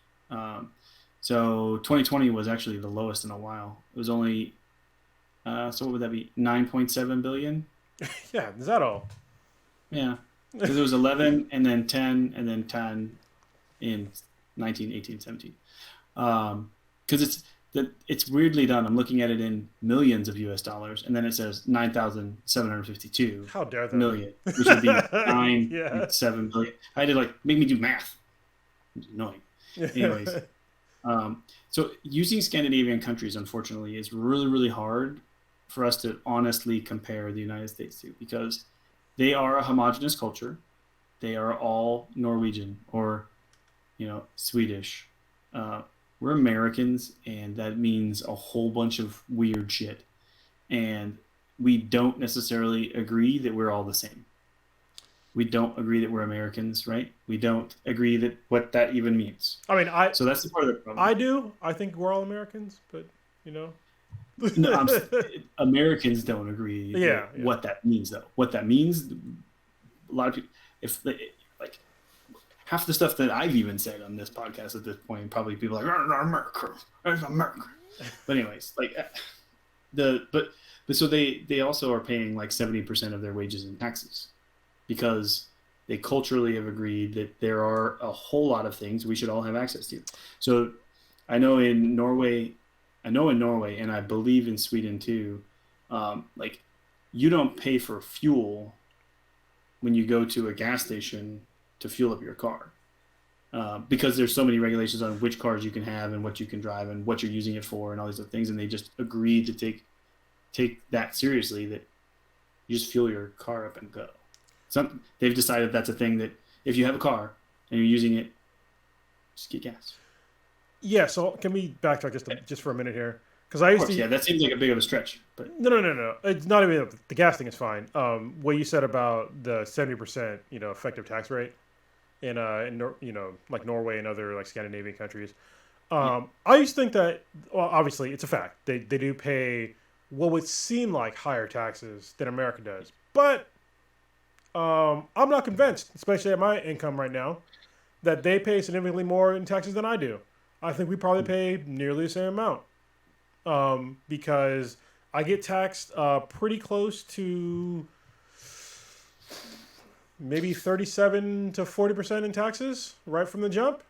Speaker 1: So 2020 was actually the lowest in a while. It was only so what would that be? 9.7 billion.
Speaker 2: Yeah, is that all?
Speaker 1: Yeah, because it was 11 and then 10 and then 10 in 19, 18, 17. Because it's weirdly done. I'm looking at it in millions of US dollars, and then it says 9,752
Speaker 2: How dare they?
Speaker 1: million, which would be
Speaker 2: Yeah.
Speaker 1: 9.7 billion. I had to like make me do math. It's annoying. Anyways, so using Scandinavian countries, unfortunately, is really, really hard for us to honestly compare the United States to because they are a homogenous culture. They are all Norwegian or, Swedish. We're Americans, and that means a whole bunch of weird shit. And we don't necessarily agree that we're all the same. We don't agree that we're Americans, right? We don't agree that what that even means.
Speaker 2: I mean,
Speaker 1: So that's the part of the problem.
Speaker 2: I do. I think we're all Americans, but you know.
Speaker 1: No, Americans don't agree
Speaker 2: Yeah.
Speaker 1: what that means, though. What that means, a lot of people, like half the stuff that I've even said on this podcast at this point, probably people are like, America, it's America. But anyways, like but so they also are paying like 70% of their wages in taxes because they culturally have agreed that there are a whole lot of things we should all have access to. So I know in Norway, and I believe in Sweden too, like you don't pay for fuel when you go to a gas station to fuel up your car because there's so many regulations on which cars you can have and what you can drive and what you're using it for and all these other things. And they just agreed to take that seriously, that you just fuel your car up and go. They've decided that's a thing that if you have a car and you're using it, just get gas.
Speaker 2: Yeah. So can we backtrack just for a minute here? Because I used to.
Speaker 1: Yeah, that seems like a big of a stretch. But
Speaker 2: No. It's not even the gas thing is fine. What you said about the 70%, effective tax rate in like Norway and other like Scandinavian countries. I used to think that, well, obviously it's a fact. They do pay what would seem like higher taxes than America does, but I'm not convinced, especially at my income right now, that they pay significantly more in taxes than I do. I think we probably pay nearly the same amount. Because I get taxed pretty close to maybe 37 to 40% in taxes right from the jump.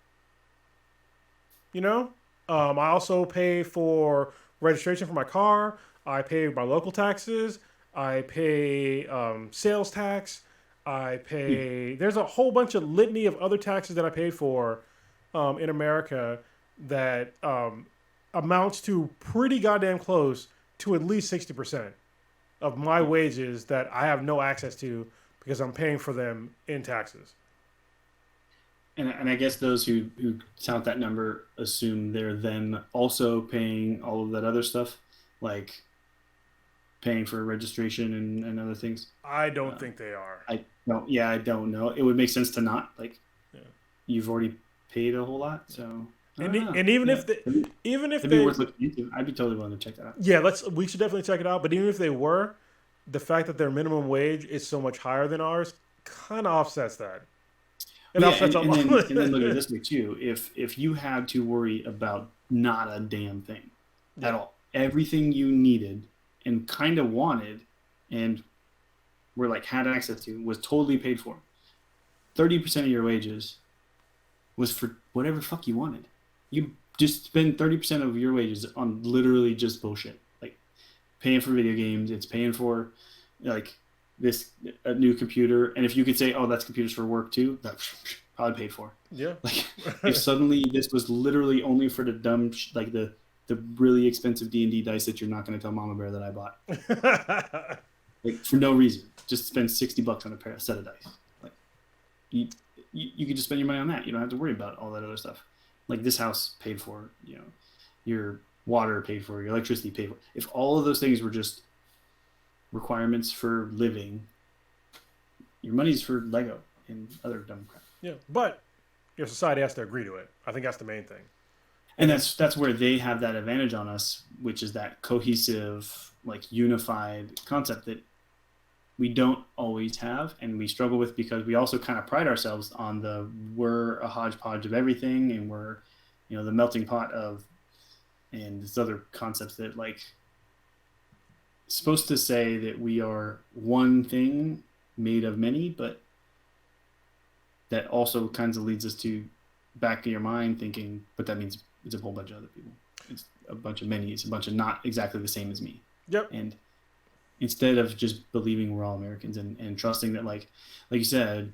Speaker 2: I also pay for registration for my car. I pay my local taxes. I pay sales tax. I pay. There's a whole bunch of litany of other taxes that I pay for in America that amounts to pretty goddamn close to at least 60% of my wages that I have no access to because I'm paying for them in taxes.
Speaker 1: And I guess those who tout that number assume they're then also paying all of that other stuff, like paying for registration and other things.
Speaker 2: I don't think they are.
Speaker 1: I don't know. It would make sense to not. Like,
Speaker 2: Yeah.
Speaker 1: you've already paid a whole lot. So I
Speaker 2: And
Speaker 1: don't know.
Speaker 2: and even
Speaker 1: Yeah,
Speaker 2: if they even if
Speaker 1: it'd be
Speaker 2: they
Speaker 1: worth looking into. I'd be totally willing to check that out.
Speaker 2: yeah, we should definitely check it out. But even if they were, the fact that their minimum wage is so much higher than ours kind of offsets that. It
Speaker 1: Well, yeah,
Speaker 2: offsets a
Speaker 1: and
Speaker 2: lot.
Speaker 1: then look at it this way too. If you had to worry about not a damn thing at
Speaker 2: Yeah.
Speaker 1: all, everything you needed and kind of wanted, and were like had access to, was totally paid for. 30% of your wages was for whatever fuck you wanted. You just spend 30% of your wages on literally just bullshit, like paying for video games. It's paying for like this a new computer, and if you could say, "Oh, that's computers for work too," that's probably paid for.
Speaker 2: Yeah.
Speaker 1: Like if suddenly this was literally only for the dumb, like the really expensive D&D dice that you're not going to tell Mama Bear that I bought, like for no reason, just spend $60 on a set of dice. Like you could just spend your money on that. You don't have to worry about all that other stuff. Like this house paid for, your water paid for, your electricity paid for. If all of those things were just requirements for living, your money's for Lego and other dumb crap.
Speaker 2: Yeah, but your society has to agree to it. I think that's the main thing.
Speaker 1: And that's where they have that advantage on us, which is that cohesive, like unified concept that we don't always have, and we struggle with because we also kind of pride ourselves on we're a hodgepodge of everything, and we're, the melting pot of, and this other concepts that like supposed to say that we are one thing made of many, but that also kind of leads us to back in your mind thinking, but that means it's a whole bunch of other people. It's a bunch of many. It's a bunch of not exactly the same as me.
Speaker 2: Yep.
Speaker 1: And instead of just believing we're all Americans and trusting that, like you said,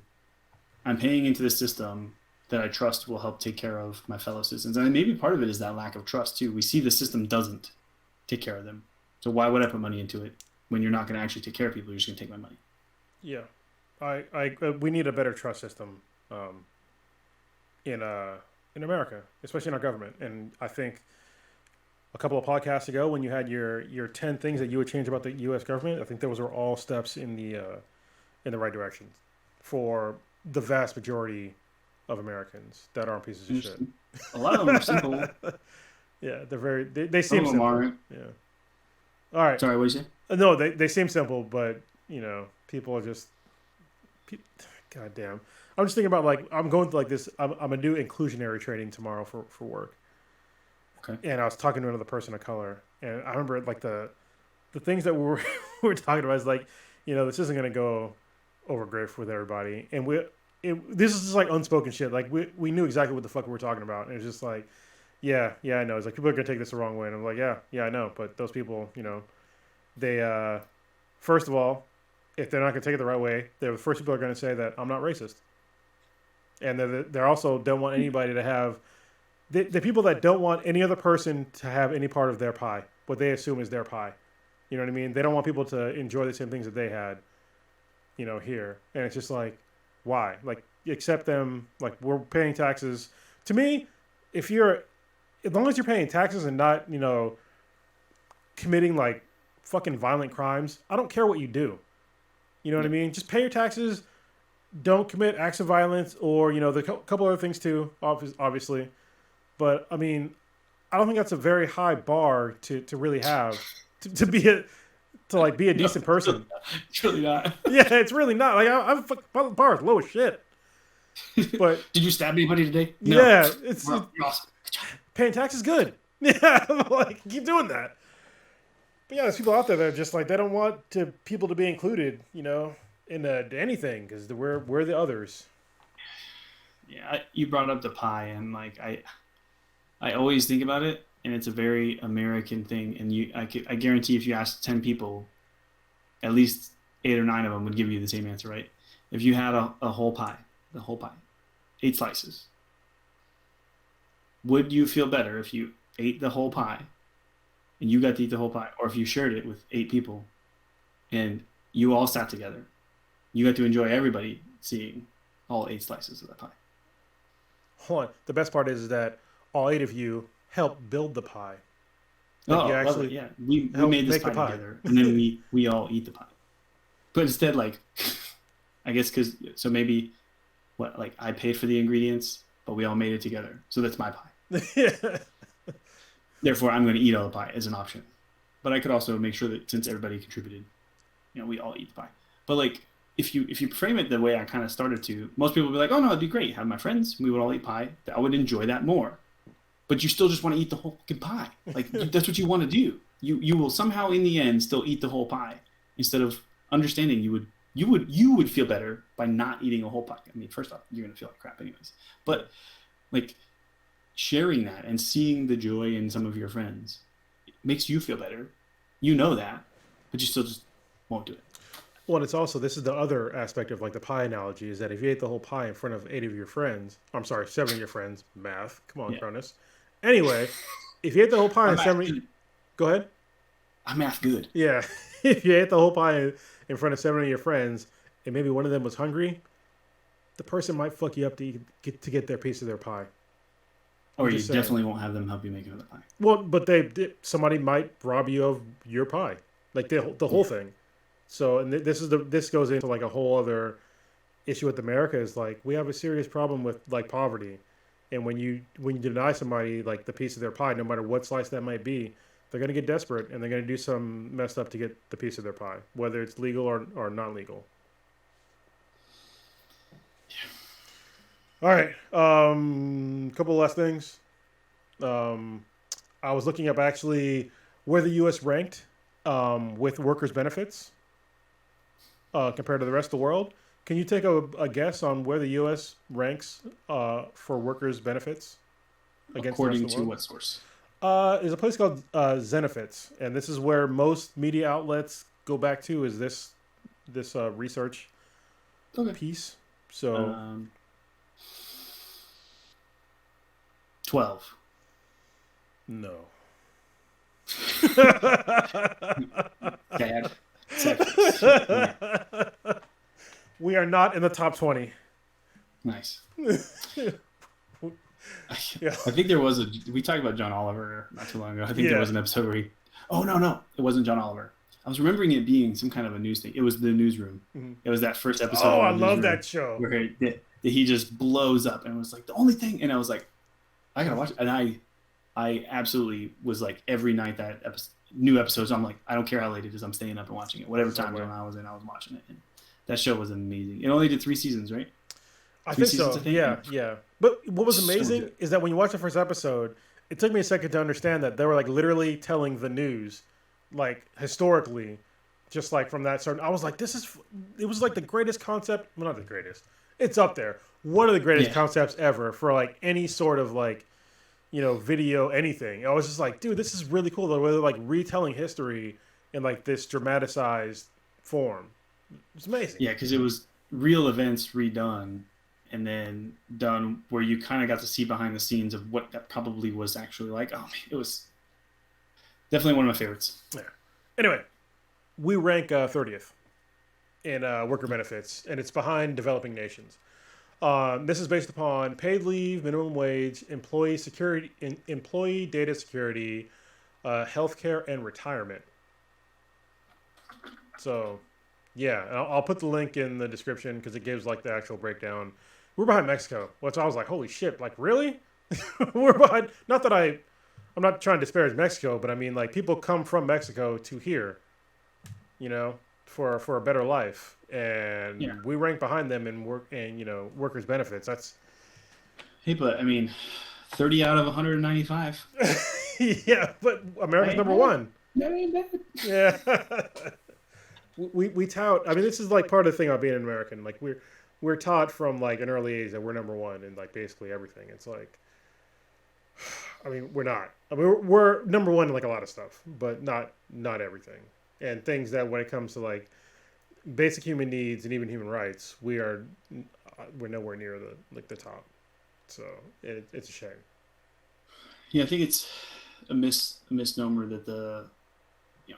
Speaker 1: I'm paying into the system that I trust will help take care of my fellow citizens. And maybe part of it is that lack of trust too. We see the system doesn't take care of them. So why would I put money into it when you're not going to actually take care of people? You're just going to take my money.
Speaker 2: Yeah, we need a better trust system in America, especially in our government. And I think a couple of podcasts ago, when you had your 10 things that you would change about the U.S. government, I think those were all steps in the right direction for the vast majority of Americans that aren't pieces of shit.
Speaker 1: A lot of them are simple.
Speaker 2: Yeah, they seem
Speaker 1: Some of them
Speaker 2: simple.
Speaker 1: aren't.
Speaker 2: Yeah. All right.
Speaker 1: Sorry, what did you say?
Speaker 2: No, they seem simple, but people are just. God damn. I'm just thinking about like I'm going to like this. I'm gonna do inclusionary training tomorrow for work.
Speaker 1: Okay.
Speaker 2: And I was talking to another person of color, and I remember like the things that we were talking about is like, this isn't gonna go over great with everybody, and this is just like unspoken shit. Like we knew exactly what the fuck we were talking about, and it was just like, yeah, I know. It's like people are gonna take this the wrong way, and I'm like, yeah, I know. But those people, they first of all, if they're not gonna take it the right way, they're the first people are gonna say that I'm not racist, and they're also don't want anybody to have. The people that don't want any other person to have any part of their pie, what they assume is their pie. You know what I mean? They don't want people to enjoy the same things that they had, here. And it's just like, why? Like, accept them. Like, we're paying taxes. To me, as long as you're paying taxes and not, committing like fucking violent crimes, I don't care what you do. You know what I mean? Just pay your taxes. Don't commit acts of violence or, the couple other things too, obviously. But I mean, I don't think that's a very high bar to really have to be a decent person.
Speaker 1: It's really not.
Speaker 2: Yeah, it's really not. Like my bar is low as shit. But
Speaker 1: did you stab anybody today? No.
Speaker 2: Yeah, it's
Speaker 1: Well, awesome.
Speaker 2: paying tax is good. Yeah, like keep doing that. But yeah, there's people out there that are just like they don't want people to be included, in anything because we're the others.
Speaker 1: Yeah, you brought up the pie, and like I always think about it, and it's a very American thing. And I guarantee if you ask 10 people, at least 8 or 9 of them would give you the same answer, right? If you had a whole pie, 8 slices, would you feel better if you ate the whole pie and you got to eat the whole pie, or if you shared it with 8 people and you all sat together, you got to enjoy everybody seeing all 8 slices of that pie?
Speaker 2: Hold on. The best part is that all 8 of you helped build the pie.
Speaker 1: Like you actually, yeah. We made this pie together, and then we all eat the pie. But instead, like, I guess so maybe, like I paid for the ingredients, but we all made it together. So that's my pie.
Speaker 2: Yeah.
Speaker 1: Therefore, I'm going to eat all the pie as an option. But I could also make sure that since everybody contributed, we all eat the pie. But like, if you frame it the way I kind of started to, most people would be like, oh no, it'd be great. Have my friends, we would all eat pie. I would enjoy that more. But you still just want to eat the whole fucking pie. Like that's what you want to do. You will somehow in the end still eat the whole pie instead of understanding you would feel better by not eating a whole pie. I mean, first off, you're gonna feel like crap anyways. But like sharing that and seeing the joy in some of your friends makes you feel better. You know that, but you still just won't do it.
Speaker 2: Well, it's also, this is the other aspect of like the pie analogy, is that if you ate the whole pie in front of 8 of your friends, I'm sorry, 7 of your friends, math, come on, Cronus. Anyway, if you ate the whole pie in 7, go ahead.
Speaker 1: I'm math good.
Speaker 2: Yeah, if you ate the whole pie in front of 7 of your friends, and maybe one of them was hungry, the person might fuck you up to get their piece of their pie.
Speaker 1: Or you definitely won't have them help you make another pie.
Speaker 2: Well, but somebody might rob you of your pie, like the whole thing. So, and this goes into like a whole other issue with America, is like we have a serious problem with like poverty, and when you deny somebody like the piece of their pie, no matter what slice that might be, they're gonna get desperate and they're gonna do some messed up to get the piece of their pie, whether it's legal or not legal. All right, couple of last things. I was looking up actually where the U.S. ranked with workers' benefits compared to the rest of the world. Can you take a guess on where the U.S. ranks for workers' benefits against
Speaker 1: according
Speaker 2: the rest of the
Speaker 1: to
Speaker 2: world?
Speaker 1: what source?
Speaker 2: There's a place called Zenefits, and this is where most media outlets go back to. Is this research piece? So
Speaker 1: 12.
Speaker 2: No.
Speaker 1: Dad.
Speaker 2: We are not in the top 20.
Speaker 1: Nice.
Speaker 2: Yeah.
Speaker 1: I think there was we talked about John Oliver not too long ago. I think there was an episode where no, it wasn't John Oliver. I was remembering it being some kind of a news thing. It was the Newsroom. Mm-hmm. It was that first episode.
Speaker 2: Oh, I love that show.
Speaker 1: Where he just blows up and was like, the only thing. And I was like, I gotta watch it. And I absolutely was like, every night that new episodes, I'm like, I don't care how late it is, I'm staying up and watching it. Whatever time zone I was in, I was watching it. And that show was amazing. It only did 3 seasons, right?
Speaker 2: I think so. Yeah. But what was amazing is that when you watch the first episode, it took me a second to understand that they were like literally telling the news, like historically, just like from that certain. I was like, it was like the greatest concept. Well, not the greatest. It's up there. One of the greatest concepts ever for like any sort of like, video, anything. I was just like, dude, this is really cool. The way they're like retelling history in like this dramatized form. It's amazing.
Speaker 1: Yeah, because it was real events redone. And then done where you kind of got to see behind the scenes of what that probably was actually like. Oh, man, it was definitely one of my favorites.
Speaker 2: Yeah. Anyway, we rank 30th in worker benefits, and it's behind developing nations. This is based upon paid leave, minimum wage, employee data security, healthcare, and retirement. So, yeah, I'll put the link in the description because it gives like the actual breakdown. We're behind Mexico, which I was like, holy shit, like really? We're behind. Not that I'm not trying to disparage Mexico, but I mean like people come from Mexico to here, for a better life, and we rank behind them in workers' benefits. That's.
Speaker 1: Hey, but I mean, 30 out of 195.
Speaker 2: Yeah, but America's number one.
Speaker 1: That ain't bad.
Speaker 2: Yeah. We tout. I mean, this is like part of the thing about being an American. Like we're taught from like an early age that we're number one in like basically everything. It's like, I mean, we're not. I mean, we're number one in like a lot of stuff, but not everything. And things that when it comes to like basic human needs and even human rights, we're nowhere near the top. So it's a shame.
Speaker 1: Yeah, I think it's a misnomer that the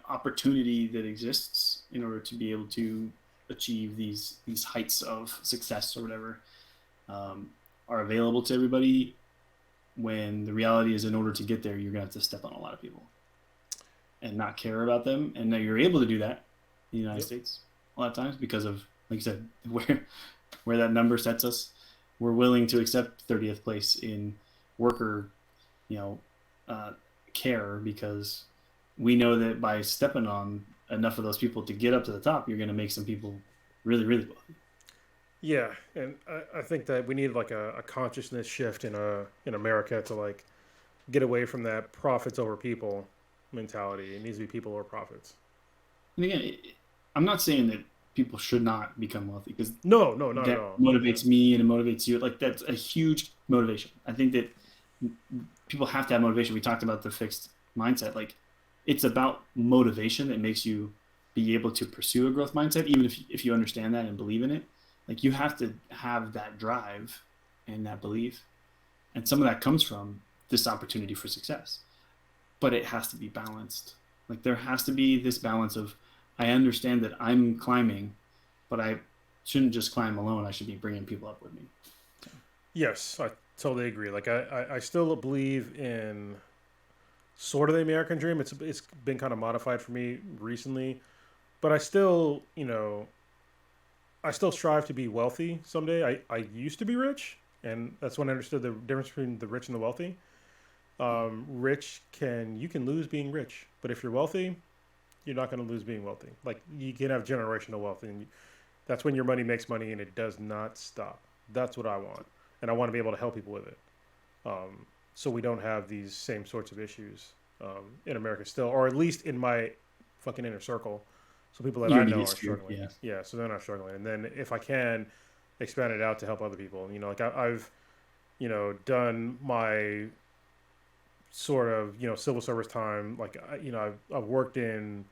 Speaker 1: opportunity that exists in order to be able to achieve these heights of success or whatever are available to everybody, when the reality is in order to get there, you're going to have to step on a lot of people and not care about them. And now you're able to do that in the United States a lot of times because of, like you said, where that number sets us. we're willing to accept 30th place in worker, you know, uh, care because we know that by stepping on enough of those people to get up to the top, you're going to make some people really, really wealthy.
Speaker 2: Yeah, and I think that we need like a consciousness shift in America to like get away from that profits over people mentality. It needs to be people over profits.
Speaker 1: And again, I'm not saying that people should not become wealthy because
Speaker 2: No, no, not at
Speaker 1: that
Speaker 2: all.
Speaker 1: motivates me and it motivates you. Like that's a huge motivation. I think that people have to have motivation. We talked about the fixed mindset. Like it's about motivation that makes you be able to pursue a growth mindset, even if you understand that and believe in it. Like you have to have that drive and that belief. And some of that comes from this opportunity for success. But it has to be balanced. Like there has to be this balance of I understand that I'm climbing, but I shouldn't just climb alone. I should be bringing people up with me.
Speaker 2: Yes, I totally agree. Like I still believe in sort of the American dream. It's been kind of modified for me recently, but I still, I still strive to be wealthy someday. I used to be rich, and that's when I understood the difference between the rich and the wealthy. Rich you can lose being rich, but if you're wealthy, you're not going to lose being wealthy. Like you can have generational wealth, and that's when your money makes money, and it does not stop. That's what I want, and I want to be able to help people with it, so we don't have these same sorts of issues in America still, or at least in my fucking inner circle. So people that
Speaker 1: Your
Speaker 2: I know
Speaker 1: immediate
Speaker 2: are
Speaker 1: sphere,
Speaker 2: struggling.
Speaker 1: yeah.
Speaker 2: Yeah, so they're not struggling, and then if I can expand it out to help other people, like I've done my sort of civil service time. Like I've worked in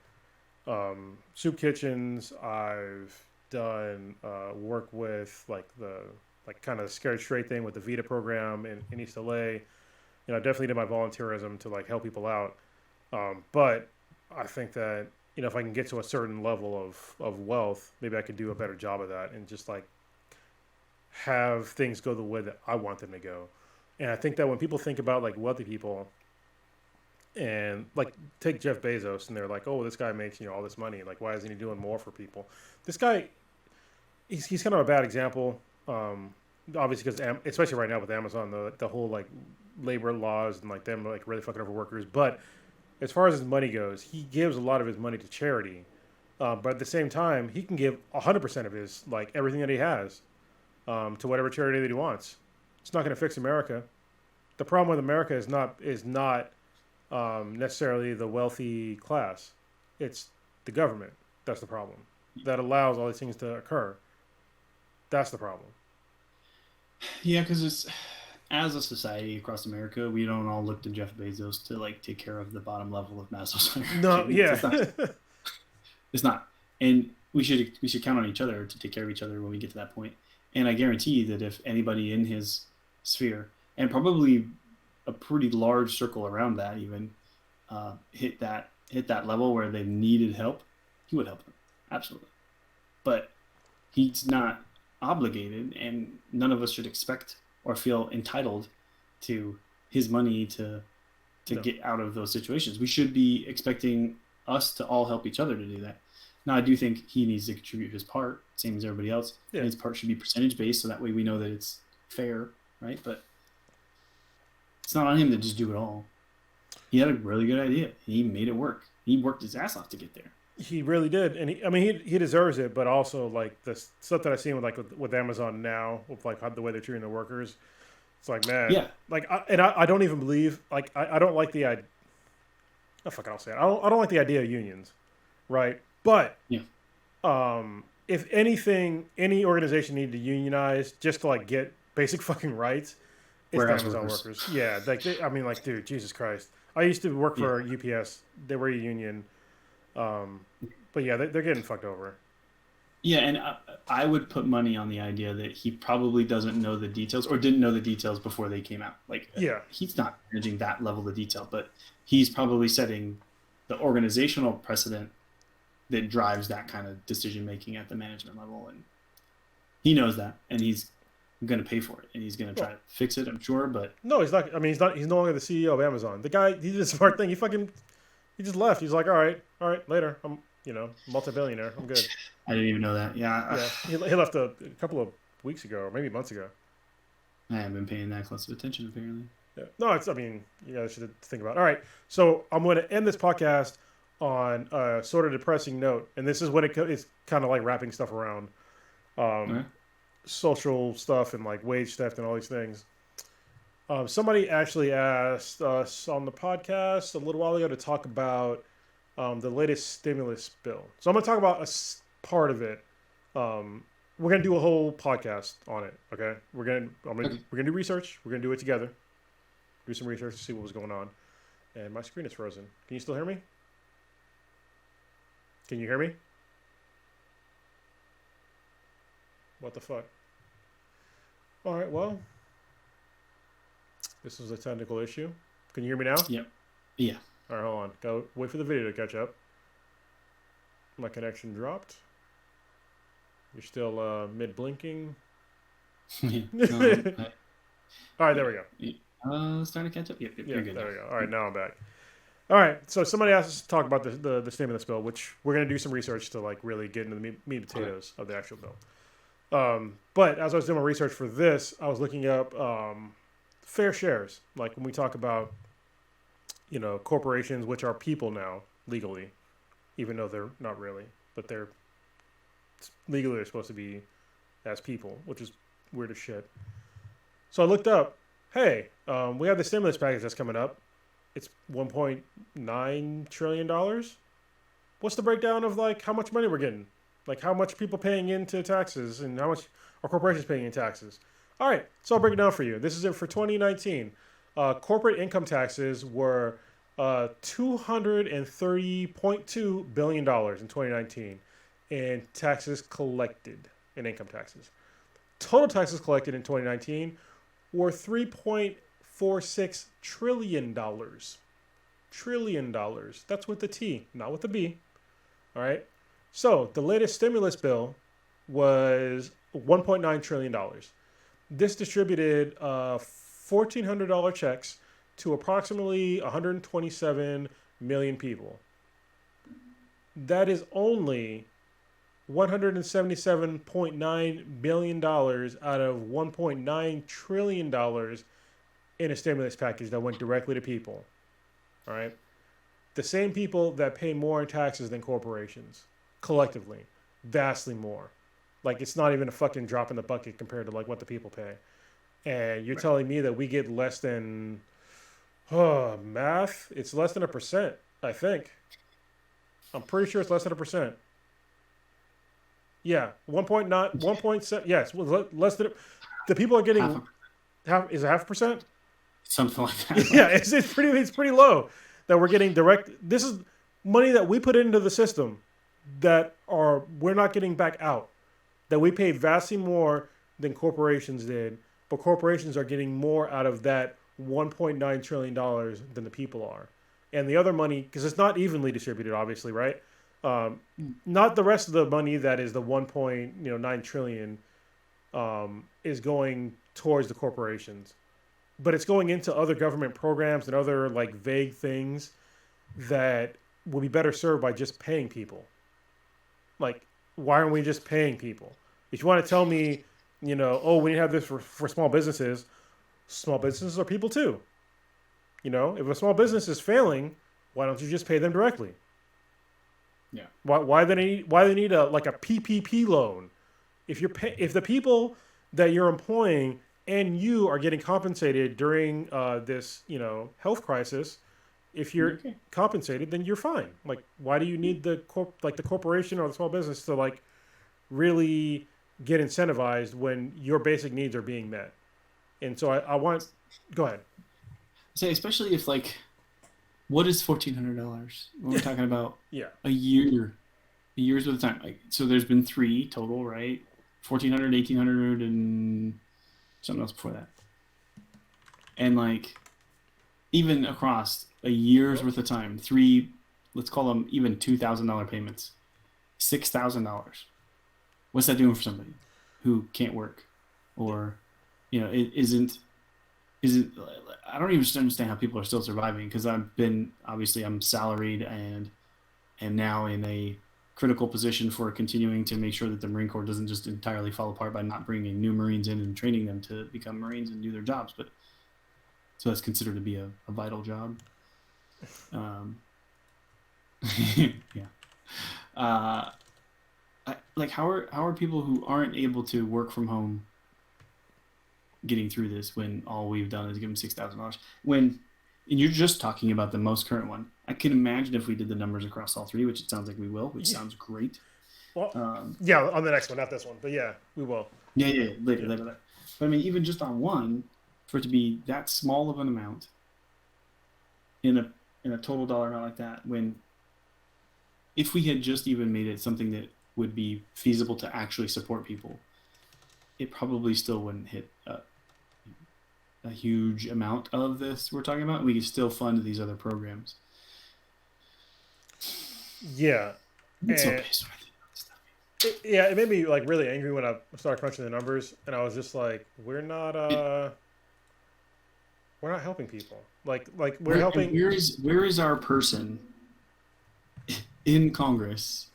Speaker 2: soup kitchens. I've done work with like the like kind of scared straight thing with the Vita program in East LA. I definitely did my volunteerism to like help people out. But I think that if I can get to a certain level of wealth, maybe I could do a better job of that and just like have things go the way that I want them to go. And I think that when people think about like wealthy people and like take Jeff Bezos and they're like, oh, this guy makes all this money. Like, why isn't he doing more for people? This guy, he's kind of a bad example. Obviously, because especially right now with Amazon, the whole like labor laws and like them like really fucking over workers. But as far as his money goes, he gives a lot of his money to charity. But at the same time, he can give 100% of his like everything that he has to whatever charity that he wants. It's not going to fix America. The problem with America is not necessarily the wealthy class. It's the government. That's the problem. That allows all these things to occur. That's the problem.
Speaker 1: Yeah, because it's as a society across America, we don't all look to Jeff Bezos to like take care of the bottom level of Maslow's
Speaker 2: No,
Speaker 1: hierarchy.
Speaker 2: yeah.
Speaker 1: It's not, and we should count on each other to take care of each other when we get to that point. And I guarantee that if anybody in his sphere, and probably a pretty large circle around that, even hit that level where they needed help, he would help them absolutely. But he's not obligated, and none of us should expect or feel entitled to his money to
Speaker 2: No.
Speaker 1: get out of those situations. We should be expecting us to all help each other to do that. Now, I do think he needs to contribute his part, same as everybody else.
Speaker 2: Yeah.
Speaker 1: And his part should be percentage based, so that way we know that it's fair, right? But it's not on him to just do it all. He had a really good idea. He made it work. He worked his ass off to get there.
Speaker 2: He really did, and he deserves it. But also, like the stuff that I've seen with Amazon now, with like the way they're treating the workers, it's like, man,
Speaker 1: Yeah.
Speaker 2: like I don't even believe like I don't like the idea. Oh, fuck, I'll say it. I don't like the idea of unions, right? But
Speaker 1: Yeah.
Speaker 2: if anything, any organization needed to unionize just to like get basic fucking rights, it's the
Speaker 1: Warehouse
Speaker 2: Amazon
Speaker 1: workers.
Speaker 2: workers. Yeah, like like, dude, Jesus Christ. I used to work for UPS. They were a union. But yeah, they're getting fucked over.
Speaker 1: Yeah, and I would put money on the idea that he probably doesn't know the details or didn't know the details before they came out. Like,
Speaker 2: Yeah.
Speaker 1: he's not managing that level of detail, but he's probably setting the organizational precedent that drives that kind of decision making at the management level, and he knows that, and he's going to pay for it, and he's going to try to fix it, I'm sure. But
Speaker 2: No, he's not. I mean, he's not. He's no longer the CEO of Amazon. The guy, he did a smart thing. He just left. He's like, all right, later. I'm, multi-billionaire. I'm good.
Speaker 1: I didn't even know that. Yeah,
Speaker 2: Yeah, he left a couple of weeks ago, or maybe months ago.
Speaker 1: I haven't been paying that close of attention apparently.
Speaker 2: Yeah. No, it's. I mean, you guys should think about it. All right, so I'm going to end this podcast on a sort of depressing note, and this is what it's kind of like wrapping stuff around
Speaker 1: Okay.
Speaker 2: social stuff and like wage theft and all these things. Somebody actually asked us on the podcast a little while ago to talk about the latest stimulus bill. So I'm going to talk about part of it. We're going to do a whole podcast on it. Okay, we're gonna do research. We're going to do it together. Do some research to see what was going on. And my screen is frozen. Can you still hear me? Can you hear me? What the fuck? All right, well, this was a technical issue. Can you hear me now?
Speaker 1: Yep. Yeah.
Speaker 2: All right, hold on. Go wait for the video to catch up. My connection dropped. You're still mid blinking.
Speaker 1: Yeah.
Speaker 2: All right, there we go.
Speaker 1: Starting to catch up. Yep,
Speaker 2: Yeah,
Speaker 1: you're good.
Speaker 2: there we go. All right, now I'm back. All right, so somebody asked us to talk about the stimulus bill, which we're going to do some research to like really get into the meat and potatoes of the actual bill. But as I was doing my research for this, I was looking up fair shares. Like when we talk about, corporations, which are people now legally, even though they're not really, but they're legally they're supposed to be as people, which is weird as shit. So I looked up, hey, we have the stimulus package that's coming up. It's $1.9 trillion. What's the breakdown of like how much money we're getting? Like how much people paying into taxes and how much are corporations paying in taxes? All right, so I'll break it down for you. This is it for 2019. Corporate income taxes were $230.2 billion in 2019 in taxes collected in income taxes. Total taxes collected in 2019 were $3.46 trillion. Trillion dollars. That's with the T, not with the B. All right. So the latest stimulus bill was $1.9 trillion. This distributed $1,400 checks to approximately 127 million people. That is only $177.9 billion out of $1.9 trillion in a stimulus package that went directly to people. All right. The same people that pay more in taxes than corporations collectively, vastly more. Like it's not even a fucking drop in the bucket compared to like what the people pay. And you're telling me that we get less than math? It's less than 1%, I think. I'm pretty sure it's less than 1%. Yeah, 1.7. Yes, less than. The people are getting half. Is it 0.5%?
Speaker 1: Something like that.
Speaker 2: Yeah, it's pretty low that we're getting direct. This is money that we put into the system that we're not getting back out. That we paid vastly more than corporations did, but corporations are getting more out of that $1.9 trillion than the people are. And the other money, because it's not evenly distributed, obviously, right? Not the rest of the money that is the 1.9 trillion is going towards the corporations, but it's going into other government programs and other like vague things that will be better served by just paying people. Like, why aren't we just paying people? If you want to tell me, we need to have this for small businesses are people too. If a small business is failing, why don't you just pay them directly?
Speaker 1: Yeah.
Speaker 2: Why they need a PPP loan? If the people that you're employing and you are getting compensated during this health crisis, if you're compensated, then you're fine. Like, why do you need the corporation or the small business to like really get incentivized when your basic needs are being met? And so I want. Go ahead.
Speaker 1: Say, especially if like, what is $1,400? We're talking about
Speaker 2: Yeah.
Speaker 1: a year's worth of time. Like, so there's been 3 total, right? 1,400, 1,800, and something else before that. And like, even across a year's worth of time, 3, let's call them even $2,000 payments, $6,000. What's that doing for somebody who can't work, or it isn't? I don't even understand how people are still surviving, because I'm salaried and am now in a critical position for continuing to make sure that the Marine Corps doesn't just entirely fall apart by not bringing new Marines in and training them to become Marines and do their jobs. But so that's considered to be a vital job. Yeah. Like how are people who aren't able to work from home getting through this when all we've done is give them $6,000? When, and you're just talking about the most current one. I can imagine if we did the numbers across all three, which it sounds like we will, which sounds great.
Speaker 2: Well, yeah, on the next one, not this one, but yeah, we will.
Speaker 1: Yeah, later. But I mean, even just on one, for it to be that small of an amount in a total dollar amount like that, when if we had just even made it something that would be feasible to actually support people, it probably still wouldn't hit a huge amount of this we're talking about. We could still fund these other programs.
Speaker 2: Yeah.
Speaker 1: It's
Speaker 2: And-
Speaker 1: okay. So
Speaker 2: it made me like really angry when I started crunching the numbers, and I was just like, we're not helping people. Like we're helping.
Speaker 1: Where is our person in Congress,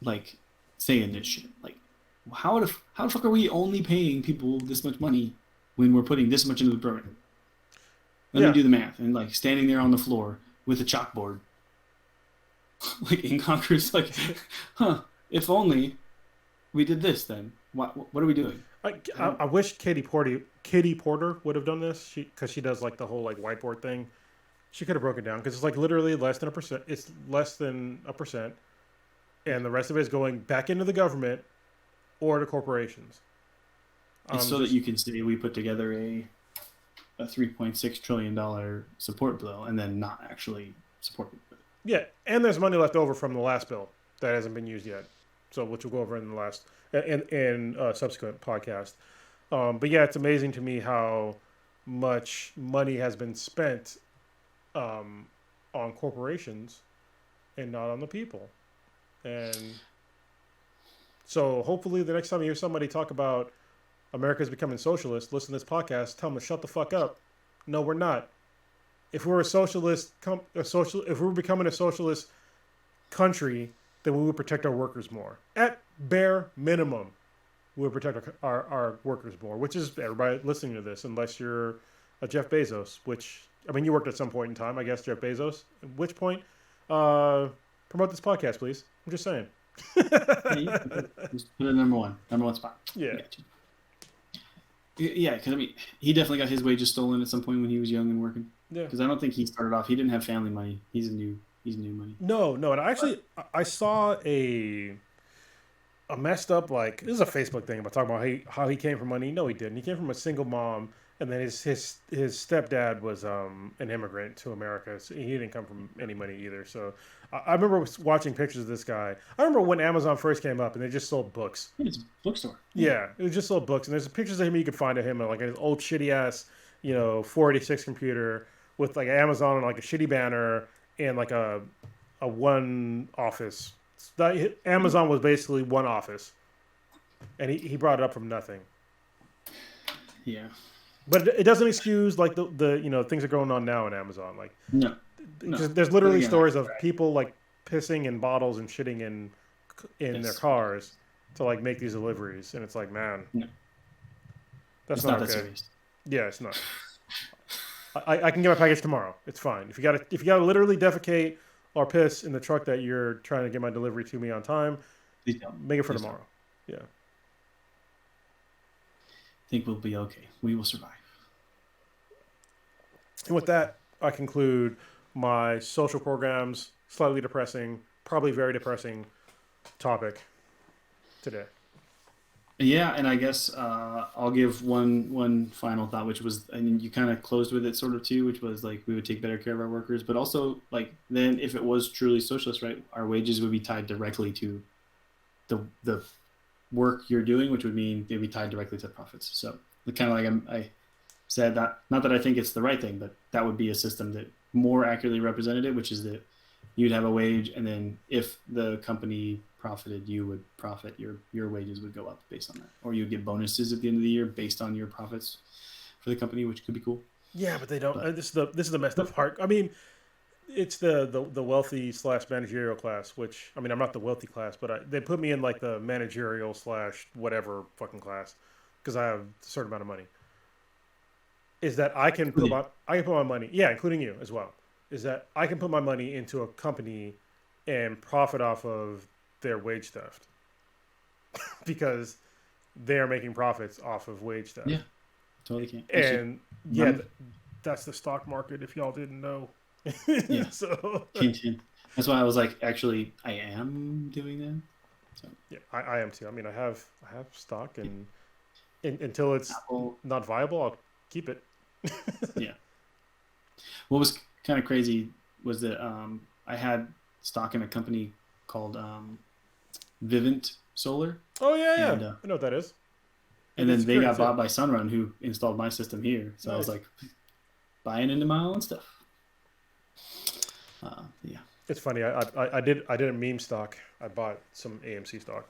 Speaker 1: like saying this shit? Like, how the fuck are we only paying people this much money when we're putting this much into the program? Let me do the math. And like standing there on the floor with a chalkboard, like in Congress, like, if only we did this, then what are we doing?
Speaker 2: I wish Katie Porter would have done this, because she does like the whole like whiteboard thing. She could have broken it down, because it's like literally less than 1%. It's less than 1%, and the rest of it is going back into the government or to corporations.
Speaker 1: It's so that you can say we put together a $3.6 trillion support bill and then not actually support it.
Speaker 2: Yeah, and there's money left over from the last bill that hasn't been used yet, so which we'll go over in the last in subsequent podcast. But yeah, it's amazing to me how much money has been spent on corporations and not on the people. And so hopefully the next time you hear somebody talk about America's becoming socialist, listen to this podcast, tell them to shut the fuck up. No, we're not. If we're if we're becoming a socialist country, then we would protect our workers more. At bare minimum, we would protect our workers more, which is everybody listening to this, unless you're a Jeff Bezos, which, I mean, you worked at some point in time, I guess, Jeff Bezos. At which point, promote this podcast, please. I'm just saying.
Speaker 1: Just put it number one spot.
Speaker 2: Yeah.
Speaker 1: Yeah, because I mean, he definitely got his wages stolen at some point when he was young and working.
Speaker 2: Yeah.
Speaker 1: Because I don't think he started off. He didn't have family money. He's new money.
Speaker 2: No, and I saw a messed up, like, this is a Facebook thing about talking about how he came from money. No, he didn't. He came from a single mom, and then his stepdad was an immigrant to America. So he didn't come from any money either. So I remember watching pictures of this guy. I remember when Amazon first came up and they just sold books.
Speaker 1: It's a bookstore.
Speaker 2: Yeah, it was just sold books, and there's pictures of him you could find of him like an old shitty ass, 486 computer with like Amazon and like a shitty banner and like a one office. Amazon was basically one office, and he brought it up from nothing.
Speaker 1: Yeah.
Speaker 2: But it doesn't excuse like the things that are going on now in Amazon. Like,
Speaker 1: No.
Speaker 2: There's literally stories of people like pissing in bottles and shitting in their cars to like make these deliveries, and it's like, man, that's not okay. Serious. Yeah, it's not. I can get my package tomorrow. It's fine. If you gotta literally defecate or piss in the truck that you're trying to get my delivery to me on time, make it for tomorrow. Yeah.
Speaker 1: I think we'll be okay. We will survive.
Speaker 2: And with that, I conclude my social programs, slightly depressing, probably very depressing topic today.
Speaker 1: Yeah, and I guess I'll give one final thought, which was, I mean, you kind of closed with it sort of too, which was like we would take better care of our workers, but also like then if it was truly socialist, right, our wages would be tied directly to the work you're doing, which would mean they'd be tied directly to profits. So kind of like I said, that not that I think it's the right thing, but that would be a system that more accurately represented it, which is that you'd have a wage, and then if the company profited, you would profit. Your wages would go up based on that, or you'd get bonuses at the end of the year based on your profits for the company, which could be cool.
Speaker 2: Yeah, but they don't. This is the messed up part. I mean, it's the wealthy slash managerial class, which I mean I'm not the wealthy class, but they put me in like the managerial slash whatever fucking class because I have a certain amount of money. Is that I can put my money, yeah, including you as well. Is that I can put my money into a company and profit off of their wage theft because they're making profits off of wage theft.
Speaker 1: Yeah, totally can. Actually,
Speaker 2: And yeah, that's the stock market. If y'all didn't know,
Speaker 1: yeah,
Speaker 2: so
Speaker 1: hint, hint. That's why I was like, actually, I am doing that. So
Speaker 2: yeah, I am too. I mean, I have stock, and until it's
Speaker 1: Apple,
Speaker 2: not viable, I'll keep it.
Speaker 1: yeah. What was kind of crazy was that I had stock in a company called Vivint Solar,
Speaker 2: Oh yeah, yeah,
Speaker 1: and
Speaker 2: I know what that is.
Speaker 1: and
Speaker 2: It's
Speaker 1: then they got
Speaker 2: great.
Speaker 1: bought by Sunrun, who installed my system here. So I was
Speaker 2: Nice.
Speaker 1: like buying into my own stuff. Yeah,
Speaker 2: It's funny. I did a meme stock. I bought some AMC stock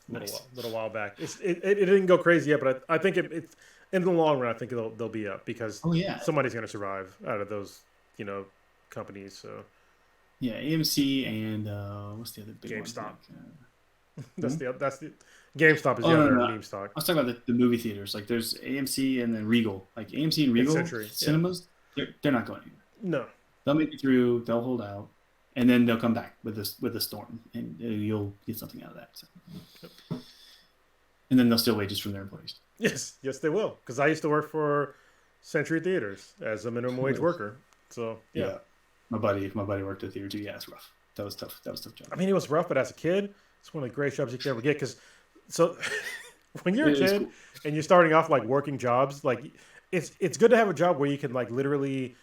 Speaker 1: nice.
Speaker 2: little while back. It didn't go crazy yet, but I think it's in the long run. I think they'll be up because
Speaker 1: Oh yeah,
Speaker 2: somebody's going to survive out of those companies. So
Speaker 1: yeah. AMC and what's the other big one?
Speaker 2: GameStop.
Speaker 1: Hmm?
Speaker 2: That's the GameStop is
Speaker 1: Oh
Speaker 2: the
Speaker 1: no,
Speaker 2: other
Speaker 1: no, no. I
Speaker 2: meme stock.
Speaker 1: was talking about the movie theaters. Like there's AMC and then Regal. Like AMC and
Speaker 2: And
Speaker 1: Regal
Speaker 2: Century, yeah.
Speaker 1: cinemas, they're not going anywhere.
Speaker 2: No,
Speaker 1: They'll make it through. They'll hold out, and then they'll come back with this with a storm, and you'll get something out of that. So. And then they'll steal wages from their employees.
Speaker 2: yes, they will. Because I used to work for Century Theaters as a minimum wage worker. So yeah.
Speaker 1: My buddy worked at theater too. Yeah, it's rough. That was tough. That was a tough job.
Speaker 2: I mean, it was rough, but as a kid, it's one of the greatest jobs you could ever get. Because so when you're a
Speaker 1: It was
Speaker 2: kid
Speaker 1: cool.
Speaker 2: and you're starting off like working jobs, like it's good to have a job where you can like literally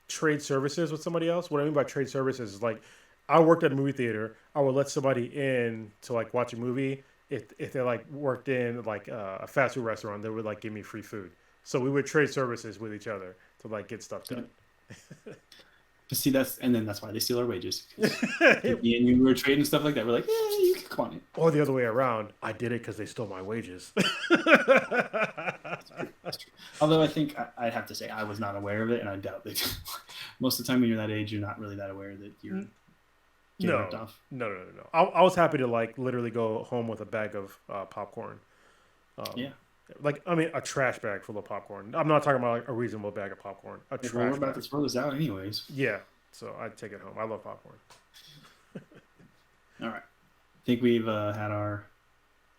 Speaker 2: trade services with somebody else. What I mean by trade services is like I worked at a movie theater. I would let somebody in to like watch a movie. If they like worked in like a fast food restaurant, they would like give me free food. So we would trade services with each other to like get stuff done.
Speaker 1: But see, that's why they steal our wages. 'Cause me and you were trading stuff like that. We're like, yeah, you can come on in.
Speaker 2: Or the other way around, I did it because they stole my wages.
Speaker 1: That's true. Although I think I'd have to say I was not aware of it, and I doubt that most of the time when you're that age, you're not really that aware that you're getting ripped off.
Speaker 2: No. I was happy to like literally go home with a bag of popcorn.
Speaker 1: Yeah.
Speaker 2: Like I mean, a trash bag full of popcorn. I'm not talking about like, a reasonable bag of popcorn. A
Speaker 1: If we're
Speaker 2: trash
Speaker 1: about
Speaker 2: bag.
Speaker 1: to throw this out, anyways.
Speaker 2: Yeah. So I'd take it home. I love popcorn.
Speaker 1: All right. I think we've had our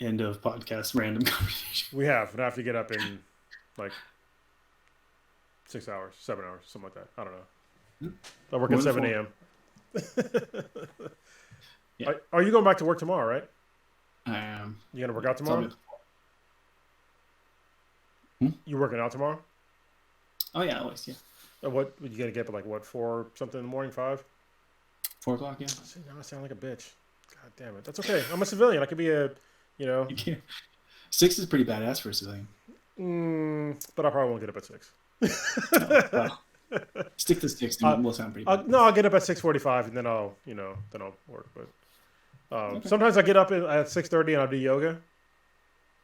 Speaker 1: end of podcast random conversation.
Speaker 2: We have, but I have to get up in like 6 hours, 7 hours, something like that. I don't know. I work
Speaker 1: More
Speaker 2: at
Speaker 1: than
Speaker 2: 7
Speaker 1: 4.
Speaker 2: a.m.
Speaker 1: Yeah.
Speaker 2: Are you going back to work tomorrow, right? You gonna work out
Speaker 1: Tell
Speaker 2: tomorrow?
Speaker 1: me-
Speaker 2: You working out tomorrow?
Speaker 1: Oh yeah, always, yeah.
Speaker 2: What you gonna get up at like what 4 something in the morning 5?
Speaker 1: 4 o'clock, yeah.
Speaker 2: See, now I sound like a bitch. God damn it. That's okay. I'm a civilian. I could be a,
Speaker 1: You can't. 6 is pretty badass for a civilian.
Speaker 2: but I probably won't get up at 6.
Speaker 1: Well, stick to 6 and we'll sound pretty bad.
Speaker 2: No, I'll get up at 6:45 and then I'll work. But sometimes I get up at 6:30 and I'll do yoga,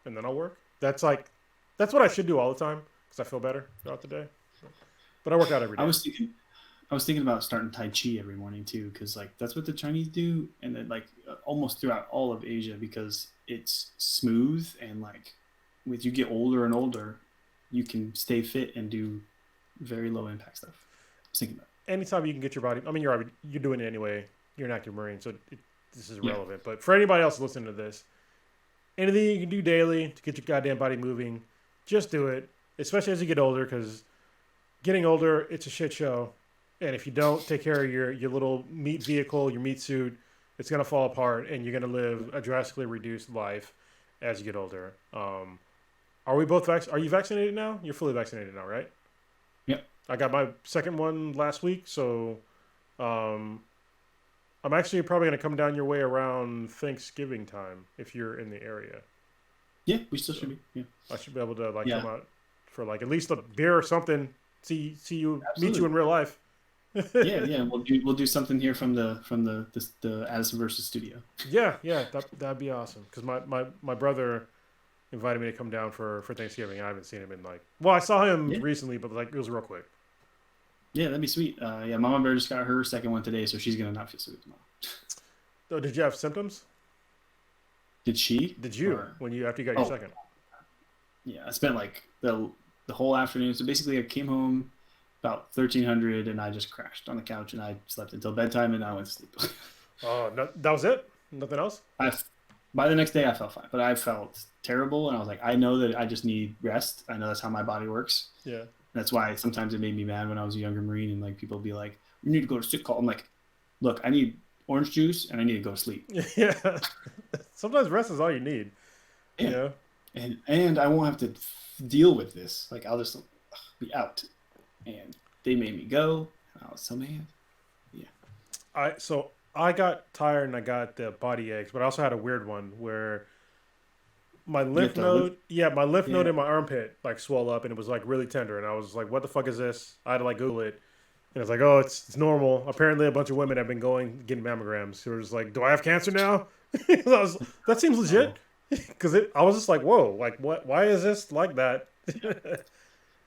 Speaker 2: and then I'll work. That's what I should do all the time because I feel better throughout the day. But I work out every day.
Speaker 1: I was thinking about starting Tai Chi every morning too, because like that's what the Chinese do, and then like almost throughout all of Asia, because it's smooth and like as you get older and older, you can stay fit and do very low impact stuff. I was thinking about
Speaker 2: Anytime you can get your body. I mean, you're doing it anyway. You're an active Marine, so this is relevant. But for anybody else listening to this, anything you can do daily to get your goddamn body moving, just do it. Especially as you get older, because getting older, it's a shit show. And if you don't take care of your little meat vehicle, your meat suit, it's gonna fall apart, and you're gonna live a drastically reduced life as you get older. Are we both Are you vaccinated now? You're fully vaccinated now, right?
Speaker 1: Yep.
Speaker 2: I got my second one last week, so I'm actually probably gonna come down your way around Thanksgiving time if you're in the area.
Speaker 1: Yeah, we still should be. Yeah.
Speaker 2: I should be able to
Speaker 1: Yeah.
Speaker 2: come out for like at least a beer or something. See you, meet
Speaker 1: Absolutely.
Speaker 2: you in real life.
Speaker 1: Yeah. We'll do something here from the Addison versus studio.
Speaker 2: Yeah, that'd be awesome. Because my brother invited me to come down for Thanksgiving. I haven't seen him in I saw him recently, but like it was real quick.
Speaker 1: Yeah, that'd be sweet. Yeah, Mama Bear just got her second one today, so she's gonna not feel sweet tomorrow.
Speaker 2: So did you have symptoms?
Speaker 1: Did she?
Speaker 2: Did you
Speaker 1: Or
Speaker 2: when you after you got your
Speaker 1: oh
Speaker 2: second?
Speaker 1: yeah, I spent like the whole afternoon. So basically, I came home about 1300, and I just crashed on the couch, and I slept until bedtime, and I went to sleep.
Speaker 2: Oh, no, that was it. Nothing else.
Speaker 1: I by the next day, I felt fine, but I felt terrible, and I was like, I know that I just need rest. I know that's how my body works.
Speaker 2: Yeah.
Speaker 1: That's why sometimes it made me mad when I was a younger Marine, and like people be like, "You need to go to sick call." I'm like, "Look, I need orange juice, and I need to go to sleep."
Speaker 2: Yeah. Sometimes rest is all you need. You
Speaker 1: Yeah,
Speaker 2: know.
Speaker 1: and I won't have to deal with this. Like I'll just be out. And they made me go. And I was so mad. Yeah.
Speaker 2: I got tired and I got the body aches, but I also had a weird one where my
Speaker 1: You
Speaker 2: lymph
Speaker 1: get the lip.
Speaker 2: node, yeah, my lymph node
Speaker 1: Yeah.
Speaker 2: in my armpit like swelled up and it was like really tender, and I was like, "What the fuck is this?" I had to like Google it, and it's like, "Oh, it's normal." Apparently, a bunch of women have been going getting mammograms. Who were just like, "Do I have cancer now?" That seems legit,
Speaker 1: Oh,
Speaker 2: because I was just like, "Whoa, like what? Why is this like that?"
Speaker 1: it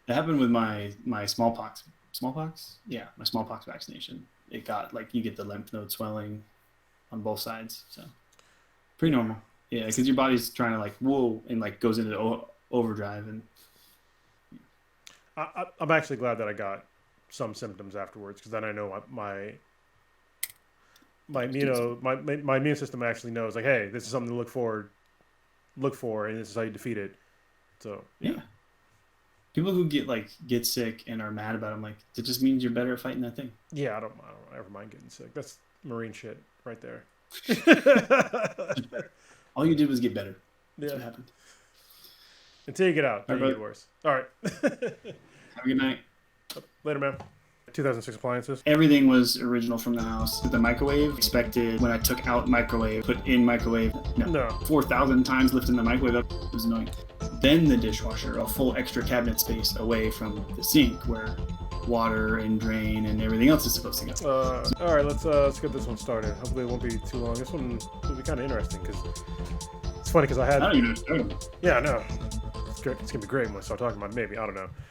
Speaker 1: happened with my smallpox. Smallpox? Yeah, my smallpox vaccination. It got like you get the lymph node swelling on both sides. So pretty normal. Yeah, because your body's trying to like whoa and like goes into overdrive and
Speaker 2: I'm actually glad that I got some symptoms afterwards, because then I know my
Speaker 1: just
Speaker 2: you
Speaker 1: do
Speaker 2: know my immune system actually knows, like, hey, this is something to look for, and this is how you defeat it. So yeah.
Speaker 1: yeah. People who get sick and are mad about it, I'm like, it just means you're better at fighting that thing.
Speaker 2: Yeah, I don't ever mind getting sick. That's Marine shit right there.
Speaker 1: All you did was get better. That's
Speaker 2: Yeah.
Speaker 1: what happened.
Speaker 2: Until you get out,
Speaker 1: All
Speaker 2: then
Speaker 1: right,
Speaker 2: you get
Speaker 1: brother.
Speaker 2: worse. All right.
Speaker 1: Have a good night.
Speaker 2: Later, man. 2006 appliances.
Speaker 1: Everything was original from the house. The microwave, expected when I took out microwave, put in microwave,
Speaker 2: No.
Speaker 1: 4,000 times lifting the microwave up. It was annoying. Then the dishwasher, a full extra cabinet space away from the sink where water and drain and everything else is supposed to go.
Speaker 2: All right, let's get this one started. Hopefully, it won't be too long. This one will be kind of interesting because it's funny because I
Speaker 1: I
Speaker 2: had
Speaker 1: don't even know.
Speaker 2: yeah, I know. It's great. It's gonna be great when I start talking about it, maybe. I don't know.